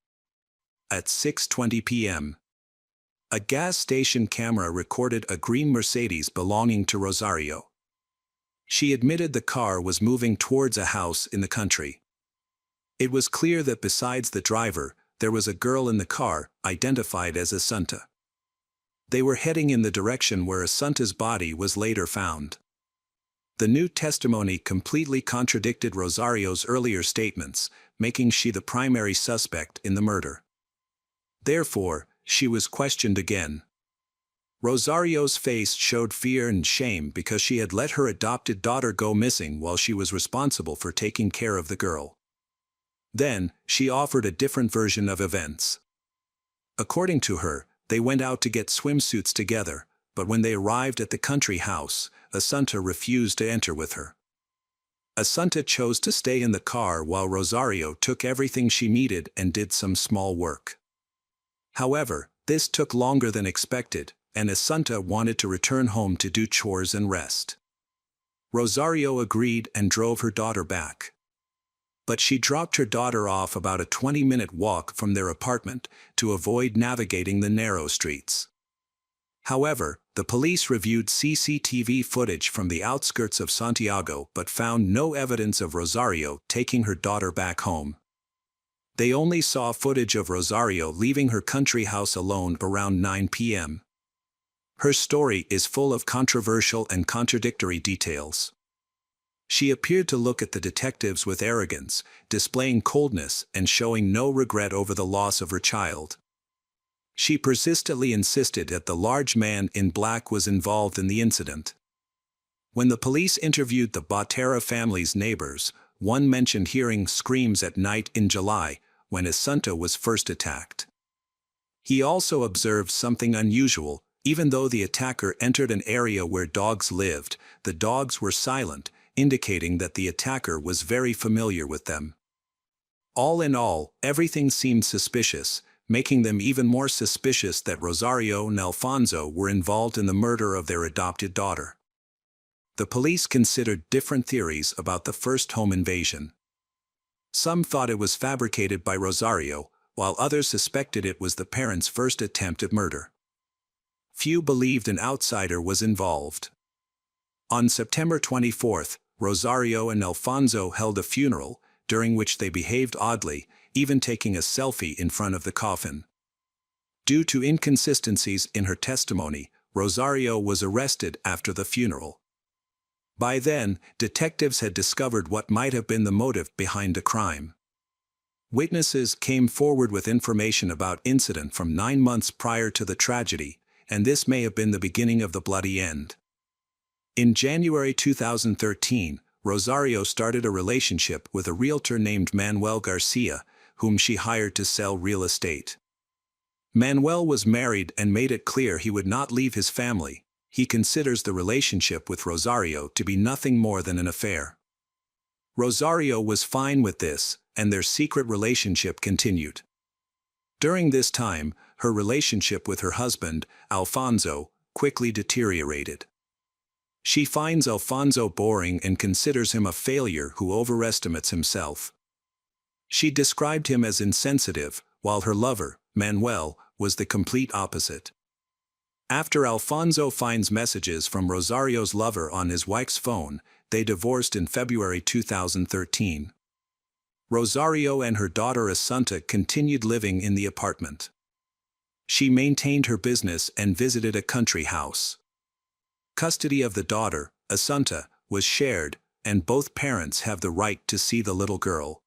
Speaker 1: At 6:20 p.m., a gas station camera recorded a green Mercedes belonging to Rosario. She admitted the car was moving towards a house in the country. It was clear that besides the driver, there was a girl in the car, identified as Assunta. They were heading in the direction where Assunta's body was later found. The new testimony completely contradicted Rosario's earlier statements, making she the primary suspect in the murder. Therefore, she was questioned again. Rosario's face showed fear and shame because she had let her adopted daughter go missing while she was responsible for taking care of the girl. Then, she offered a different version of events. According to her, they went out to get swimsuits together, but when they arrived at the country house, Assunta refused to enter with her. Assunta chose to stay in the car while Rosario took everything she needed and did some small work. However, this took longer than expected, and Assunta wanted to return home to do chores and rest. Rosario agreed and drove her daughter back. But she dropped her daughter off about a 20-minute walk from their apartment to avoid navigating the narrow streets. However, the police reviewed CCTV footage from the outskirts of Santiago but found no evidence of Rosario taking her daughter back home. They only saw footage of Rosario leaving her country house alone around 9 p.m. Her story is full of controversial and contradictory details. She appeared to look at the detectives with arrogance, displaying coldness and showing no regret over the loss of her child. She persistently insisted that the large man in black was involved in the incident. When the police interviewed the Botera family's neighbors, one mentioned hearing screams at night in July, when Assunta was first attacked. He also observed something unusual. Even though the attacker entered an area where dogs lived, the dogs were silent, indicating that the attacker was very familiar with them. All in all, everything seemed suspicious, making them even more suspicious that Rosario and Alfonso were involved in the murder of their adopted daughter. The police considered different theories about the first home invasion. Some thought it was fabricated by Rosario, while others suspected it was the parents' first attempt at murder. Few believed an outsider was involved. On September 24th, Rosario and Alfonso held a funeral, during which they behaved oddly, even taking a selfie in front of the coffin. Due to inconsistencies in her testimony, Rosario was arrested after the funeral. By then, detectives had discovered what might have been the motive behind the crime. Witnesses came forward with information about incident from 9 months prior to the tragedy, and this may have been the beginning of the bloody end. In January 2013, Rosario started a relationship with a realtor named Manuel Garcia, whom she hired to sell real estate. Manuel was married and made it clear he would not leave his family. He considers the relationship with Rosario to be nothing more than an affair. Rosario was fine with this, and their secret relationship continued. During this time, her relationship with her husband, Alfonso, quickly deteriorated. She finds Alfonso boring and considers him a failure who overestimates himself. She described him as insensitive, while her lover, Manuel, was the complete opposite. After Alfonso finds messages from Rosario's lover on his wife's phone, they divorced in February 2013. Rosario and her daughter Assunta continued living in the apartment. She maintained her business and visited a country house. Custody of the daughter, Assunta, was shared, and both parents have the right to see the little girl.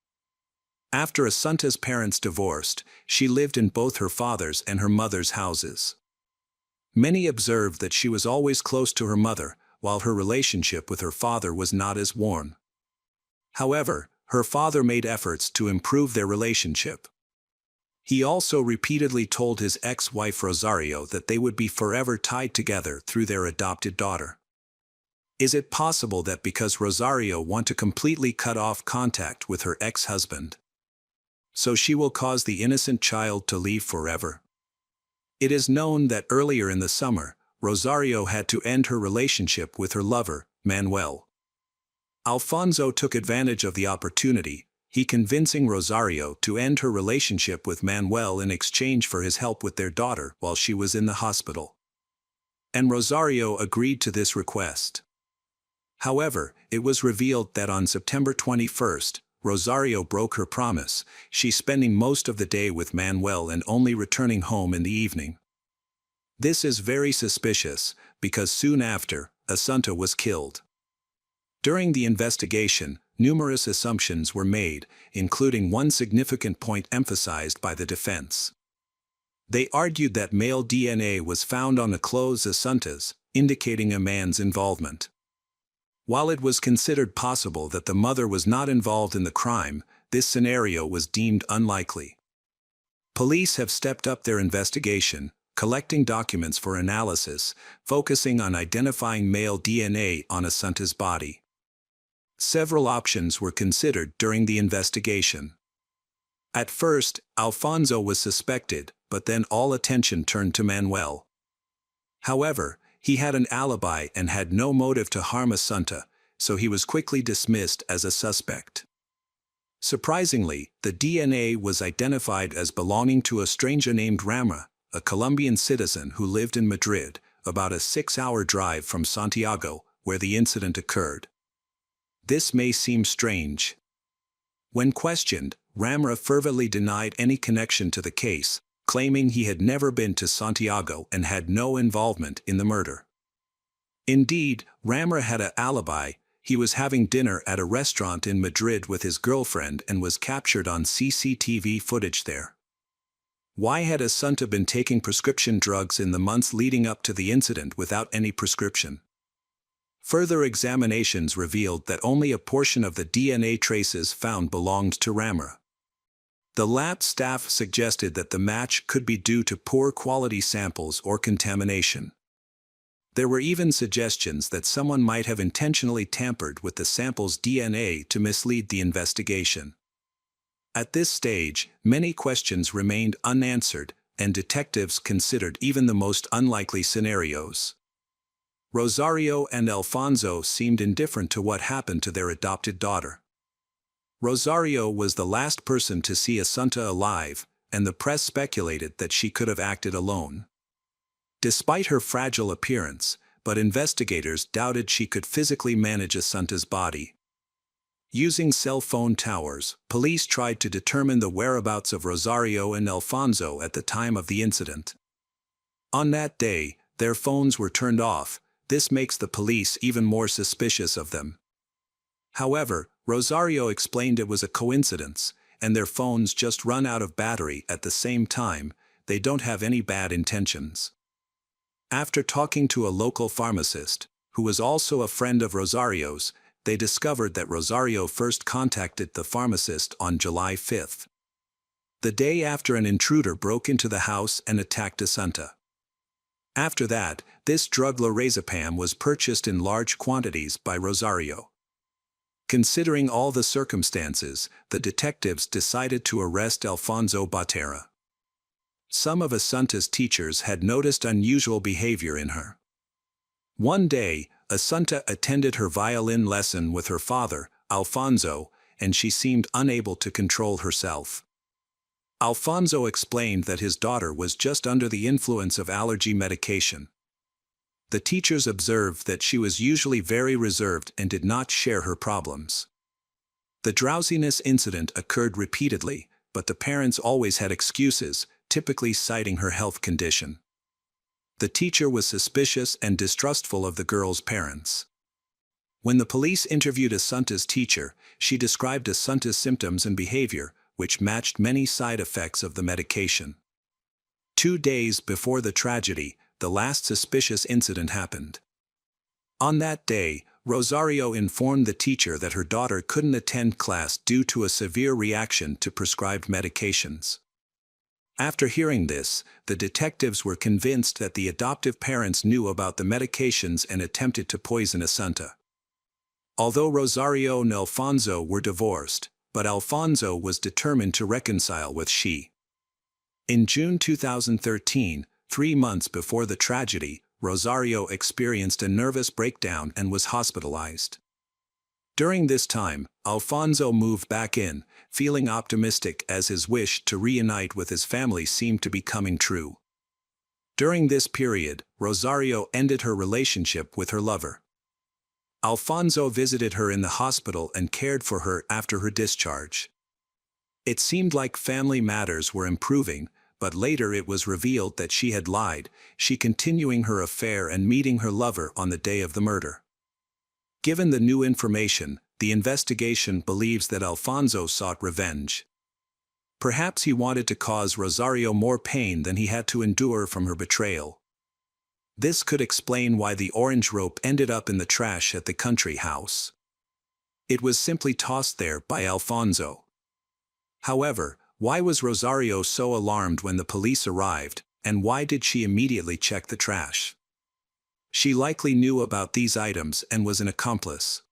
Speaker 1: After Assunta's parents divorced, she lived in both her father's and her mother's houses. Many observed that she was always close to her mother, while her relationship with her father was not as warm. However, her father made efforts to improve their relationship. He also repeatedly told his ex-wife Rosario that they would be forever tied together through their adopted daughter. Is it possible that because Rosario wants to completely cut off contact with her ex-husband, so she will cause the innocent child to leave forever? It is known that earlier in the summer, Rosario had to end her relationship with her lover, Manuel. Alfonso took advantage of the opportunity, he convincing Rosario to end her relationship with Manuel in exchange for his help with their daughter while she was in the hospital. And Rosario agreed to this request. However, it was revealed that on September 21st, Rosario broke her promise, she spending most of the day with Manuel and only returning home in the evening. This is very suspicious, because soon after, Assunta was killed. During the investigation, numerous assumptions were made, including one significant point emphasized by the defense. They argued that male DNA was found on the clothes Assunta's, indicating a man's involvement. While it was considered possible that the mother was not involved in the crime, this scenario was deemed unlikely. Police have stepped up their investigation, collecting documents for analysis, focusing on identifying male DNA on Assunta's body. Several options were considered during the investigation. At first, Alfonso was suspected, but then all attention turned to Manuel. However, he had an alibi and had no motive to harm Assunta, so he was quickly dismissed as a suspect. Surprisingly, the DNA was identified as belonging to a stranger named Ramra, a Colombian citizen who lived in Madrid, about a 6-hour drive from Santiago, where the incident occurred. This may seem strange. When questioned, Ramra fervently denied any connection to the case, claiming he had never been to Santiago and had no involvement in the murder. Indeed, Ramra had an alibi. He was having dinner at a restaurant in Madrid with his girlfriend and was captured on CCTV footage there. Why had Assunta been taking prescription drugs in the months leading up to the incident without any prescription? Further examinations revealed that only a portion of the DNA traces found belonged to Ramra. The lab staff suggested that the match could be due to poor quality samples or contamination. There were even suggestions that someone might have intentionally tampered with the sample's DNA to mislead the investigation. At this stage, many questions remained unanswered, and detectives considered even the most unlikely scenarios. Rosario and Alfonso seemed indifferent to what happened to their adopted daughter. Rosario was the last person to see Assunta alive, and the press speculated that she could have acted alone. Despite her fragile appearance, but investigators doubted she could physically manage Assunta's body. Using cell phone towers, police tried to determine the whereabouts of Rosario and Alfonso at the time of the incident. On that day, their phones were turned off. This makes the police even more suspicious of them. However, Rosario explained it was a coincidence, and their phones just run out of battery at the same time, they don't have any bad intentions. After talking to a local pharmacist, who was also a friend of Rosario's, they discovered that Rosario first contacted the pharmacist on July 5th, the day after an intruder broke into the house and attacked Assunta. After that, this drug lorazepam was purchased in large quantities by Rosario. Considering all the circumstances, the detectives decided to arrest Alfonso Botera. Some of Assunta's teachers had noticed unusual behavior in her. One day, Assunta attended her violin lesson with her father, Alfonso, and she seemed unable to control herself. Alfonso explained that his daughter was just under the influence of allergy medication. The teachers observed that she was usually very reserved and did not share her problems. The drowsiness incident occurred repeatedly, but the parents always had excuses, typically citing her health condition. The teacher was suspicious and distrustful of the girl's parents. When the police interviewed Assunta's teacher, she described Assunta's symptoms and behavior, which matched many side effects of the medication. 2 days before the tragedy, the last suspicious incident happened. On that day, Rosario informed the teacher that her daughter couldn't attend class due to a severe reaction to prescribed medications. After hearing this, the detectives were convinced that the adoptive parents knew about the medications and attempted to poison Assunta. Although Rosario and Alfonso were divorced, but Alfonso was determined to reconcile with she. In June 2013, 3 months before the tragedy, Rosario experienced a nervous breakdown and was hospitalized. During this time, Alfonso moved back in, feeling optimistic as his wish to reunite with his family seemed to be coming true. During this period, Rosario ended her relationship with her lover. Alfonso visited her in the hospital and cared for her after her discharge. It seemed like family matters were improving, but later it was revealed that she had lied, she continuing her affair and meeting her lover on the day of the murder. Given the new information, the investigation believes that Alfonso sought revenge. Perhaps he wanted to cause Rosario more pain than he had to endure from her betrayal. This could explain why the orange rope ended up in the trash at the country house. It was simply tossed there by Alfonso. However, why was Rosario so alarmed when the police arrived, and why did she immediately check the trash? She likely knew about these items and was an accomplice.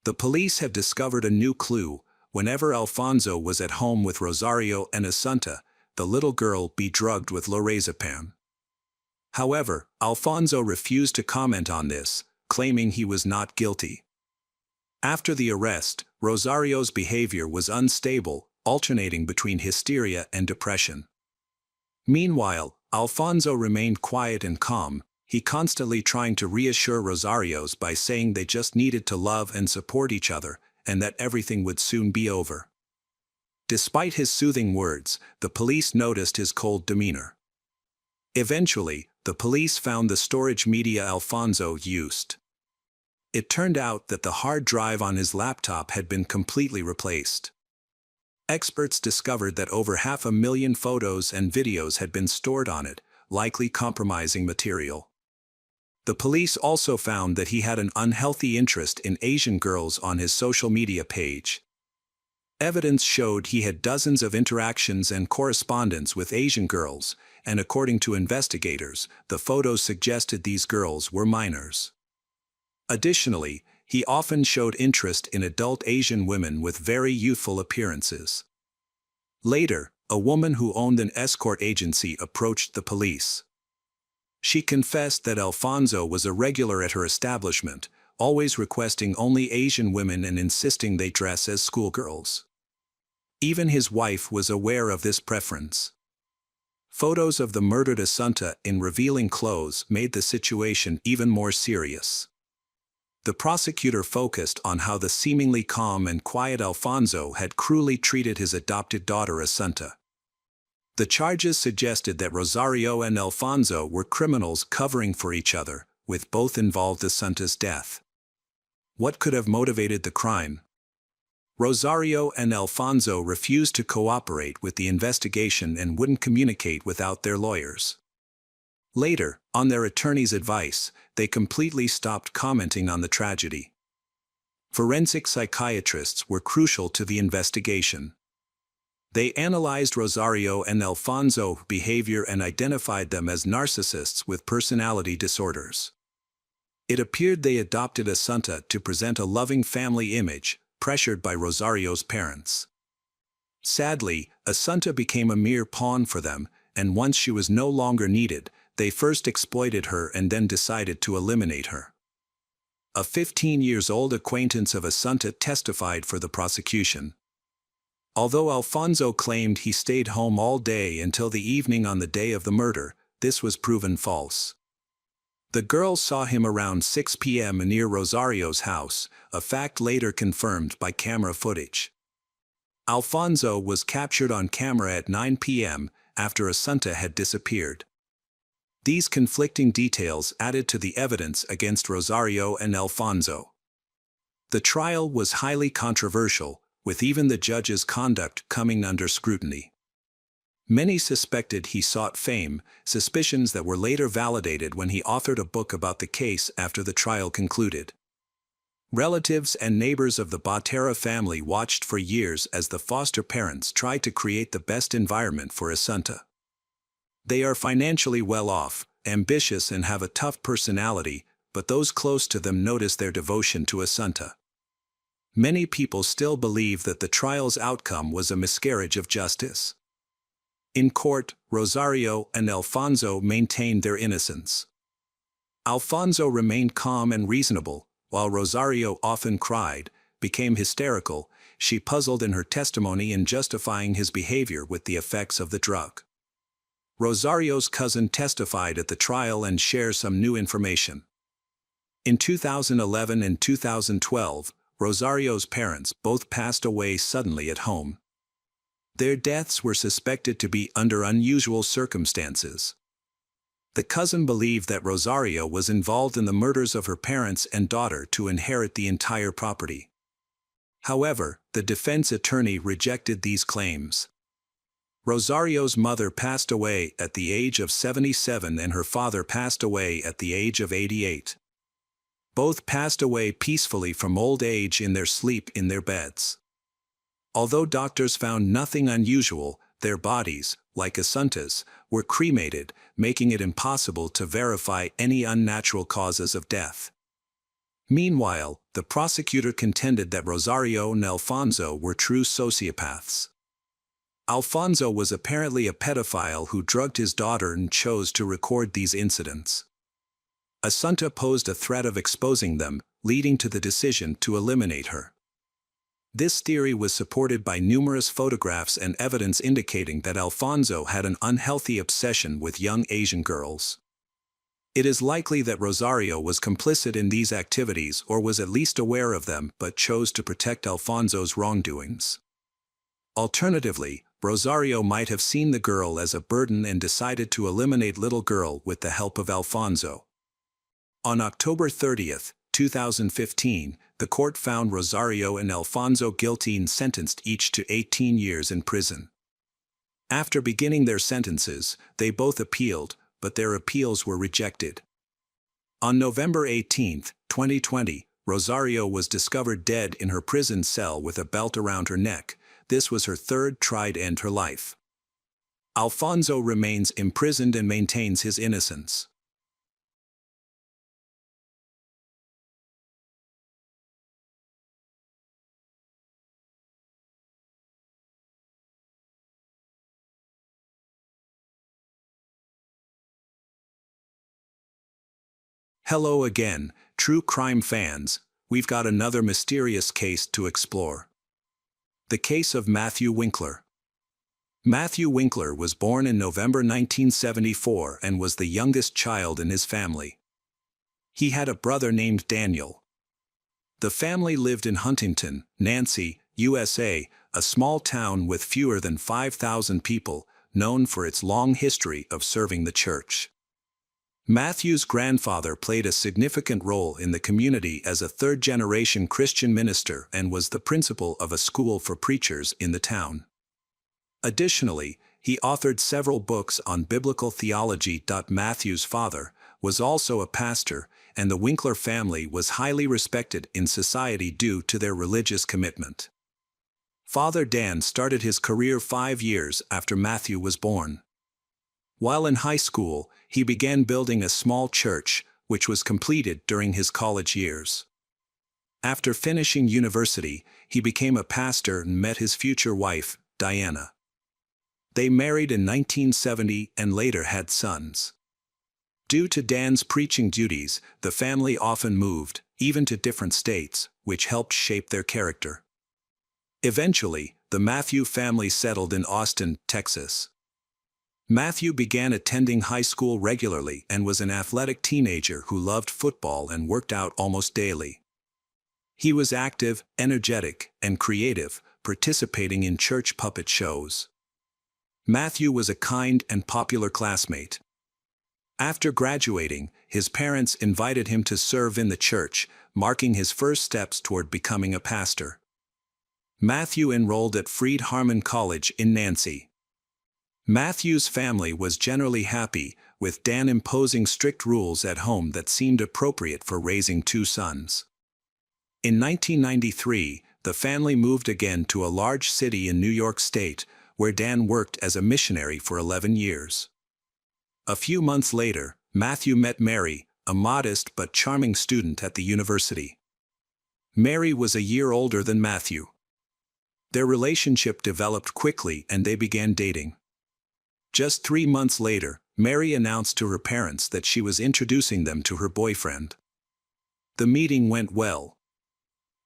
Speaker 1: The police have discovered a new clue. Whenever Alfonso was at home with Rosario and Assunta, the little girl be drugged with lorazepam. However, Alfonso refused to comment on this, claiming he was not guilty. After the arrest, Rosario's behavior was unstable, alternating between hysteria and depression. Meanwhile, Alfonso remained quiet and calm, he constantly trying to reassure Rosario's by saying they just needed to love and support each other, and that everything would soon be over. Despite his soothing words, the police noticed his cold demeanor. Eventually, the police found the storage media Alfonso used. It turned out that the hard drive on his laptop had been completely replaced. Experts discovered that over 500,000 photos and videos had been stored on it, likely compromising material. The police also found that he had an unhealthy interest in Asian girls on his social media page. Evidence showed he had dozens of interactions and correspondence with Asian girls, and according to investigators, the photos suggested these girls were minors. Additionally, he often showed interest in adult Asian women with very youthful appearances. Later, a woman who owned an escort agency approached the police. She confessed that Alfonso was a regular at her establishment, always requesting only Asian women and insisting they dress as schoolgirls. Even his wife was aware of this preference. Photos of the murdered Assunta in revealing clothes made the situation even more serious. The prosecutor focused on how the seemingly calm and quiet Alfonso had cruelly treated his adopted daughter Assunta. The charges suggested that Rosario and Alfonso were criminals covering for each other, with both involved in Assunta's death. What could have motivated the crime? Rosario and Alfonso refused to cooperate with the investigation and wouldn't communicate without their lawyers. Later, on their attorney's advice, they completely stopped commenting on the tragedy. Forensic psychiatrists were crucial to the investigation. They analyzed Rosario and Alfonso's behavior and identified them as narcissists with personality disorders. It appeared they adopted Assunta to present a loving family image, pressured by Rosario's parents. Sadly, Assunta became a mere pawn for them, and once she was no longer needed, they first exploited her and then decided to eliminate her. A 15-year-old acquaintance of Assunta testified for the prosecution. Although Alfonso claimed he stayed home all day until the evening on the day of the murder, this was proven false. The girl saw him around 6 p.m. near Rosario's house, a fact later confirmed by camera footage. Alfonso was captured on camera at 9 p.m. after Assunta had disappeared. These conflicting details added to the evidence against Rosario and Alfonso. The trial was highly controversial, with even the judge's conduct coming under scrutiny. Many suspected he sought fame, suspicions that were later validated when he authored a book about the case after the trial concluded. Relatives and neighbors of the Botera family watched for years as the foster parents tried to create the best environment for Assunta. They are financially well off, ambitious and have a tough personality, but those close to them notice their devotion to Assunta. Many people still believe that the trial's outcome was a miscarriage of justice. In court, Rosario and Alfonso maintained their innocence. Alfonso remained calm and reasonable, while Rosario often cried, became hysterical. She puzzled in her testimony in justifying his behavior with the effects of the drug. Rosario's cousin testified at the trial and shared some new information. In 2011 and 2012, Rosario's parents both passed away suddenly at home. Their deaths were suspected to be under unusual circumstances. The cousin believed that Rosario was involved in the murders of her parents and daughter to inherit the entire property. However, the defense attorney rejected these claims. Rosario's mother passed away at the age of 77 and her father passed away at the age of 88. Both passed away peacefully from old age in their sleep in their beds. Although doctors found nothing unusual, their bodies, like Assunta's, were cremated, making it impossible to verify any unnatural causes of death. Meanwhile, the prosecutor contended that Rosario and Alfonso were true sociopaths. Alfonso was apparently a pedophile who drugged his daughter and chose to record these incidents. Assunta posed a threat of exposing them, leading to the decision to eliminate her. This theory was supported by numerous photographs and evidence indicating that Alfonso had an unhealthy obsession with young Asian girls. It is likely that Rosario was complicit in these activities or was at least aware of them but chose to protect Alfonso's wrongdoings. Alternatively, Rosario might have seen the girl as a burden and decided to eliminate little girl with the help of Alfonso. On October 30, 2015, the court found Rosario and Alfonso guilty and sentenced each to 18 years in prison. After beginning their sentences, they both appealed, but their appeals were rejected. On November 18, 2020, Rosario was discovered dead in her prison cell with a belt around her neck. This was her third try to end her life. Alfonso remains imprisoned and maintains his innocence. Hello again, true crime fans. We've got another mysterious case to explore. The case of Matthew Winkler. Matthew Winkler was born in November 1974 and was the youngest child in his family. He had a brother named Daniel. The family lived in Huntington, Nancy, USA, a small town with fewer than 5,000 people, known for its long history of serving the church. Matthew's grandfather played a significant role in the community as a third-generation Christian minister and was the principal of a school for preachers in the town. Additionally, he authored several books on biblical theology. Matthew's father was also a pastor, and the Winkler family was highly respected in society due to their religious commitment. Father Dan started his career 5 years after Matthew was born. While in high school, he began building a small church, which was completed during his college years. After finishing university, he became a pastor and met his future wife, Diana. They married in 1970 and later had sons. Due to Dan's preaching duties, the family often moved, even to different states, which helped shape their character. Eventually, the Matthew family settled in Austin, Texas. Matthew began attending high school regularly and was an athletic teenager who loved football and worked out almost daily. He was active, energetic, and creative, participating in church puppet shows. Matthew was a kind and popular classmate. After graduating, his parents invited him to serve in the church, marking his first steps toward becoming a pastor. Matthew enrolled at Freed Harmon College in Nancy. Matthew's family was generally happy, with Dan imposing strict rules at home that seemed appropriate for raising 2 sons. In 1993, the family moved again to a large city in New York State, where Dan worked as a missionary for 11 years. A few months later, Matthew met Mary, a modest but charming student at the university. Mary was a year older than Matthew. Their relationship developed quickly and they began dating. Just 3 months later, Mary announced to her parents that she was introducing them to her boyfriend. The meeting went well.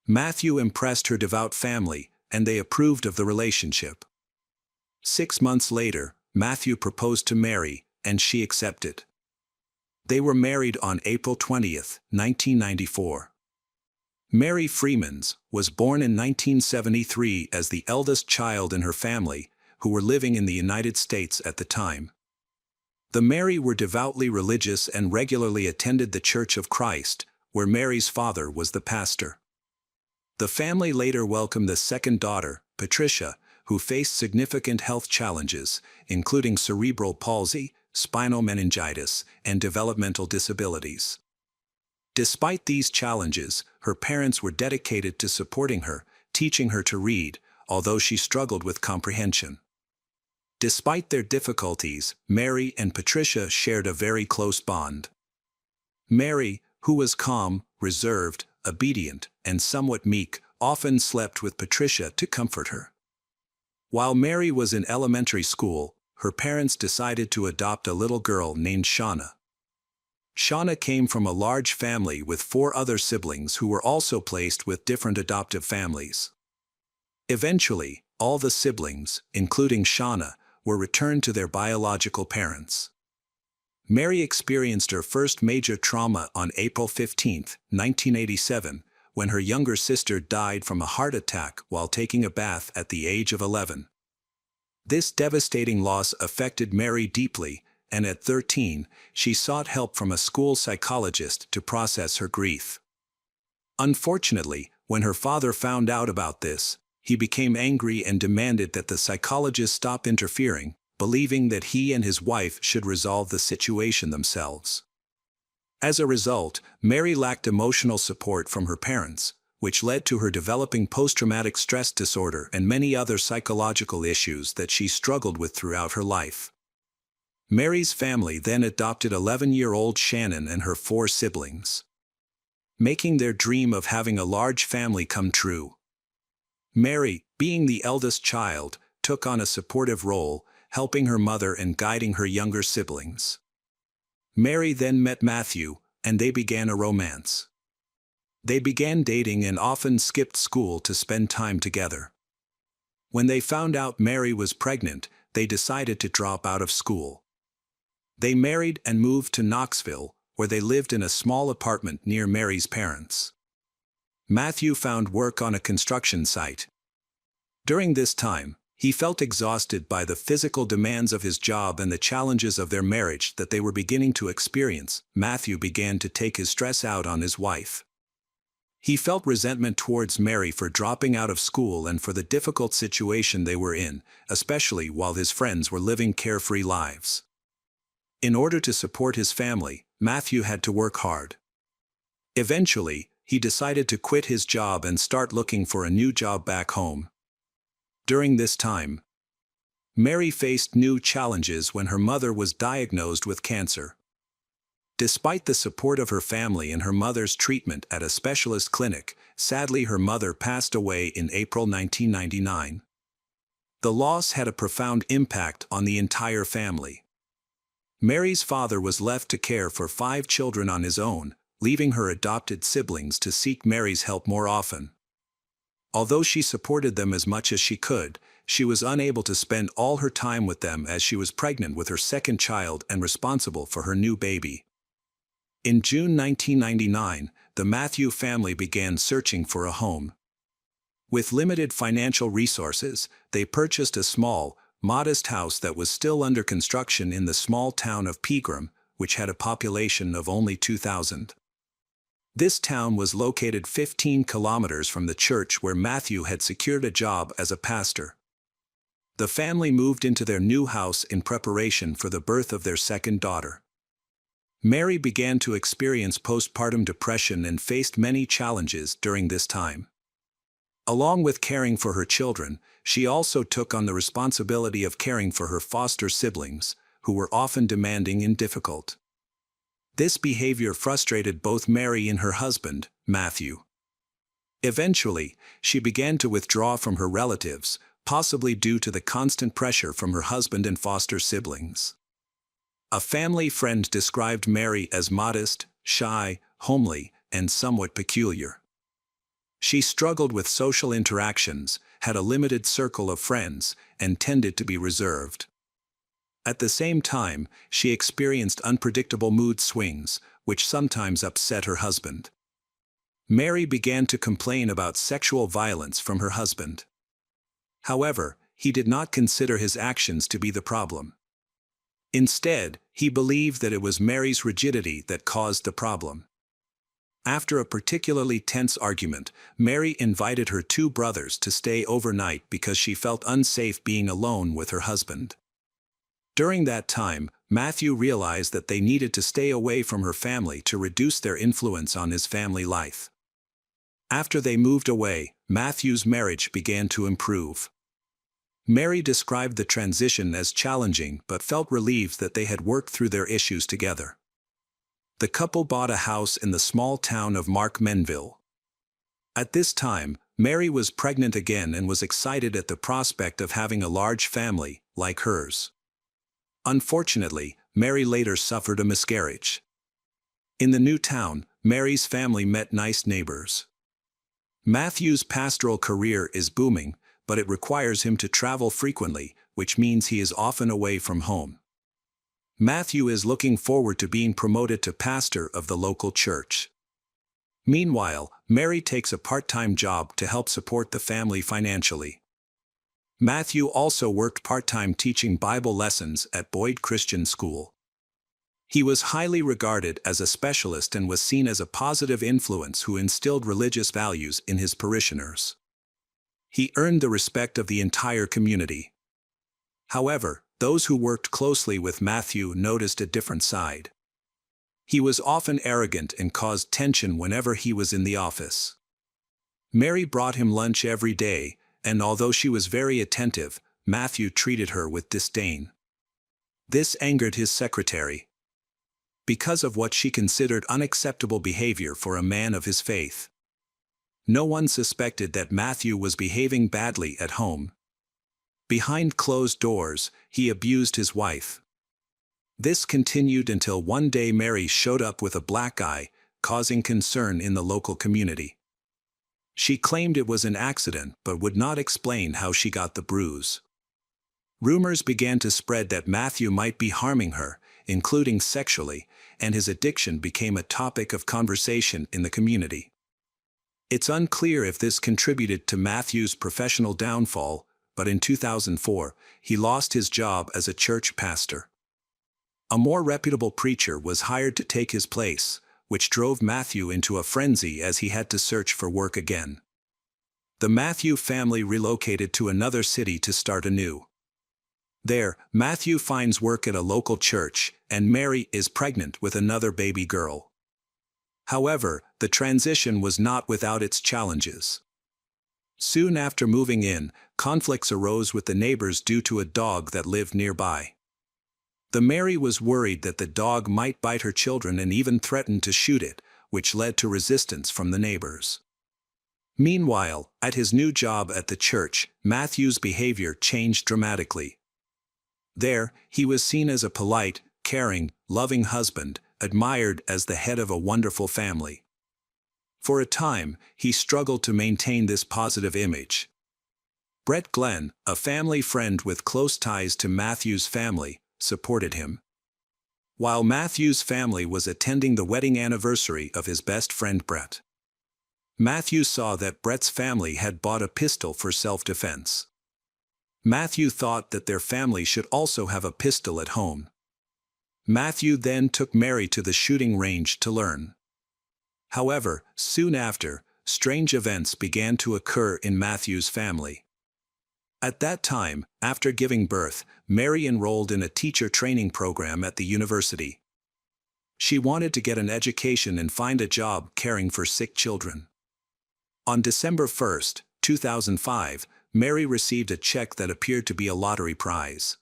Speaker 1: Matthew impressed her devout family, and they approved of the relationship. 6 months later, Matthew proposed to Mary, and she accepted. They were married on April 20, 1994. Mary Freemans was born in 1973 as the eldest child in her family, who were living in the United States at the time. The Mary were devoutly religious and regularly attended the Church of Christ, where Mary's father was the pastor. The family later welcomed the second daughter, Patricia, who faced significant health challenges, including cerebral palsy, spinal meningitis, and developmental disabilities. Despite these challenges, her parents were dedicated to supporting her, teaching her to read, although she struggled with comprehension. Despite their difficulties, Mary and Patricia shared a very close bond. Mary, who was calm, reserved, obedient, and somewhat meek, often slept with Patricia to comfort her. While Mary was in elementary school, her parents decided to adopt a little girl named Shauna. Shauna came from a large family with 4 other siblings who were also placed with different adoptive families. Eventually, all the siblings, including Shauna, were returned to their biological parents. Mary experienced her first major trauma on April 15, 1987, when her younger sister died from a heart attack while taking a bath at the age of 11. This devastating loss affected Mary deeply, and at 13, she sought help from a school psychologist to process her grief. Unfortunately, when her father found out about this, he became angry and demanded that the psychologist stop interfering, believing that he and his wife should resolve the situation themselves. As a result, Mary lacked emotional support from her parents, which led to her developing post-traumatic stress disorder and many other psychological issues that she struggled with throughout her life. Mary's family then adopted 11-year-old Shannon and her 4 siblings, making their dream of having a large family come true. Mary, being the eldest child, took on a supportive role, helping her mother and guiding her younger siblings. Mary then met Matthew, and they began a romance. They began dating and often skipped school to spend time together. When they found out Mary was pregnant, they decided to drop out of school. They married and moved to Knoxville, where they lived in a small apartment near Mary's parents. Matthew found work on a construction site. During this time, He felt exhausted by the physical demands of his job and the challenges of their marriage that they were beginning to experience. Matthew began to take his stress out on his wife. He felt resentment towards Mary for dropping out of school and for the difficult situation they were in, especially while his friends were living carefree lives. In order to support his family, Matthew had to work hard. Eventually, he decided to quit his job and start looking for a new job back home. During this time, Mary faced new challenges when her mother was diagnosed with cancer. Despite the support of her family and her mother's treatment at a specialist clinic, sadly her mother passed away in April 1999. The loss had a profound impact on the entire family. Mary's father was left to care for 5 children on his own, leaving her adopted siblings to seek Mary's help more often. Although she supported them as much as she could, she was unable to spend all her time with them as she was pregnant with her second child and responsible for her new baby. In June 1999, the Matthew family began searching for a home. With limited financial resources, they purchased a small, modest house that was still under construction in the small town of Pegram, which had a population of only 2,000. This town was located 15 kilometers from the church where Matthew had secured a job as a pastor. The family moved into their new house in preparation for the birth of their second daughter. Mary began to experience postpartum depression and faced many challenges during this time. Along with caring for her children, she also took on the responsibility of caring for her foster siblings, who were often demanding and difficult. This behavior frustrated both Mary and her husband, Matthew. Eventually, she began to withdraw from her relatives, possibly due to the constant pressure from her husband and foster siblings. A family friend described Mary as modest, shy, homely, and somewhat peculiar. She struggled with social interactions, had a limited circle of friends, and tended to be reserved. At the same time, she experienced unpredictable mood swings, which sometimes upset her husband. Mary began to complain about sexual violence from her husband. However, he did not consider his actions to be the problem. Instead, he believed that it was Mary's rigidity that caused the problem. After a particularly tense argument, Mary invited her 2 brothers to stay overnight because she felt unsafe being alone with her husband. During that time, Matthew realized that they needed to stay away from her family to reduce their influence on his family life. After they moved away, Matthew's marriage began to improve. Mary described the transition as challenging but felt relieved that they had worked through their issues together. The couple bought a house in the small town of Markmenville. At this time, Mary was pregnant again and was excited at the prospect of having a large family, like hers. Unfortunately, Mary later suffered a miscarriage. In the new town, Mary's family met nice neighbors. Matthew's pastoral career is booming, but it requires him to travel frequently, which means he is often away from home. Matthew is looking forward to being promoted to pastor of the local church. Meanwhile, Mary takes a part-time job to help support the family financially. Matthew also worked part-time teaching Bible lessons at Boyd Christian School. He was highly regarded as a specialist and was seen as a positive influence who instilled religious values in his parishioners. He earned the respect of the entire community. However, those who worked closely with Matthew noticed a different side. He was often arrogant and caused tension whenever he was in the office. Mary brought him lunch every day, and although she was very attentive, Matthew treated her with disdain. This angered his secretary. Because of what she considered unacceptable behavior for a man of his faith. No one suspected that Matthew was behaving badly at home. Behind closed doors, he abused his wife. This continued until one day Mary showed up with a black eye, causing concern in the local community. She claimed it was an accident but would not explain how she got the bruise. Rumors began to spread that Matthew might be harming her, including sexually, and his addiction became a topic of conversation in the community. It's unclear if this contributed to Matthew's professional downfall, but in 2004, he lost his job as a church pastor. A more reputable preacher was hired to take his place, which drove Matthew into a frenzy as he had to search for work again. The Matthew family relocated to another city to start anew. There, Matthew finds work at a local church, and Mary is pregnant with another baby girl. However, the transition was not without its challenges. Soon after moving in, conflicts arose with the neighbors due to a dog that lived nearby. The Mary was worried that the dog might bite her children and even threatened to shoot it, which led to resistance from the neighbors. Meanwhile, at his new job at the church, Matthew's behavior changed dramatically. There, he was seen as a polite, caring, loving husband, admired as the head of a wonderful family. For a time, he struggled to maintain this positive image. Brett Glenn, a family friend with close ties to Matthew's family, supported him. While Matthew's family was attending the wedding anniversary of his best friend Brett, Matthew saw that Brett's family had bought a pistol for self-defense. Matthew thought that their family should also have a pistol at home. Matthew then took Mary to the shooting range to learn. However, soon after, strange events began to occur in Matthew's family. At that time, after giving birth, Mary enrolled in a teacher training program at the university. She wanted to get an education and find a job caring for sick children. On December 1, 2005, Mary received a check that appeared to be a lottery prize.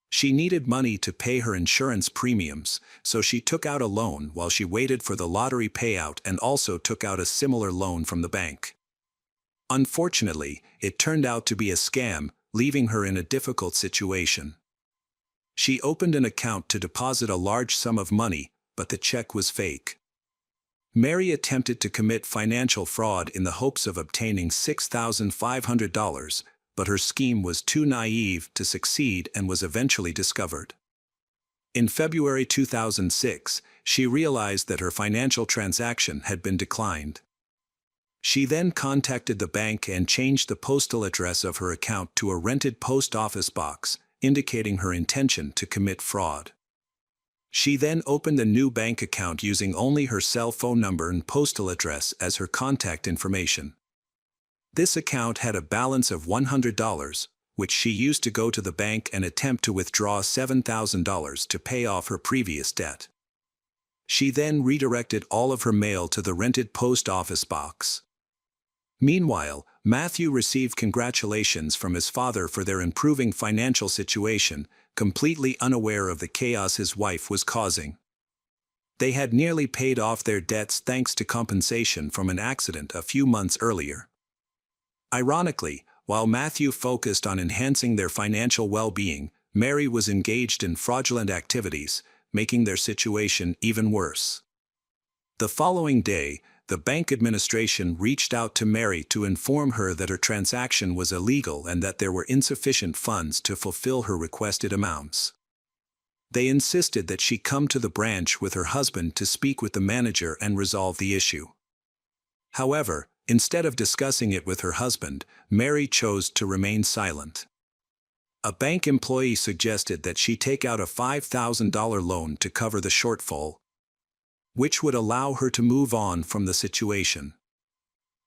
Speaker 1: She needed money to pay her insurance premiums, so she took out a loan while she waited for the lottery payout and also took out a similar loan from the bank. Unfortunately, it turned out to be a scam, leaving her in a difficult situation. She opened an account to deposit a large sum of money, but the check was fake. Mary attempted to commit financial fraud in the hopes of obtaining $6,500, but her scheme was too naive to succeed and was eventually discovered. In February 2006, she realized that her financial transaction had been declined. She then contacted the bank and changed the postal address of her account to a rented post office box, indicating her intention to commit fraud. She then opened a new bank account using only her cell phone number and postal address as her contact information. This account had a balance of $100, which she used to go to the bank and attempt to withdraw $7,000 to pay off her previous debt. She then redirected all of her mail to the rented post office box. Meanwhile, Matthew received congratulations from his father for their improving financial situation, completely unaware of the chaos his wife was causing. They had nearly paid off their debts thanks to compensation from an accident a few months earlier. Ironically, while Matthew focused on enhancing their financial well-being, Mary was engaged in fraudulent activities, making their situation even worse. The following day, the bank administration reached out to Mary to inform her that her transaction was illegal and that there were insufficient funds to fulfill her requested amounts. They insisted that she come to the branch with her husband to speak with the manager and resolve the issue. However, instead of discussing it with her husband, Mary chose to remain silent. A bank employee suggested that she take out a $5,000 loan to cover the shortfall, which would allow her to move on from the situation.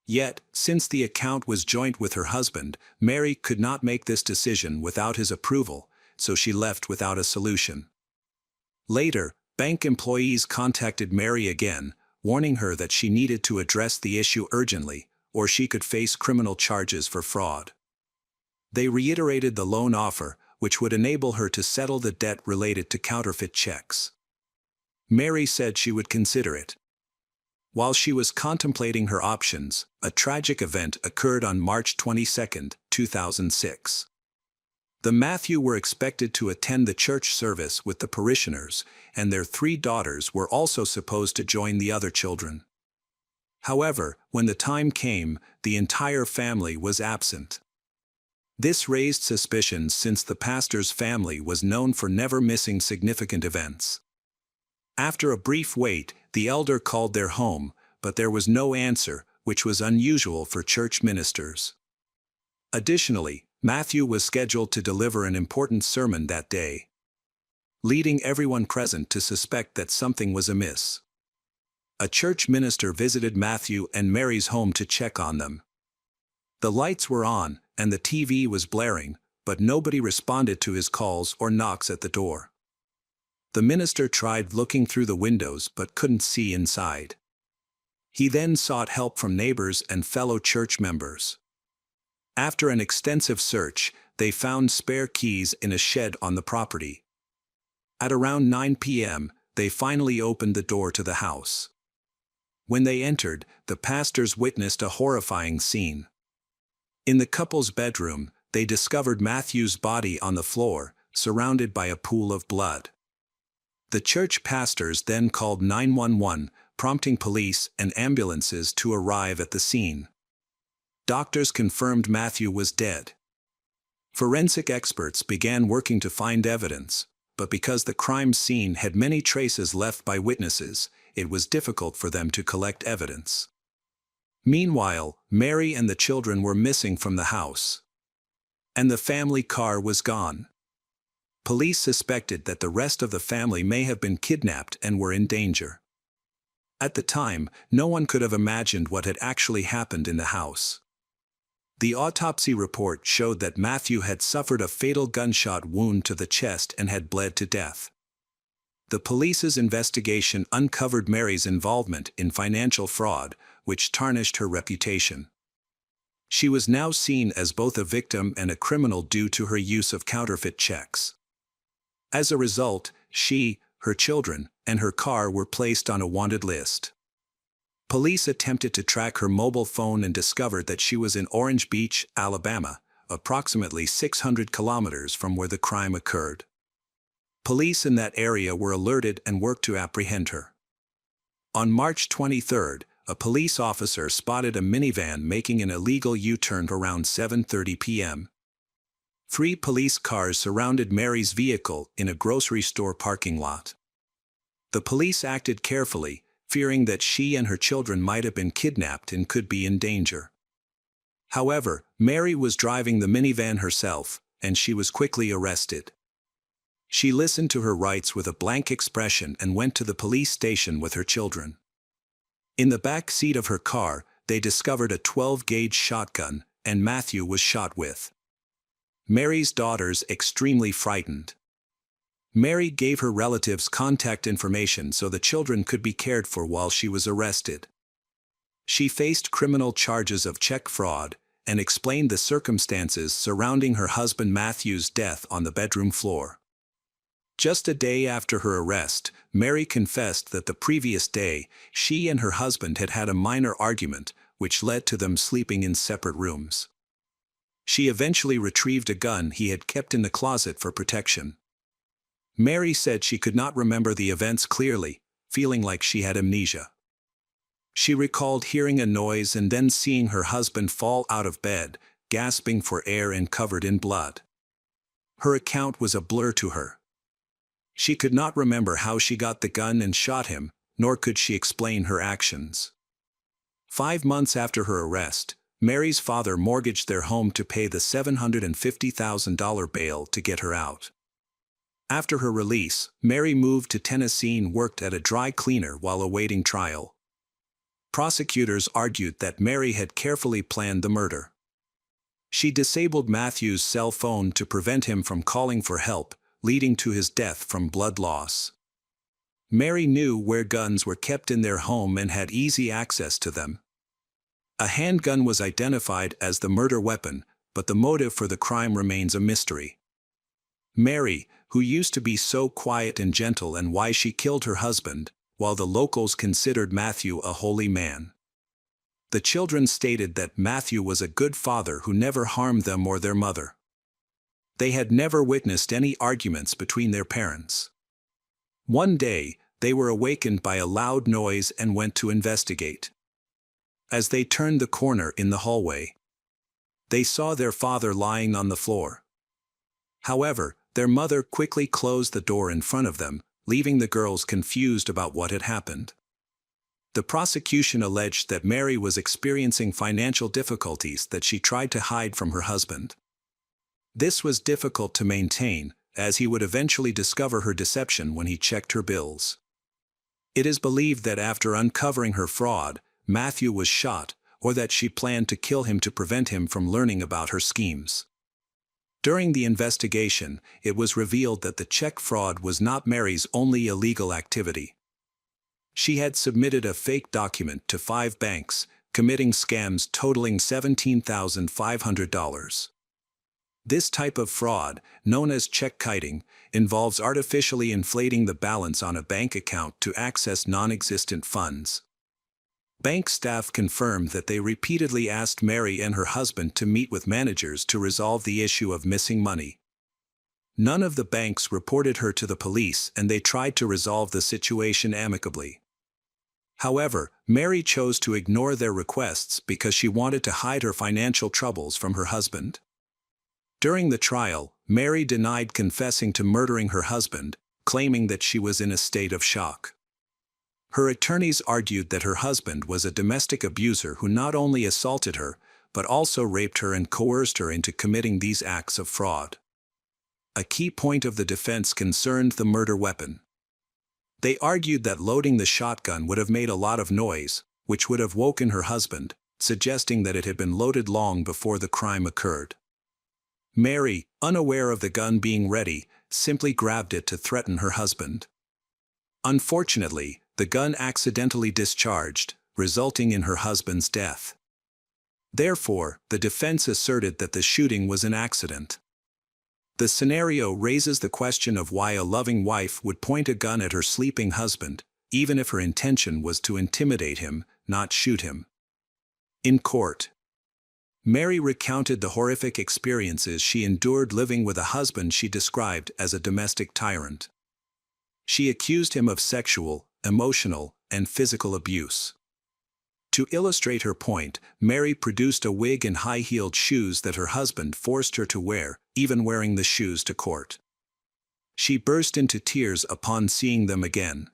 Speaker 1: Yet, since the account was joint with her husband, Mary could not make this decision without his approval, so she left without a solution. Later, bank employees contacted Mary again, warning her that she needed to address the issue urgently, or she could face criminal charges for fraud. They reiterated the loan offer, which would enable her to settle the debt related to counterfeit checks. Mary said she would consider it. While she was contemplating her options, a tragic event occurred on March 22, 2006. The Matthew were expected to attend the church service with the parishioners, and their 3 daughters were also supposed to join the other children. However, when the time came, the entire family was absent. This raised suspicions since the pastor's family was known for never missing significant events. After a brief wait, the elder called their home, but there was no answer, which was unusual for church ministers. Additionally, Matthew was scheduled to deliver an important sermon that day, leading everyone present to suspect that something was amiss. A church minister visited Matthew and Mary's home to check on them. The lights were on, and the TV was blaring, but nobody responded to his calls or knocks at the door. The minister tried looking through the windows but couldn't see inside. He then sought help from neighbors and fellow church members. After an extensive search, they found spare keys in a shed on the property. At around 9 p.m., they finally opened the door to the house. When they entered, the pastors witnessed a horrifying scene. In the couple's bedroom, they discovered Matthew's body on the floor, surrounded by a pool of blood. The church pastors then called 911, prompting police and ambulances to arrive at the scene. Doctors confirmed Matthew was dead. Forensic experts began working to find evidence, but because the crime scene had many traces left by witnesses, it was difficult for them to collect evidence. Meanwhile, Mary and the children were missing from the house, and the family car was gone. Police suspected that the rest of the family may have been kidnapped and were in danger. At the time, no one could have imagined what had actually happened in the house. The autopsy report showed that Matthew had suffered a fatal gunshot wound to the chest and had bled to death. The police's investigation uncovered Mary's involvement in financial fraud, which tarnished her reputation. She was now seen as both a victim and a criminal due to her use of counterfeit checks. As a result, she, her children, and her car were placed on a wanted list. Police attempted to track her mobile phone and discovered that she was in Orange Beach, Alabama, approximately 600 kilometers from where the crime occurred. Police in that area were alerted and worked to apprehend her. On March 23, a police officer spotted a minivan making an illegal U-turn around 7:30 p.m. 3 police cars surrounded Mary's vehicle in a grocery store parking lot. The police acted carefully, fearing that she and her children might have been kidnapped and could be in danger. However, Mary was driving the minivan herself, and she was quickly arrested. She listened to her rights with a blank expression and went to the police station with her children. In the back seat of her car, they discovered a 12-gauge shotgun, and Matthew was shot with. Mary's daughters extremely frightened. Mary gave her relatives contact information so the children could be cared for while she was arrested. She faced criminal charges of check fraud and explained the circumstances surrounding her husband Matthew's death on the bedroom floor. Just a day after her arrest, Mary confessed that the previous day, she and her husband had had a minor argument, which led to them sleeping in separate rooms. She eventually retrieved a gun he had kept in the closet for protection. Mary said she could not remember the events clearly, feeling like she had amnesia. She recalled hearing a noise and then seeing her husband fall out of bed, gasping for air and covered in blood. Her account was a blur to her. She could not remember how she got the gun and shot him, nor could she explain her actions. 5 months after her arrest, Mary's father mortgaged their home to pay the $750,000 bail to get her out. After her release, Mary moved to Tennessee and worked at a dry cleaner while awaiting trial. Prosecutors argued that Mary had carefully planned the murder. She disabled Matthew's cell phone to prevent him from calling for help, leading to his death from blood loss. Mary knew where guns were kept in their home and had easy access to them. A handgun was identified as the murder weapon, but the motive for the crime remains a mystery. Mary, who used to be so quiet and gentle, and why she killed her husband, while the locals considered Matthew a holy man. The children stated that Matthew was a good father who never harmed them or their mother. They had never witnessed any arguments between their parents. One day, they were awakened by a loud noise and went to investigate. As they turned the corner in the hallway, they saw their father lying on the floor. However, their mother quickly closed the door in front of them, leaving the girls confused about what had happened. The prosecution alleged that Mary was experiencing financial difficulties that she tried to hide from her husband. This was difficult to maintain, as he would eventually discover her deception when he checked her bills. It is believed that after uncovering her fraud, Matthew was shot, or that she planned to kill him to prevent him from learning about her schemes. During the investigation, it was revealed that the check fraud was not Mary's only illegal activity. She had submitted a fake document to 5 banks, committing scams totaling $17,500. This type of fraud, known as check kiting, involves artificially inflating the balance on a bank account to access non-existent funds. Bank staff confirmed that they repeatedly asked Mary and her husband to meet with managers to resolve the issue of missing money. None of the banks reported her to the police, and they tried to resolve the situation amicably. However, Mary chose to ignore their requests because she wanted to hide her financial troubles from her husband. During the trial, Mary denied confessing to murdering her husband, claiming that she was in a state of shock. Her attorneys argued that her husband was a domestic abuser who not only assaulted her, but also raped her and coerced her into committing these acts of fraud. A key point of the defense concerned the murder weapon. They argued that loading the shotgun would have made a lot of noise, which would have woken her husband, suggesting that it had been loaded long before the crime occurred. Mary, unaware of the gun being ready, simply grabbed it to threaten her husband. Unfortunately, the gun accidentally discharged, resulting in her husband's death. Therefore, the defense asserted that the shooting was an accident. The scenario raises the question of why a loving wife would point a gun at her sleeping husband, even if her intention was to intimidate him, not shoot him. In court, Mary recounted the horrific experiences she endured living with a husband she described as a domestic tyrant. She accused him of sexual, emotional, and physical abuse. To illustrate her point, Mary produced a wig and high-heeled shoes that her husband forced her to wear, even wearing the shoes to court. She burst into tears upon seeing them again.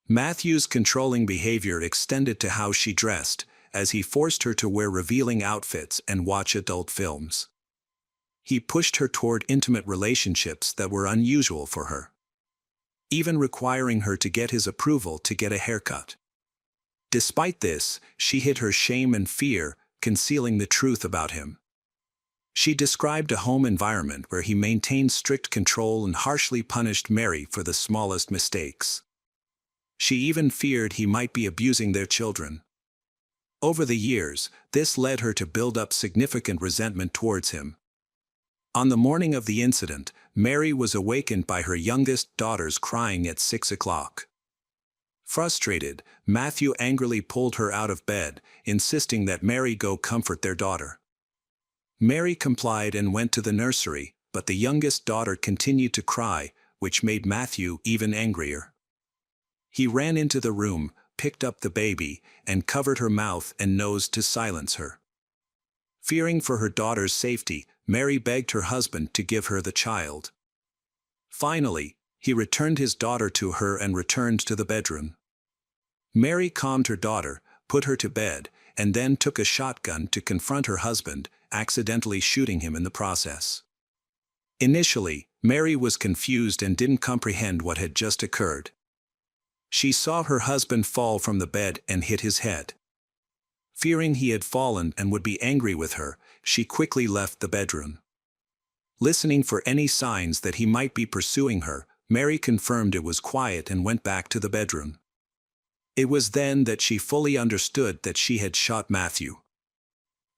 Speaker 1: Matthew's controlling behavior extended to how she dressed, as he forced her to wear revealing outfits and watch adult films. He pushed her toward intimate relationships that were unusual for her, even requiring her to get his approval to get a haircut. Despite this, she hid her shame and fear, concealing the truth about him. She described a home environment where he maintained strict control and harshly punished Mary for the smallest mistakes. She even feared he might be abusing their children. Over the years, this led her to build up significant resentment towards him. On the morning of the incident, Mary was awakened by her youngest daughter's crying at 6 o'clock. Frustrated, Matthew angrily pulled her out of bed, insisting that Mary go comfort their daughter. Mary complied and went to the nursery, but the youngest daughter continued to cry, which made Matthew even angrier. He ran into the room, picked up the baby, and covered her mouth and nose to silence her. Fearing for her daughter's safety, Mary begged her husband to give her the child. Finally, he returned his daughter to her and returned to the bedroom. Mary calmed her daughter, put her to bed, and then took a shotgun to confront her husband, accidentally shooting him in the process. Initially, Mary was confused and didn't comprehend what had just occurred. She saw her husband fall from the bed and hit his head. Fearing he had fallen and would be angry with her, she quickly left the bedroom. Listening for any signs that he might be pursuing her, Mary confirmed it was quiet and went back to the bedroom. It was then that she fully understood that she had shot Matthew.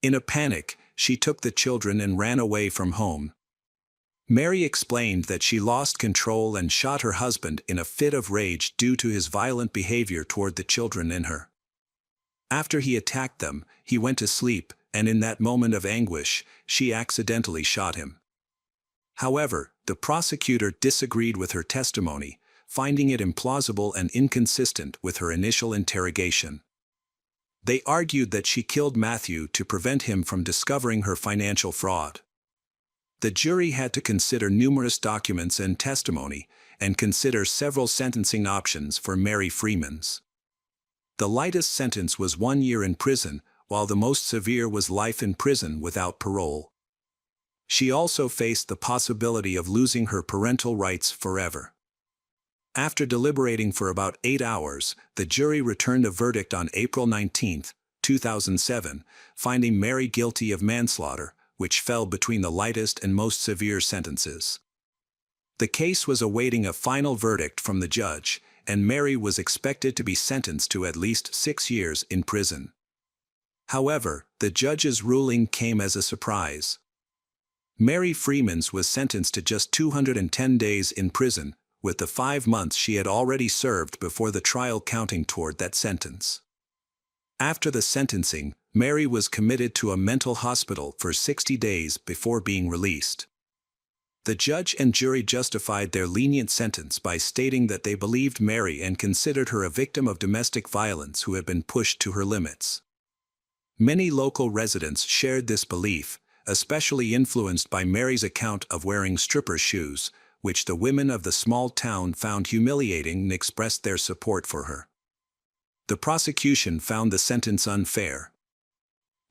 Speaker 1: In a panic, she took the children and ran away from home. Mary explained that she lost control and shot her husband in a fit of rage due to his violent behavior toward the children and her. After he attacked them, he went to sleep, and in that moment of anguish, she accidentally shot him. However, the prosecutor disagreed with her testimony, finding it implausible and inconsistent with her initial interrogation. They argued that she killed Matthew to prevent him from discovering her financial fraud. The jury had to consider numerous documents and testimony, and consider several sentencing options for Mary Freemans. The lightest sentence was 1 year in prison, while the most severe was life in prison without parole. She also faced the possibility of losing her parental rights forever. After deliberating for about 8 hours, the jury returned a verdict on April 19, 2007, finding Mary guilty of manslaughter, which fell between the lightest and most severe sentences. The case was awaiting a final verdict from the judge, and Mary was expected to be sentenced to at least 6 years in prison. However, the judge's ruling came as a surprise. Mary Freemans was sentenced to just 210 days in prison, with the 5 months she had already served before the trial counting toward that sentence. After the sentencing, Mary was committed to a mental hospital for 60 days before being released. The judge and jury justified their lenient sentence by stating that they believed Mary and considered her a victim of domestic violence who had been pushed to her limits. Many local residents shared this belief, especially influenced by Mary's account of wearing stripper shoes, which the women of the small town found humiliating and expressed their support for her. The prosecution found the sentence unfair.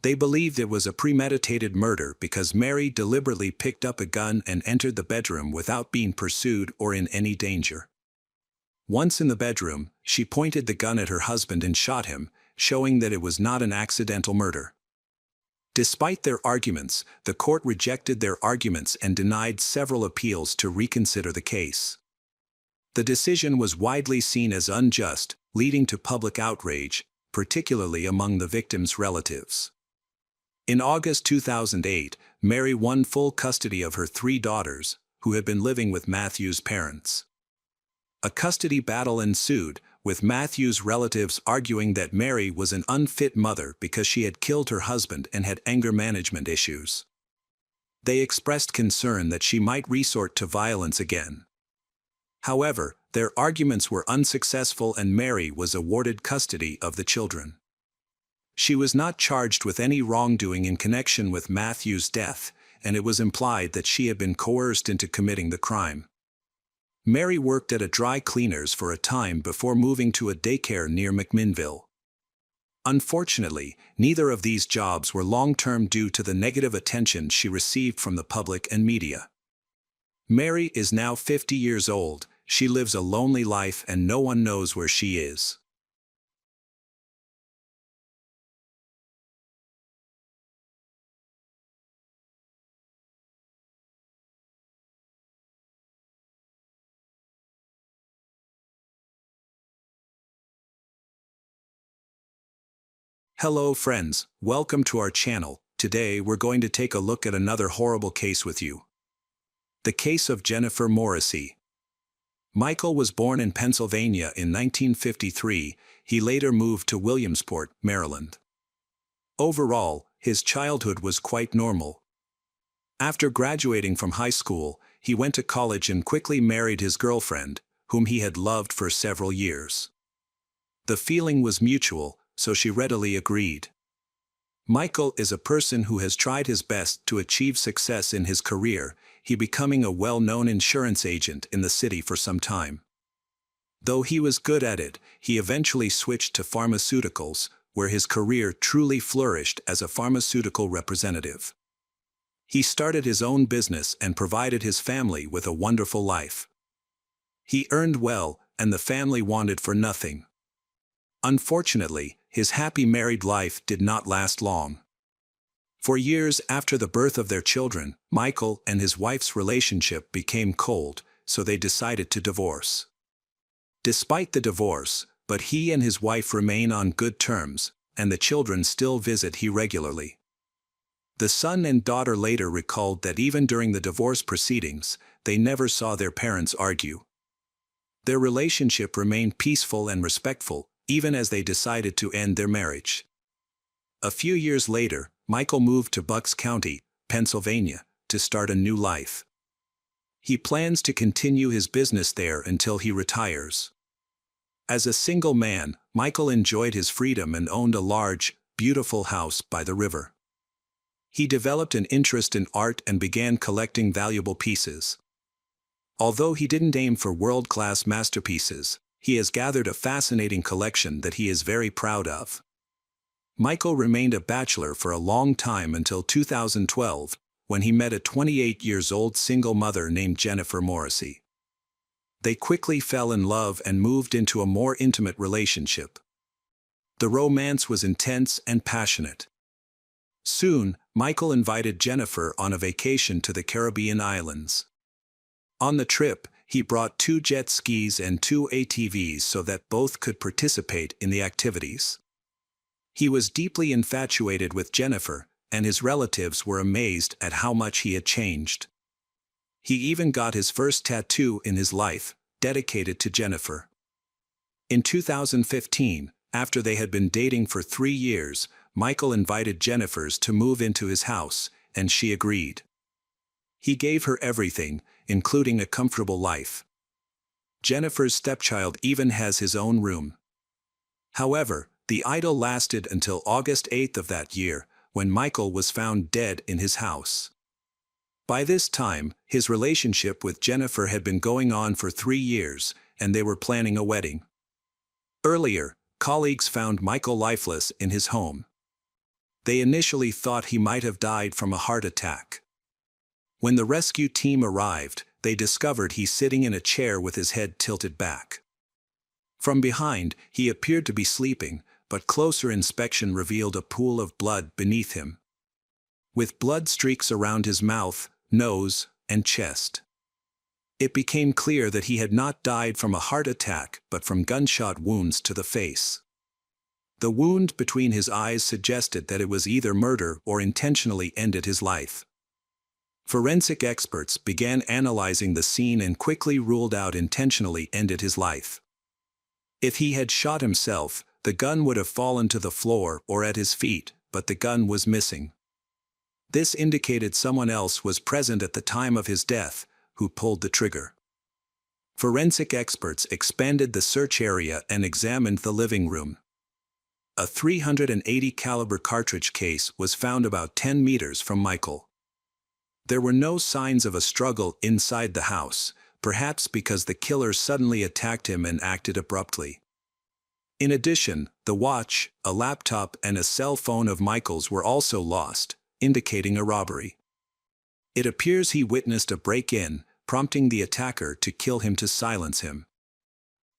Speaker 1: They believed it was a premeditated murder because Mary deliberately picked up a gun and entered the bedroom without being pursued or in any danger. Once in the bedroom, she pointed the gun at her husband and shot him, showing that it was not an accidental murder. Despite their arguments, the court rejected their arguments and denied several appeals to reconsider the case. The decision was widely seen as unjust, leading to public outrage, particularly among the victims' relatives. In August 2008, Mary won full custody of her 3 daughters, who had been living with Matthew's parents. A custody battle ensued, with Matthew's relatives arguing that Mary was an unfit mother because she had killed her husband and had anger management issues. They expressed concern that she might resort to violence again. However, their arguments were unsuccessful and Mary was awarded custody of the children. She was not charged with any wrongdoing in connection with Matthew's death, and it was implied that she had been coerced into committing the crime. Mary worked at a dry cleaner's for a time before moving to a daycare near McMinnville. Unfortunately, neither of these jobs were long-term due to the negative attention she received from the public and media. Mary is now 50 years old, she lives a lonely life and no one knows where she is. Hello friends, welcome to our channel. Today we're going to take a look at another horrible case with you. The case of Jennifer Morrissey. Michael was born in Pennsylvania in 1953. He later moved to Williamsport, Maryland. Overall, his childhood was quite normal. After graduating from high school, he went to college and quickly married his girlfriend, whom he had loved for several years. The feeling was mutual, so she readily agreed. Michael is a person who has tried his best to achieve success in his career, he becoming a well-known insurance agent in the city for some time. Though he was good at it, he eventually switched to pharmaceuticals, where his career truly flourished as a pharmaceutical representative. He started his own business and provided his family with a wonderful life. He earned well, and the family wanted for nothing. Unfortunately, his happy married life did not last long. For years after the birth of their children, Michael and his wife's relationship became cold, so they decided to divorce. Despite the divorce, but he and his wife remain on good terms, and the children still visit him regularly. The son and daughter later recalled that even during the divorce proceedings, they never saw their parents argue. Their relationship remained peaceful and respectful, even as they decided to end their marriage. A few years later, Michael moved to Bucks County, Pennsylvania, to start a new life. He plans to continue his business there until he retires. As a single man, Michael enjoyed his freedom and owned a large, beautiful house by the river. He developed an interest in art and began collecting valuable pieces. Although he didn't aim for world-class masterpieces, he has gathered a fascinating collection that he is very proud of. Michael remained a bachelor for a long time until 2012, when he met a 28-year-old single mother named Jennifer Morrissey. They quickly fell in love and moved into a more intimate relationship. The romance was intense and passionate. Soon, Michael invited Jennifer on a vacation to the Caribbean islands. On the trip, he brought 2 jet skis and 2 ATVs so that both could participate in the activities. He was deeply infatuated with Jennifer, and his relatives were amazed at how much he had changed. He even got his first tattoo in his life, dedicated to Jennifer. In 2015, after they had been dating for 3 years, Michael invited Jennifer to move into his house, and she agreed. He gave her everything, including a comfortable life. Jennifer's stepchild even has his own room. However, the idyll lasted until August 8 of that year, when Michael was found dead in his house. By this time, his relationship with Jennifer had been going on for 3 years, and they were planning a wedding. Earlier, colleagues found Michael lifeless in his home. They initially thought he might have died from a heart attack. When the rescue team arrived, they discovered he's sitting in a chair with his head tilted back. From behind, he appeared to be sleeping, but closer inspection revealed a pool of blood beneath him, with blood streaks around his mouth, nose, and chest. It became clear that he had not died from a heart attack but from gunshot wounds to the face. The wound between his eyes suggested that it was either murder or intentionally ended his life. Forensic experts began analyzing the scene and quickly ruled out intentionally ended his life. If he had shot himself, the gun would have fallen to the floor or at his feet, but the gun was missing. This indicated someone else was present at the time of his death, who pulled the trigger. Forensic experts expanded the search area and examined the living room. A .380 caliber cartridge case was found about 10 meters from Michael. There were no signs of a struggle inside the house, perhaps because the killer suddenly attacked him and acted abruptly. In addition, the watch, a laptop, and a cell phone of Michael's were also lost, indicating a robbery. It appears he witnessed a break-in, prompting the attacker to kill him to silence him.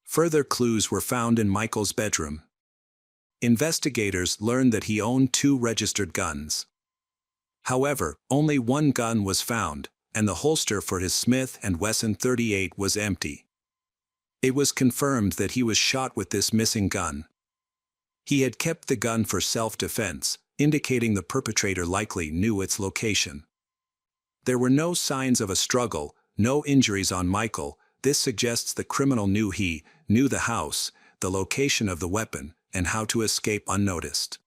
Speaker 1: Further clues were found in Michael's bedroom. Investigators learned that he owned 2 registered guns. However, only one gun was found, and the holster for his Smith & Wesson .38 was empty. It was confirmed that he was shot with this missing gun. He had kept the gun for self-defense, indicating the perpetrator likely knew its location. There were no signs of a struggle, no injuries on Michael. This suggests the criminal knew the house, the location of the weapon, and how to escape unnoticed.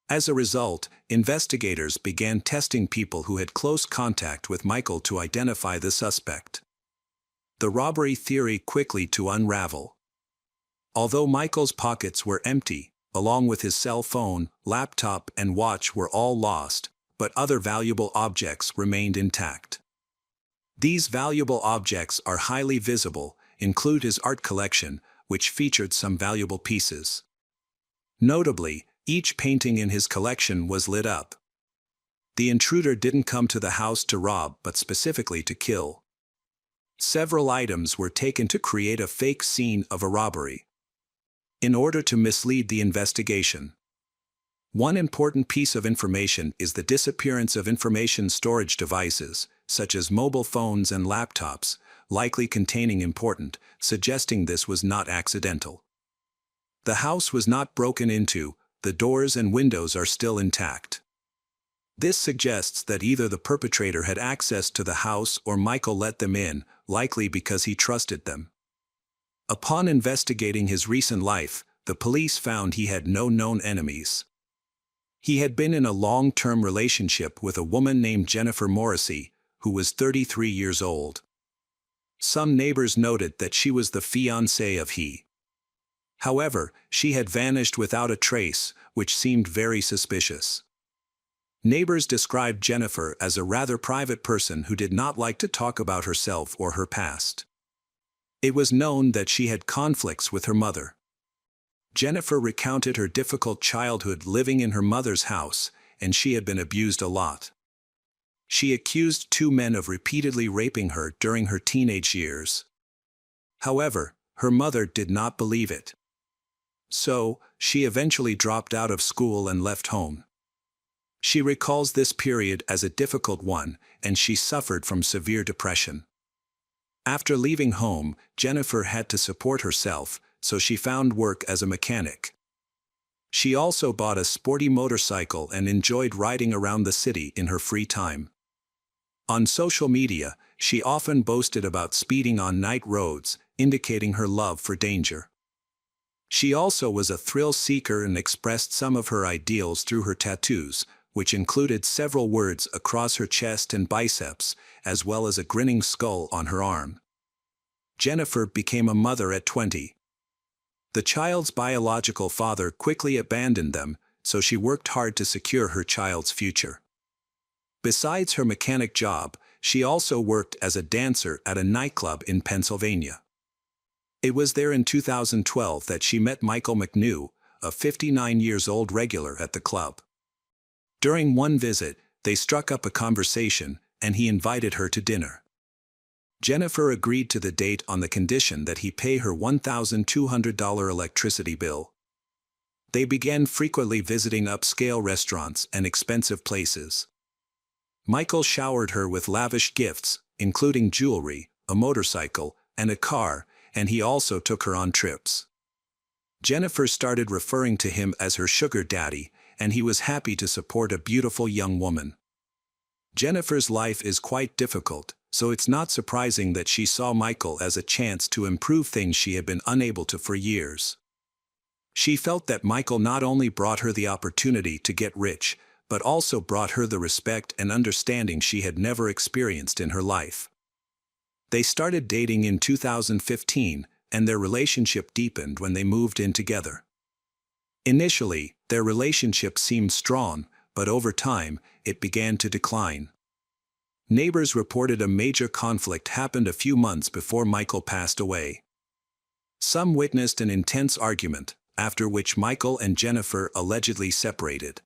Speaker 1: As a result, investigators began testing people who had close contact with Michael to identify the suspect. The robbery theory quickly to unravel. Although Michael's pockets were empty, along with his cell phone, laptop, and watch were all lost, but other valuable objects remained intact. These valuable objects are highly visible, include his art collection, which featured some valuable pieces. Notably, each painting in his collection was lit up. The intruder didn't come to the house to rob but specifically to kill. Several items were taken to create a fake scene of a robbery, in order to mislead the investigation. One important piece of information is the disappearance of information storage devices, such as mobile phones and laptops, likely containing important, suggesting this was not accidental. The house was not broken into, the doors and windows are still intact. This suggests that either the perpetrator had access to the house or Michael let them in, likely because he trusted them. Upon investigating his recent life, the police found he had no known enemies. He had been in a long-term relationship with a woman named Jennifer Morrissey, who was 33 years old. Some neighbors noted that she was the fiancée of he. However, she had vanished without a trace, which seemed very suspicious. Neighbors described Jennifer as a rather private person who did not like to talk about herself or her past. It was known that she had conflicts with her mother. Jennifer recounted her difficult childhood living in her mother's house, and she had been abused a lot. She accused two men of repeatedly raping her during her teenage years. However, her mother did not believe it. So, she eventually dropped out of school and left home. She recalls this period as a difficult one, and she suffered from severe depression. After leaving home, Jennifer had to support herself, so she found work as a mechanic. She also bought a sporty motorcycle and enjoyed riding around the city in her free time. On social media, she often boasted about speeding on night roads, indicating her love for danger. She also was a thrill seeker and expressed some of her ideals through her tattoos, which included several words across her chest and biceps, as well as a grinning skull on her arm. Jennifer became a mother at 20. The child's biological father quickly abandoned them, so she worked hard to secure her child's future. Besides her mechanic job, she also worked as a dancer at a nightclub in Pennsylvania. It was there in 2012 that she met Michael McNew, a 59-year-old regular at the club. During one visit, they struck up a conversation, and he invited her to dinner. Jennifer agreed to the date on the condition that he pay her $1,200 electricity bill. They began frequently visiting upscale restaurants and expensive places. Michael showered her with lavish gifts, including jewelry, a motorcycle, and a car, and he also took her on trips. Jennifer started referring to him as her sugar daddy, and he was happy to support a beautiful young woman. Jennifer's life is quite difficult, so it's not surprising that she saw Michael as a chance to improve things she had been unable to for years. She felt that Michael not only brought her the opportunity to get rich, but also brought her the respect and understanding she had never experienced in her life. They started dating in 2015, and their relationship deepened when they moved in together. Initially, their relationship seemed strong, but over time, it began to decline. Neighbors reported a major conflict happened a few months before Michael passed away. Some witnessed an intense argument, after which Michael and Jennifer allegedly separated.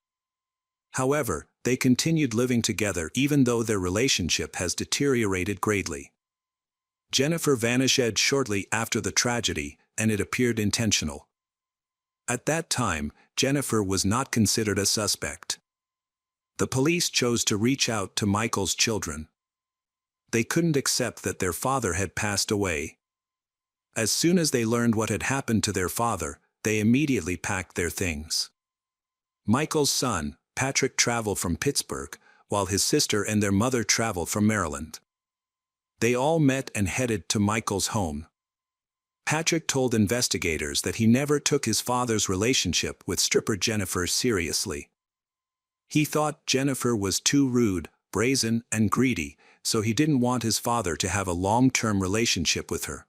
Speaker 1: However, they continued living together even though their relationship has deteriorated greatly. Jennifer vanished shortly after the tragedy, and it appeared intentional. At that time, Jennifer was not considered a suspect. The police chose to reach out to Michael's children. They couldn't accept that their father had passed away. As soon as they learned what had happened to their father, they immediately packed their things. Michael's son, Patrick, traveled from Pittsburgh, while his sister and their mother traveled from Maryland. They all met and headed to Michael's home. Patrick told investigators that he never took his father's relationship with stripper Jennifer seriously. He thought Jennifer was too rude, brazen, and greedy, so he didn't want his father to have a long-term relationship with her.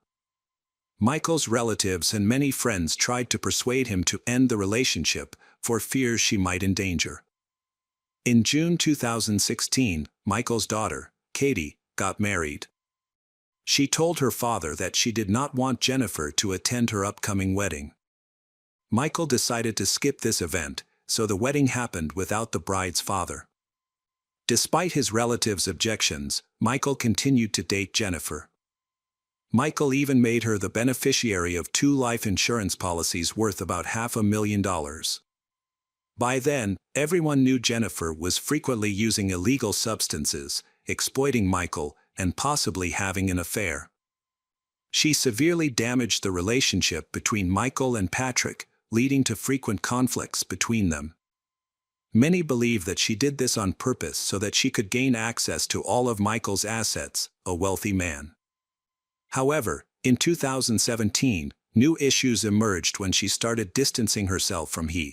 Speaker 1: Michael's relatives and many friends tried to persuade him to end the relationship for fear she might endanger. In June 2016, Michael's daughter, Katie, got married. She told her father that she did not want Jennifer to attend her upcoming wedding. Michael decided to skip this event, so the wedding happened without the bride's father. Despite his relatives' objections, Michael continued to date Jennifer. Michael even made her the beneficiary of 2 life insurance policies worth about $500,000. By then, everyone knew Jennifer was frequently using illegal substances, exploiting Michael, and possibly having an affair. She severely damaged the relationship between Michael and Patrick, leading to frequent conflicts between them. Many believe that she did this on purpose so that she could gain access to all of Michael's assets, a wealthy man. However, in 2017, new issues emerged when she started distancing herself from him.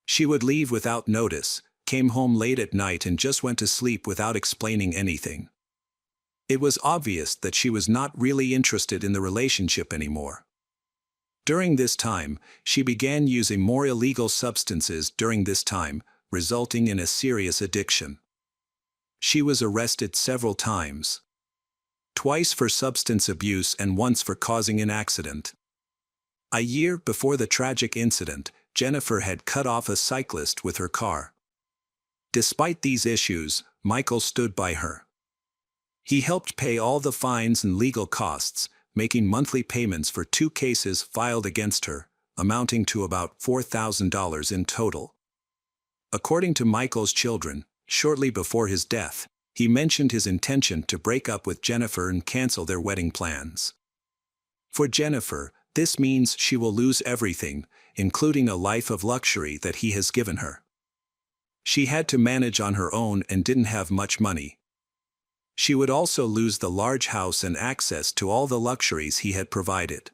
Speaker 1: She would leave without notice, came home late at night and just went to sleep without explaining anything. It was obvious that she was not really interested in the relationship anymore. During this time, she began using more illegal substances during this time, resulting in a serious addiction. She was arrested several times. Twice for substance abuse and once for causing an accident. A year before the tragic incident, Jennifer had cut off a cyclist with her car. Despite these issues, Michael stood by her. He helped pay all the fines and legal costs, making monthly payments for 2 cases filed against her, amounting to about $4,000 in total. According to Michael's children, shortly before his death, he mentioned his intention to break up with Jennifer and cancel their wedding plans. For Jennifer, this means she will lose everything, including a life of luxury that he has given her. She had to manage on her own and didn't have much money. She would also lose the large house and access to all the luxuries he had provided.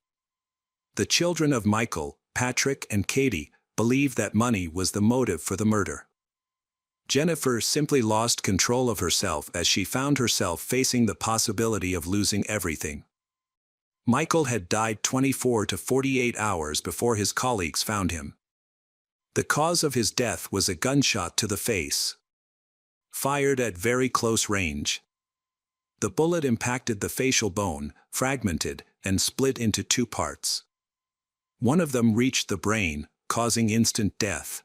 Speaker 1: The children of Michael, Patrick and Katie, believed that money was the motive for the murder. Jennifer simply lost control of herself as she found herself facing the possibility of losing everything. Michael had died 24 to 48 hours before his colleagues found him. The cause of his death was a gunshot to the face, fired at very close range. The bullet impacted the facial bone, fragmented, and split into 2 parts. One of them reached the brain, causing instant death.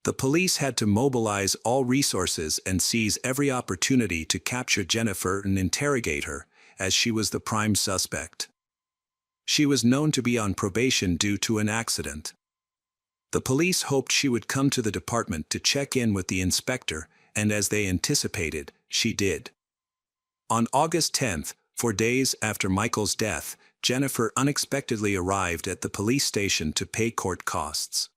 Speaker 1: The police had to mobilize all resources and seize every opportunity to capture Jennifer and interrogate her, as she was the prime suspect. She was known to be on probation due to an accident. The police hoped she would come to the department to check in with the inspector, and as they anticipated, she did. On August 10th, 4 days after Michael's death, Jennifer unexpectedly arrived at the police station to pay court costs.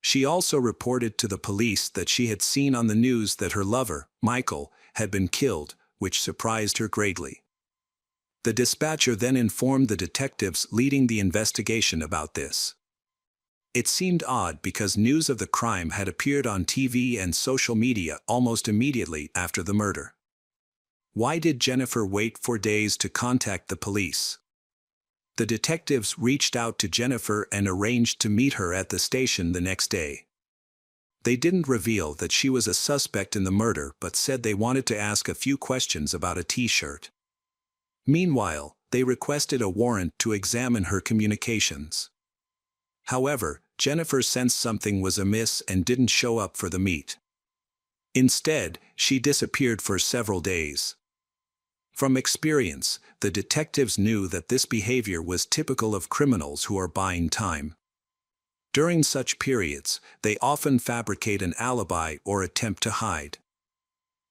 Speaker 1: She also reported to the police that she had seen on the news that her lover, Michael, had been killed, which surprised her greatly. The dispatcher then informed the detectives leading the investigation about this. It seemed odd because news of the crime had appeared on TV and social media almost immediately after the murder. Why did Jennifer wait 4 days to contact the police? The detectives reached out to Jennifer and arranged to meet her at the station the next day. They didn't reveal that she was a suspect in the murder but said they wanted to ask a few questions about a T-shirt. Meanwhile, they requested a warrant to examine her communications. However, Jennifer sensed something was amiss and didn't show up for the meet. Instead, she disappeared for several days. From experience, the detectives knew that this behavior was typical of criminals who are buying time. During such periods, they often fabricate an alibi or attempt to hide.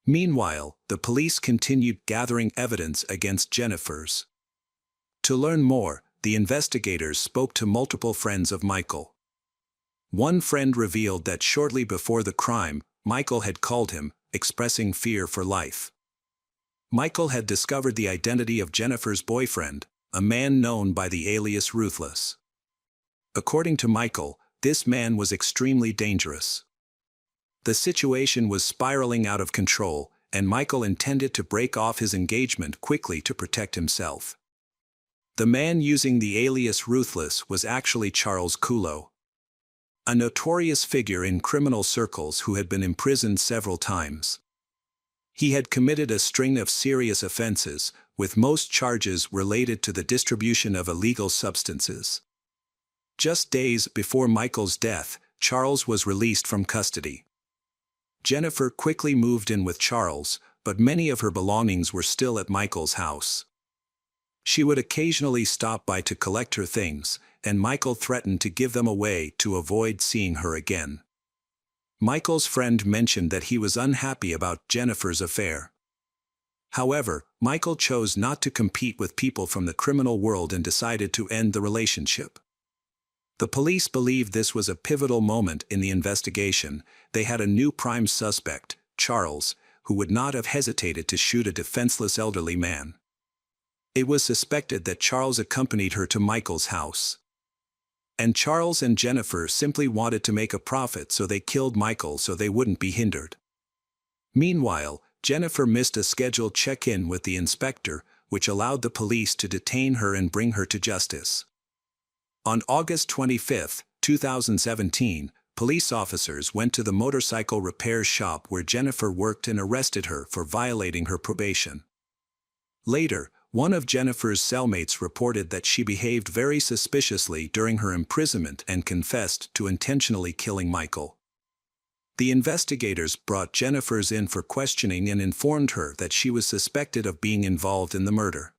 Speaker 1: Meanwhile, the police continued gathering evidence against Jennifer's. To learn more, the investigators spoke to multiple friends of Michael. One friend revealed that shortly before the crime, Michael had called him, expressing fear for life. Michael had discovered the identity of Jennifer's boyfriend, a man known by the alias Ruthless. According to Michael, this man was extremely dangerous. The situation was spiraling out of control, and Michael intended to break off his engagement quickly to protect himself. The man using the alias Ruthless was actually Charles Culo, a notorious figure in criminal circles who had been imprisoned several times. He had committed a string of serious offenses, with most charges related to the distribution of illegal substances. Just days before Michael's death, Charles was released from custody. Jennifer quickly moved in with Charles, but many of her belongings were still at Michael's house. She would occasionally stop by to collect her things, and Michael threatened to give them away to avoid seeing her again. Michael's friend mentioned that he was unhappy about Jennifer's affair. However, Michael chose not to compete with people from the criminal world and decided to end the relationship. The police believed this was a pivotal moment in the investigation. They had a new prime suspect, Charles, who would not have hesitated to shoot a defenseless elderly man. It was suspected that Charles accompanied her to Michael's house. And Charles and Jennifer simply wanted to make a profit, so they killed Michael so they wouldn't be hindered. Meanwhile, Jennifer missed a scheduled check-in with the inspector, which allowed the police to detain her and bring her to justice. On August 25, 2017, police officers went to the motorcycle repair shop where Jennifer worked and arrested her for violating her probation. Later, one of Jennifer's cellmates reported that she behaved very suspiciously during her imprisonment and confessed to intentionally killing Michael. The investigators brought Jennifer's in for questioning and informed her that she was suspected of being involved in the murder.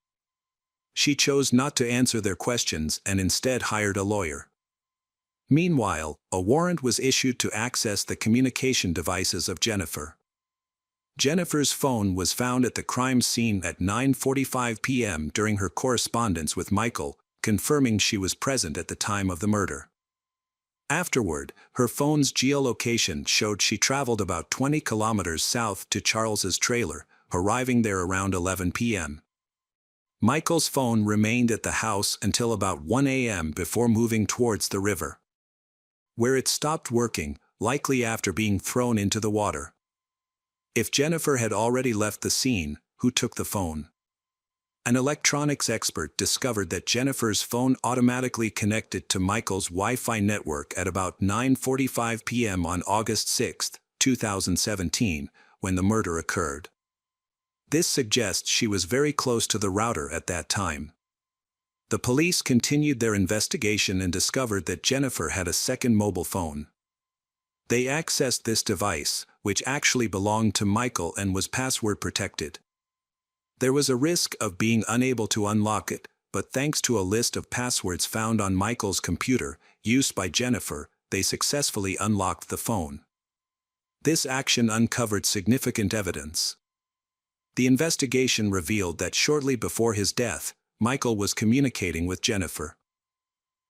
Speaker 1: She chose not to answer their questions and instead hired a lawyer. Meanwhile, a warrant was issued to access the communication devices of Jennifer. Jennifer's phone was found at the crime scene at 9:45 p.m. during her correspondence with Michael, confirming she was present at the time of the murder. Afterward, her phone's geolocation showed she traveled about 20 kilometers south to Charles's trailer, arriving there around 11 p.m. Michael's phone remained at the house until about 1 a.m. before moving towards the river, where it stopped working, likely after being thrown into the water. If Jennifer had already left the scene, who took the phone? An electronics expert discovered that Jennifer's phone automatically connected to Michael's Wi-Fi network at about 9:45 p.m. on August 6, 2017, when the murder occurred. This suggests she was very close to the router at that time. The police continued their investigation and discovered that Jennifer had a second mobile phone. They accessed this device, which actually belonged to Michael and was password protected. There was a risk of being unable to unlock it, but thanks to a list of passwords found on Michael's computer, used by Jennifer, they successfully unlocked the phone. This action uncovered significant evidence. The investigation revealed that shortly before his death, Michael was communicating with Jennifer.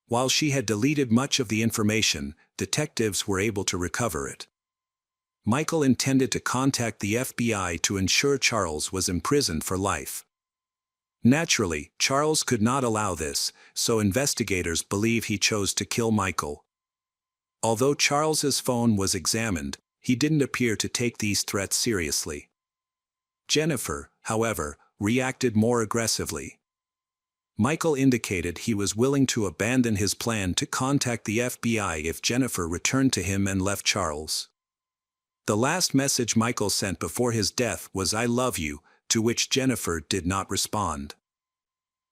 Speaker 1: While she had deleted much of the information, detectives were able to recover it. Michael intended to contact the FBI to ensure Charles was imprisoned for life. Naturally, Charles could not allow this, so investigators believe he chose to kill Michael. Although Charles's phone was examined, he didn't appear to take these threats seriously. Jennifer, however, reacted more aggressively. Michael indicated he was willing to abandon his plan to contact the FBI if Jennifer returned to him and left Charles. The last message Michael sent before his death was "I love you," to which Jennifer did not respond.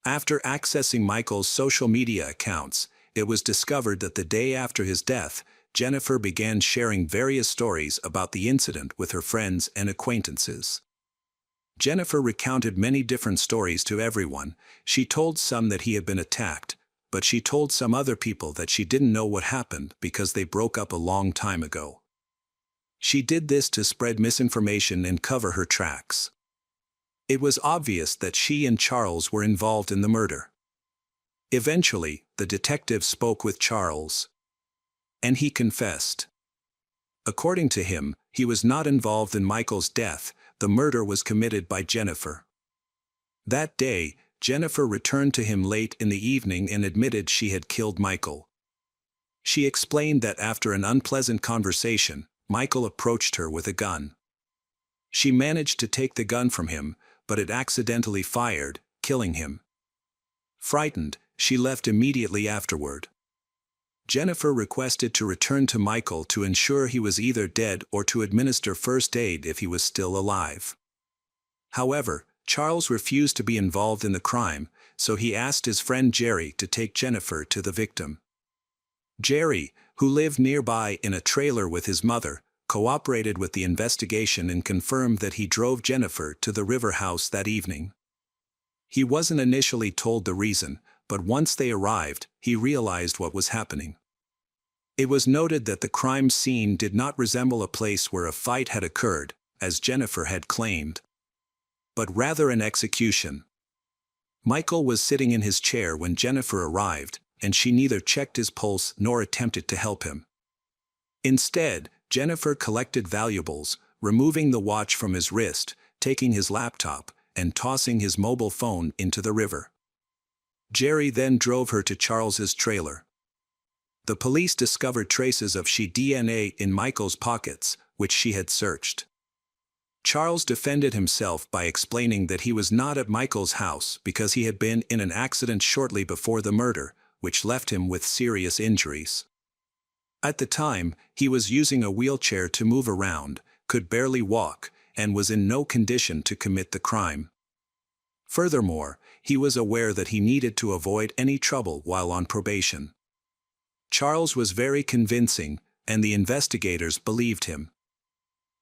Speaker 1: After accessing Michael's social media accounts, it was discovered that the day after his death, Jennifer began sharing various stories about the incident with her friends and acquaintances. Jennifer recounted many different stories to everyone. She told some that he had been attacked, but she told some other people that she didn't know what happened because they broke up a long time ago. She did this to spread misinformation and cover her tracks. It was obvious that she and Charles were involved in the murder. Eventually, the detective spoke with Charles, and he confessed. According to him, he was not involved in Michael's death. The murder was committed by Jennifer. That day, Jennifer returned to him late in the evening and admitted she had killed Michael. She explained that after an unpleasant conversation, Michael approached her with a gun. She managed to take the gun from him, but it accidentally fired, killing him. Frightened, she left immediately afterward. Jennifer requested to return to Michael to ensure he was either dead or to administer first aid if he was still alive. However, Charles refused to be involved in the crime, so he asked his friend Jerry to take Jennifer to the victim. Jerry, who lived nearby in a trailer with his mother, cooperated with the investigation and confirmed that he drove Jennifer to the river house that evening. He wasn't initially told the reason, but once they arrived, he realized what was happening. It was noted that the crime scene did not resemble a place where a fight had occurred, as Jennifer had claimed, but rather an execution. Michael was sitting in his chair when Jennifer arrived, and she neither checked his pulse nor attempted to help him. Instead, Jennifer collected valuables, removing the watch from his wrist, taking his laptop, and tossing his mobile phone into the river. Jerry then drove her to Charles's trailer. The police discovered traces of she DNA in Michael's pockets, which she had searched. Charles defended himself by explaining that he was not at Michael's house because he had been in an accident shortly before the murder, which left him with serious injuries. At the time, he was using a wheelchair to move around, could barely walk, and was in no condition to commit the crime. Furthermore, he was aware that he needed to avoid any trouble while on probation. Charles was very convincing, and the investigators believed him.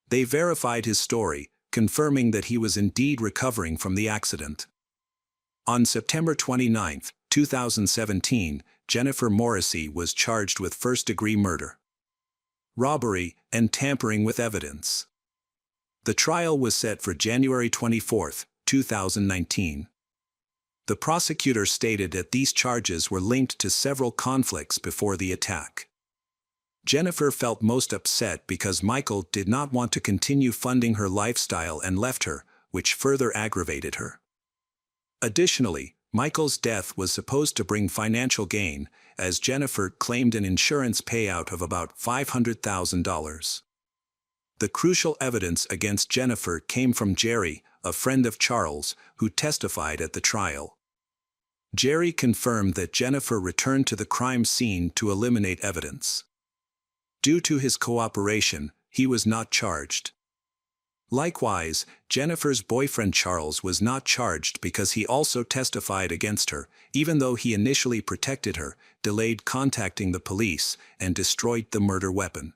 Speaker 1: They verified his story, confirming that he was indeed recovering from the accident. On September 29, 2017, Jennifer Morrissey was charged with first-degree murder, robbery, and tampering with evidence. The trial was set for January 24, 2019. The prosecutor stated that these charges were linked to several conflicts before the attack. Jennifer felt most upset because Michael did not want to continue funding her lifestyle and left her, which further aggravated her. Additionally, Michael's death was supposed to bring financial gain, as Jennifer claimed an insurance payout of about $500,000. The crucial evidence against Jennifer came from Jerry, a friend of Charles, who testified at the trial. Jerry confirmed that Jennifer returned to the crime scene to eliminate evidence. Due to his cooperation, he was not charged. Likewise, Jennifer's boyfriend Charles was not charged because he also testified against her, even though he initially protected her, delayed contacting the police, and destroyed the murder weapon.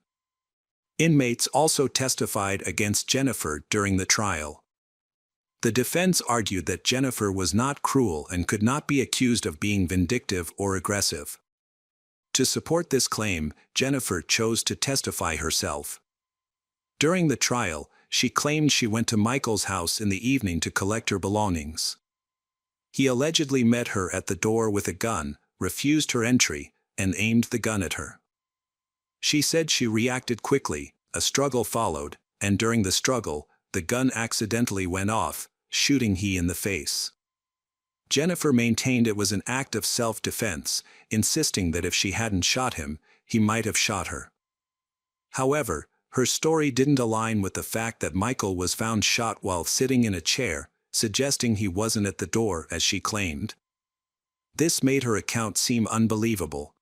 Speaker 1: Inmates also testified against Jennifer during the trial. The defense argued that Jennifer was not cruel and could not be accused of being vindictive or aggressive. To support this claim, Jennifer chose to testify herself. During the trial, she claimed she went to Michael's house in the evening to collect her belongings. He allegedly met her at the door with a gun, refused her entry, and aimed the gun at her. She said she reacted quickly, a struggle followed, and during the struggle, the gun accidentally went off, shooting he in the face. Jennifer maintained it was an act of self-defense, insisting that if she hadn't shot him, he might have shot her. However, her story didn't align with the fact that Michael was found shot while sitting in a chair, suggesting he wasn't at the door as she claimed. This made her account seem unbelievable.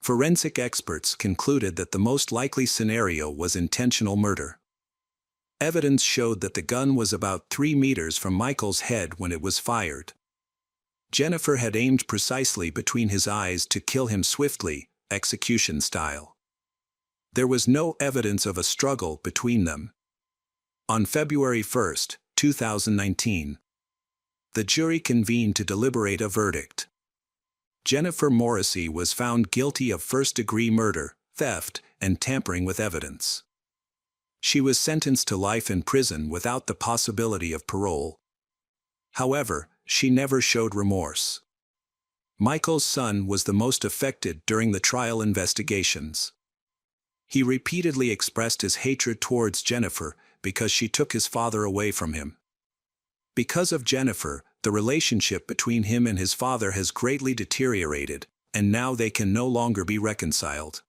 Speaker 1: Forensic experts concluded that the most likely scenario was intentional murder. Evidence showed that the gun was about 3 meters from Michael's head when it was fired. Jennifer had aimed precisely between his eyes to kill him swiftly, execution style. There was no evidence of a struggle between them. On February 1, 2019, the jury convened to deliberate a verdict. Jennifer Morrissey was found guilty of first-degree murder, theft, and tampering with evidence. She was sentenced to life in prison without the possibility of parole. However, she never showed remorse. Michael's son was the most affected during the trial investigations. He repeatedly expressed his hatred towards Jennifer because she took his father away from him. Because of Jennifer, the relationship between him and his father has greatly deteriorated, and now they can no longer be reconciled.